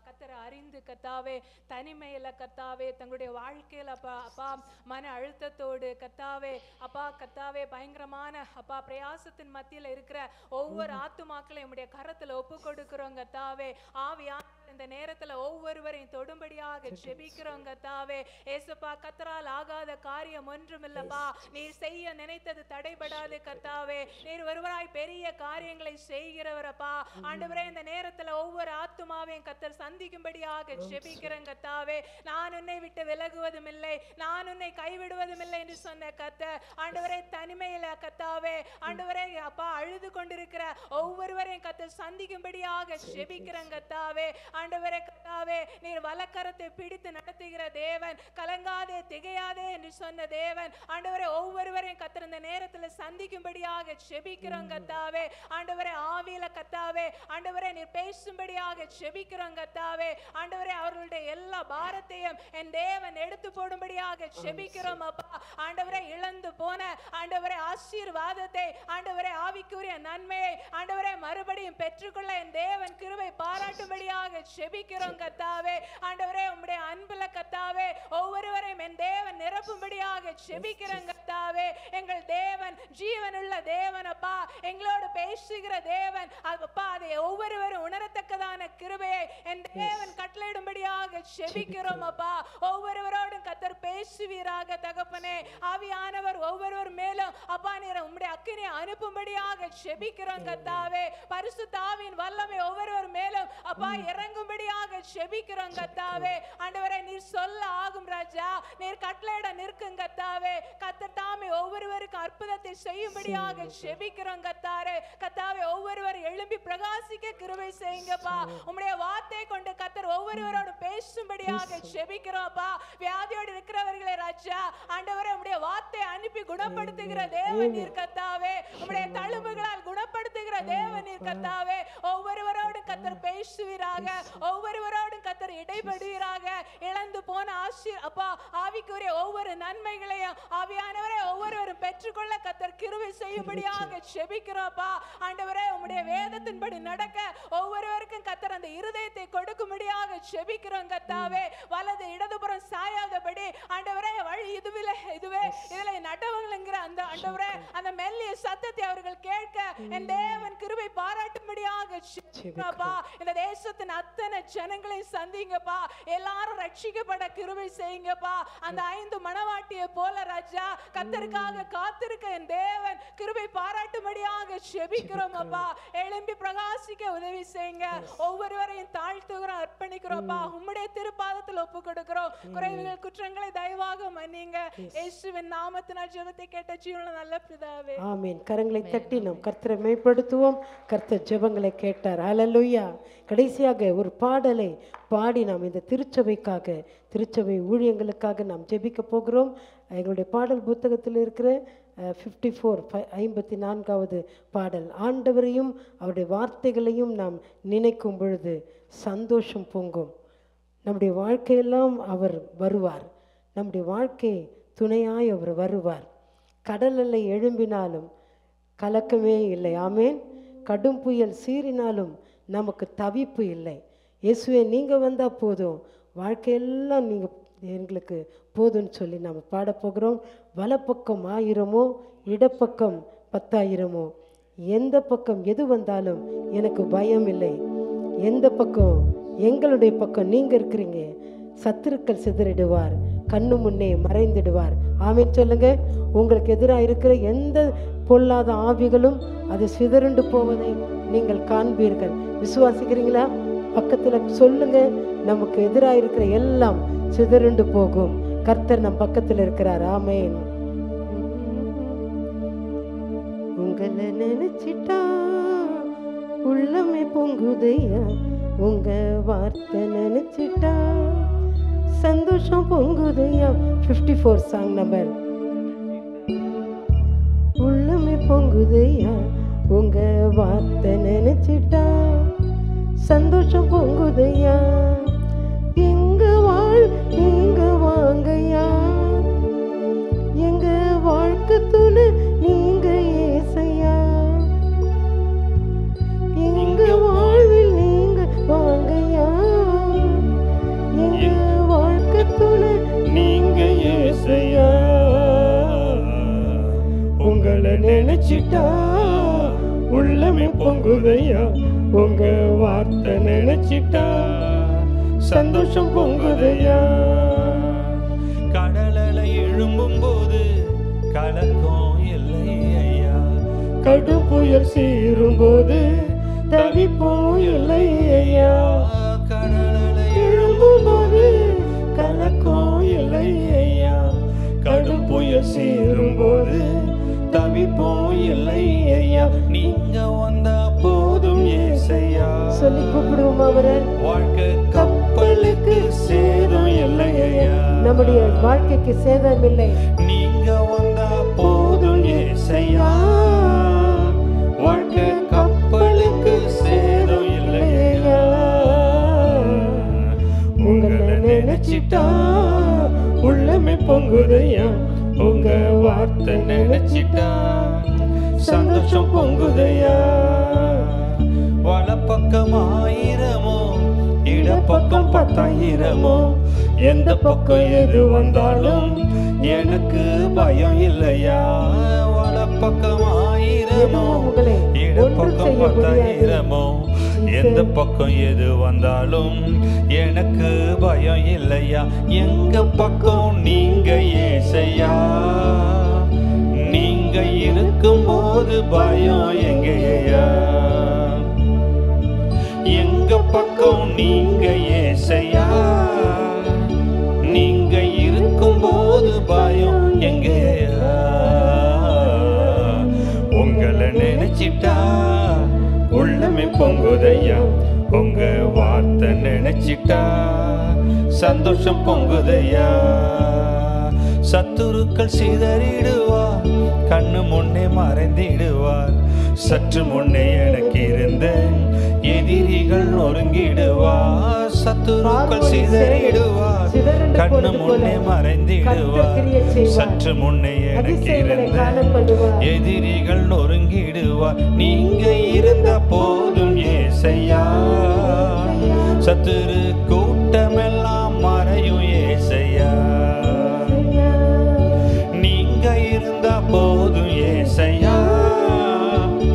[SPEAKER 5] கத்தரை அறிந்து கத்தாவே, தனிமையில கத்தாவே, தங்களுடைய வாழ்க்கையில் அப்பா மன அழுத்தத்தோடு கத்தாவே, அப்பா கத்தாவே, பயங்கரமான அப்பா பிரயாசத்தின் மத்தியில் இருக்கிற ஒவ்வொரு ஆத்துமாக்களையும் நம்முடைய கரத்துல ஒப்பு கொடுக்கிறோம் கத்தாவே. ஆவியான இந்த நேரத்துல ஒவ்வொருவரையும் தொடும்படியாக ஜெபிக்கிறோம் கத்தாவே. ஏசப்பா, கத்தரால் ஆகாத காரியம் ஒன்றும் இல்லப்பா. நீர் செய்ய நினைத்தது தடைபடாது கத்தாவே. நீர் ஒருவராய் பெரிய காரியங்களை செய்கிறவரப்பா. ஆண்டவரே, இந்த நேரத்துல ஒவ்வொரு ஆத்துமாவையும் கத்தர் சந்திக்கும்படியாக ஜெபிக்கிறேன் கத்தாவே. நான் உன்னை விட்டு விலகுவதும் இல்லை, நான் உன்னை கைவிடுவதும் இல்லை என்று சொன்ன கத்தர், ஆண்டவரே, தனிமையில கத்தாவே, ஆண்டவரே அப்பா, அழுது கொண்டிருக்கிற ஒவ்வொருவரையும் கத்தர் சந்திக்கும்படியாக ஜெபிக்கிறேன் கத்தாவே. ஆண்டவரே கத்தாவே, நீர் வலக்கரத்தை பிடித்து நடத்துகிற தேவன், கலங்காதே திகையாதே என்று சொன்ன தேவன். ஆண்டவரே, ஒவ்வொருவரையும் கத்தர் இந்த நேரத்தில் சந்திக்கும்படியாக ஜெபிக்கிறோம் கத்தாவே. ஆண்டவரே, ஆவியில கத்தாவே, ஆண்டவரே நீர் பேசும்படியாக ஜெபிக்கிறோம் கத்தாவே. ஆண்டவரே, அவர்களுடைய எல்லா பாரத்தையும் என் தேவன் எடுத்து போடும்படியாக ஜெபிக்கிறோம் அப்பா. ஆண்டவரே, இழந்து போன ஆண்டவரே ஆசீர்வாதத்தை, ஆண்டவரே ஆவிக்குரிய நன்மையை, ஆண்டவரே மறுபடியும் பெற்றுக்கொள்ள என் தேவன் கிருபை பாராட்டும்படியாக ஜெபிக்கிறோம் கத்தாவே. ஆண்டவரே, உம்முடைய அன்புல கத்தாவே ஒவ்வொருவரையும் என் தேவன் நிரப்பும்படியாக ஜெபிக்கிறோம் கத்தாவே. எங்கள் தேவன் ஜீவனுள்ள தேவன் அப்பா, எங்களோடு பேசுகிற தேவன் அப்பா. அதை ஒவ்வொருவரும் உணரத்தக்கதான கிருபையை என் தேவன் கட்டளையிடும்படியாக ஜெபிக்கிறோம் அப்பா. ஒவ்வொருவரோடும் கத்தர் பேசுவீராக தகப்பனே. ஆவியானவர் ஒவ்வொருவர் மேலும் அப்பா நீர் உம்முடைய அக்கினியை அனுப்பும்படியாக ஜெபிக்கிறோம் கத்தாவே. பரிசுத்த ஆவியின் வல்லமை ஒவ்வொருவர் மேலும் அப்பா இறங்கும்படியாக ஜெபிக்கிறோம் கத்தாவே. ஆண்டவரே, நீர் சொல்ல ஆகும் ராஜா, நீர் கட்டளையிட நிற்கும் கத்தாவே. கர்த்தர் தாமே ஒவ்வொருவருக்கும் அற்புதத்தை செய்யும்படியாக ஜெபிக்கிறோம் கர்த்தாரே. கர்த்தாவே ஒவ்வொருவரும் எழும்பி பிரகாசிக்க கிருபை செய்யுங்கப்பா. உம்முடைய வார்த்தை கொண்டு கர்த்தர் ஒவ்வொருவரோடு பேசும்படியாக ஜெபிக்கிறோம்ப்பா. வியாதியோடு இருக்கிறவர்களை ராஜா ஆண்டவரே உம்முடைய வார்த்தை அனுப்பி குணப்படுத்துகிற தேவன் நீர் கர்த்தாவே. உம்முடைய தழும்புகளால் குணப்படுத்துகிற தேவன் நீர் கர்த்தாவே. ஒவ்வொருவரோடும் கர்த்தர் பேசுவீராக, ஒவ்வொருவரோடும் கர்த்தர் இடைபடுவீராக. இழந்து போன அப்பா ஆவிக்குரிய ஒவ்வொரு நன்மைகளையும் ஆவியானவரே ஒவ்வொருவரும் பெற்றுக்கொள்ள கர்த்தர் கிருபை செய்யும்படியாக ஜெபிக்கிறோம்ப்பா. ஆண்டவரே உம்முடைய வேதத்தின்படி நடக்க ஒவ்வொருவருக்கும் கர்த்தர் அந்த இருதயத்தை கொடுக்கும்படியாக ஜெபிக்கிறோம் கர்த்தாவே. வலது இடதுபுறம் சாயாதபடி ஆண்டவரே வழி இதுவே இதிலே நடவங்கள்ங்கிற அந்த ஆண்டவரே அந்த மெல்லிய சத்தத்தை அவர்கள் கேட்க என் தேவன் கிருபை பாராட்டும்படியாக ஜெபிக்கிறோம்ப்பா. இந்த தேசத்தின் அத்தனை ஜனங்களையும் சந்திங்கப்பா. எல்லாரும் ரட்சிக்கப்பட கிருபை செய்யுங்கப்பா. அந்த 5 மணவாட்டியை போல ராஜா கர்த்தருக்காக காத்திருக்க என் தேவன் கிருபை பாராட்டும்படியாக ஜெபிக்கிறோம் அப்பா. எழும்பி பிரகாசிக்க உதவி செய்யுங்க. ஒவ்வொருவரையும் தாழ்த்துகிறோம், அர்ப்பணிக்கிறோம்ப்பா. உம்முடைய திருப்பாதத்தில் ஒப்பு கொடுக்கிறோம். குறைவுகள் குற்றங்களை தயவாக மன்னிங்க. இயேசுவின் நாமத்தினால் ஜெபத்தை கேட்ட ஜீவனுள்ள நல்ல பிதாவே
[SPEAKER 4] ஆமென். கரங்களை தட்டி நாம் கர்த்தரை மேம்படுத்துவோம். கர்த்தர் ஜெபங்களை கேட்டார். ஹல்லேலூயா. கடைசியாக ஒரு பாடலை பாடி நாம் இந்த திருச்சபைக்காக, திருச்சபை ஊழியங்களுக்காக நாம் ஜெபிக்க போகிறோம். எங்களுடைய பாடல் புத்தகத்தில் இருக்கிற 54 பாடல். ஆண்டவரையும் அவருடைய வார்த்தைகளையும் நாம் நினைக்கும் பொழுது சந்தோஷம் பொங்கும். நம்முடைய வாழ்க்கையெல்லாம் அவர் வருவார். நம்முடைய வாழ்க்கை துணையாய் அவர் வருவார். கடல் அலை எழும்பினாலும் கலக்கமே இல்லை. ஆமேன். கடும் புயல் சீறினாலும் நமக்கு தவிப்பு இல்லை. இயேசுவே நீங்கள் வந்தால் போதும், வாழ்க்கையெல்லாம் நீங்கள் எங்களுக்கு போதும்னு சொல்லி நாம் பாடப்போகிறோம். வலப்பக்கம் 1000மோ இடப்பக்கம் 10,000மோ எந்த பக்கம் எது வந்தாலும் எனக்கு பயம் இல்லை. எந்த பக்கம் எங்களுடைய பக்கம் நீங்கள் இருக்கிறீங்க. சத்துருக்கள் சிதறிடுவார், கண்ணு முன்னே மறைந்திடுவார். ஆமென் சொல்லுங்க. உங்களுக்கு எதிராக இருக்கிற எந்த பொல்லாத ஆவிகளும் அது சிதறுண்டு போவதை நீங்கள் காண்பீர்கள். விசுவாசிக்கிறீங்களா? பக்கத்தில் சொல்லுங்க. நமக்கு எதிராக இருக்கிற எல்லாம் சிதறுண்டு போகும். கர்த்தர் நம் பக்கத்தில் இருக்கிறார். ஆமென். உங்களை நினைச்சிட்டா உள்ளமே பொங்குதையா, உங்க வார்த்தை நினைச்சிட்டா சந்தோஷம் பொங்குதையா. 54 சாங் நம்பர். உள்ளமே பொங்குதையா, உங்க வார்த்தை நினைச்சிட்டா சந்தோஷம் பொங்குதையா. எங்க வாழ் நீங்க வாங்கையா, எங்க வாழ்க்கை துணை நீங்க ஏசையா. எங்க வாழ்வில் நீங்க வாங்கையா, எங்க வாழ்க்கை துணை நீங்க ஏசையா. உங்களை நினைச்சிட்டா உள்ளமே பொங்குதையா, உங்க வார்த்தை நினைச்சிட்டா சந்தோஷம் பொங்குதையா.
[SPEAKER 3] கடலை எழும்பும் போது கலக்கம் இல்லை ஐயா,
[SPEAKER 4] கடும் புயல் சீரும் போது தவிப்போம் இல்லை ஐயா.
[SPEAKER 3] கடலை
[SPEAKER 4] எழும்பும் போது கலக்கம் இல்லை ஐயா, கடும் புயல் சீரும் போது தவிப்போம் இல்லை ஐயா.
[SPEAKER 3] நீங்க வந்தா போதும் ஏசையா.
[SPEAKER 4] சொல்லி கூப்பிடுவோம் அவரை.
[SPEAKER 3] வாழ்க்கை கப்பலுக்கு சேதம் இல்லை ஐயா,
[SPEAKER 4] நம்முடைய வாழ்க்கைக்கு சேதம் இல்லை.
[SPEAKER 3] நீங்க வந்தா போதும் ஏசையா. வாழ்க்கை கப்பலுக்கு சேதம் இல்லை ஐயா.
[SPEAKER 4] உங்களை நினைச்சிட்டா உள்ளமே பொங்குதையா, உங்க வார்த்தை நினைச்சிட்டா சந்தோஷம் பொங்குதையா.
[SPEAKER 3] வலப்பக்கம் 1000மோ இடப்பக்கம் 10,000மோ
[SPEAKER 4] எந்த பக்கம் எது வந்தாலும்
[SPEAKER 3] எனக்கு பயம் இல்லையா. வலப்பக்கம் 1000மோ இடப்பக்கம் 10,000மோ எந்த பக்கம் எது வந்தாலும் எனக்கு பயம் இல்லையா. எங்க பக்கம் நீங்க ஏசையா. நீங்க இருக்கும்போது பயம் எங்கேயா. எங்க பக்கம் நீங்க ஏசையா. நீங்க இருக்கும்போது பயம் எங்கேயா.
[SPEAKER 2] நினைச்சிட்டா உள்ளமே பொங்குதையா, உங்க வார்த்தை நினைச்சிட்டா சந்தோஷம் பொங்குதையா. சத்துருக்கள் சிதறிடுவார், கண்ணு முன்னே மறைந்திடுவார். சற்று முன்னே எனக்கு இருந்த எதிரிகள் நொறுங்கிடுவார். சத்துருக்கள் சிதறிடுவார், கண்ணு முன்னே மறைந்திடுவார். சற்று முன்னே எனக்கு இருந்த எதிரிகள் நொறுங்கிடுவார். நீங்க இருந்த போதும் ஏசையா, சத்துரு கூட்டமெல்லாம் மறையும் ஏசையா. நீங்க இருந்த போதும் ஏசையா,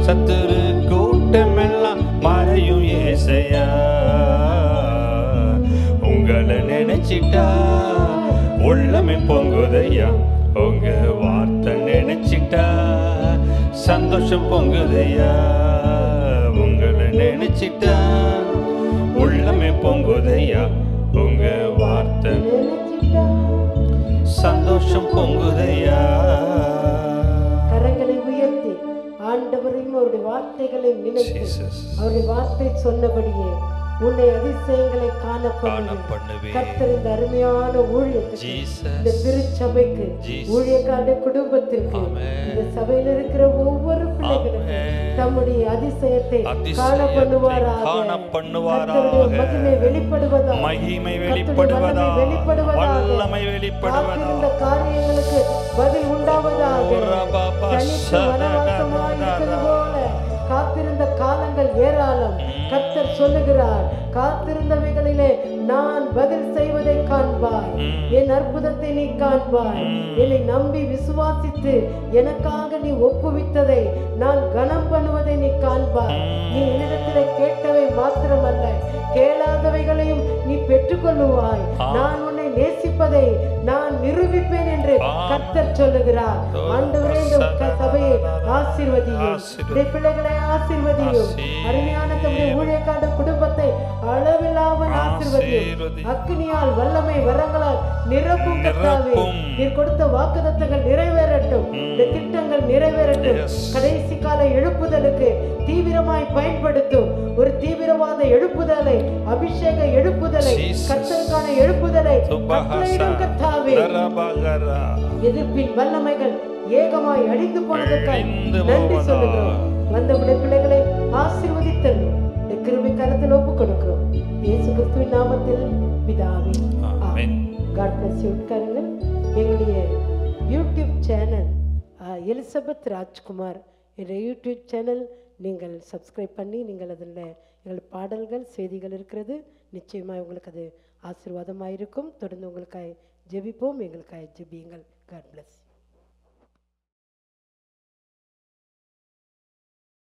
[SPEAKER 2] சத்துரு கூட்டமெல்லாம் மறையும் ஏசையா. உங்களை நினைச்சிட்டா உள்ளமே பொங்குதையா, உங்க வார்த்தை நினைச்சிட்டா சந்தோஷம் பொங்குதையா. உங்களை நினைச்சிட்டா உள்ளமே பொங்குதையா, உங்க வார்த்தை சந்தோஷம் பொங்குதையா.
[SPEAKER 4] கரங்களை உயர்த்தி ஆண்டவரையும் அவருடைய வார்த்தைகளை நினைத்து அவருடைய வார்த்தை சொன்னபடியே உன்னை அதிசயங்களை காணப்படுவேன். கர்த்தர் இந்த அருமையான ஊழியத்துக்கு, இந்த திருச்சபைக்கு, ஊழியக்கார குடும்பத்திற்கு, இந்த சபையில் இருக்கிற ஒவ்வொரு பிள்ளைகளுக்கும் தம்முடைய அதிசயத்தை காண பண்ணுவாராக. மகிமை வெளிப்படுவதாக,
[SPEAKER 2] மகிமை வெளிப்படுவதாக, வல்லமை வெளிப்படுவதாக,
[SPEAKER 4] இந்த காரியங்களுக்கு பதில் உண்டாவதாக. தனித்து வனவாசமாயிருப்பது போல காத்திருந்த காலங்கள் ஏராளம். கர்த்தர் சொல்லுகிறார், காத்திருந்தவைகளிலே நான் பதில் செய்வதை காண்பாய், என் அற்புதத்தை நீ காண்பாய். என்னை நம்பி விசுவாசித்து எனக்காக நீ ஒப்புவித்ததை நான் கனம் பண்ணுவதை நீ காண்பாய். நீ என்னிடத்திலே கேட்டவை மாத்திரமல்ல, கேளாதவைகளையும் நீ பெற்றுக்கொள்ளுவாய். நான் உன்னை நேசிப்பதை நான் நிரூபிப்பேன் என்று கர்த்தர் சொல்லுகிறார். ஆண்டவரே, இந்த சபையை ஆசீர்வதியும், பிள்ளைகளை ஆசீர்வதியும், அருமையான தம்முடைய ஊழியக்கார குடும்பத்தை அளவில்லாமல் ஆசீர்வதியும். அக்னியால் வல்லமை வரங்களால் நிரப்பும் கர்த்தாவே. நீர் கொடுத்த வாக்குத்தத்தங்கள் நிறைவேறட்டும், இந்த திட்டங்கள் நிறைவேறட்டும். கடைசி கால எழுப்புதலுக்கு தீவிரமாய் பயன்படுத்தும். ஒரு தீவிரவாத எழுப்புதலை, அபிஷேக எழுப்புதலை, கர்த்தருக்கான எழுப்புதலை கட்டளையிடும் கர்த்தாவே. எதிர்ப்பின் வல்லமைகள் ஏகமாய் அழிந்து போனதற்காக நன்றி சொல்லுகிறோம். வந்தவுடைய பிள்ளைகளை ஆசீர்வதித்தல் இந்த கிருபை கரத்தில் ஒப்புக் கொடுக்கிறோம். இயேசு கிறிஸ்துவின் நாமத்தில் பிதாவே, ஆமென். God bless you. உட்காருங்கள். எங்களுடைய யூடியூப் சேனல் எலிசபெத் ராஜ்குமார் என்ற யூடியூப் சேனல் நீங்கள் சப்ஸ்கிரைப் பண்ணி நீங்கள் அதில் எங்கள் பாடல்கள், செய்திகள் இருக்கிறது. நிச்சயமாக உங்களுக்கு அது ஆசீர்வாதமாக இருக்கும். தொடர்ந்து உங்களுக்காக ஜெபிப்போம், எங்களுக்காக ஜெபியுங்கள். God plus.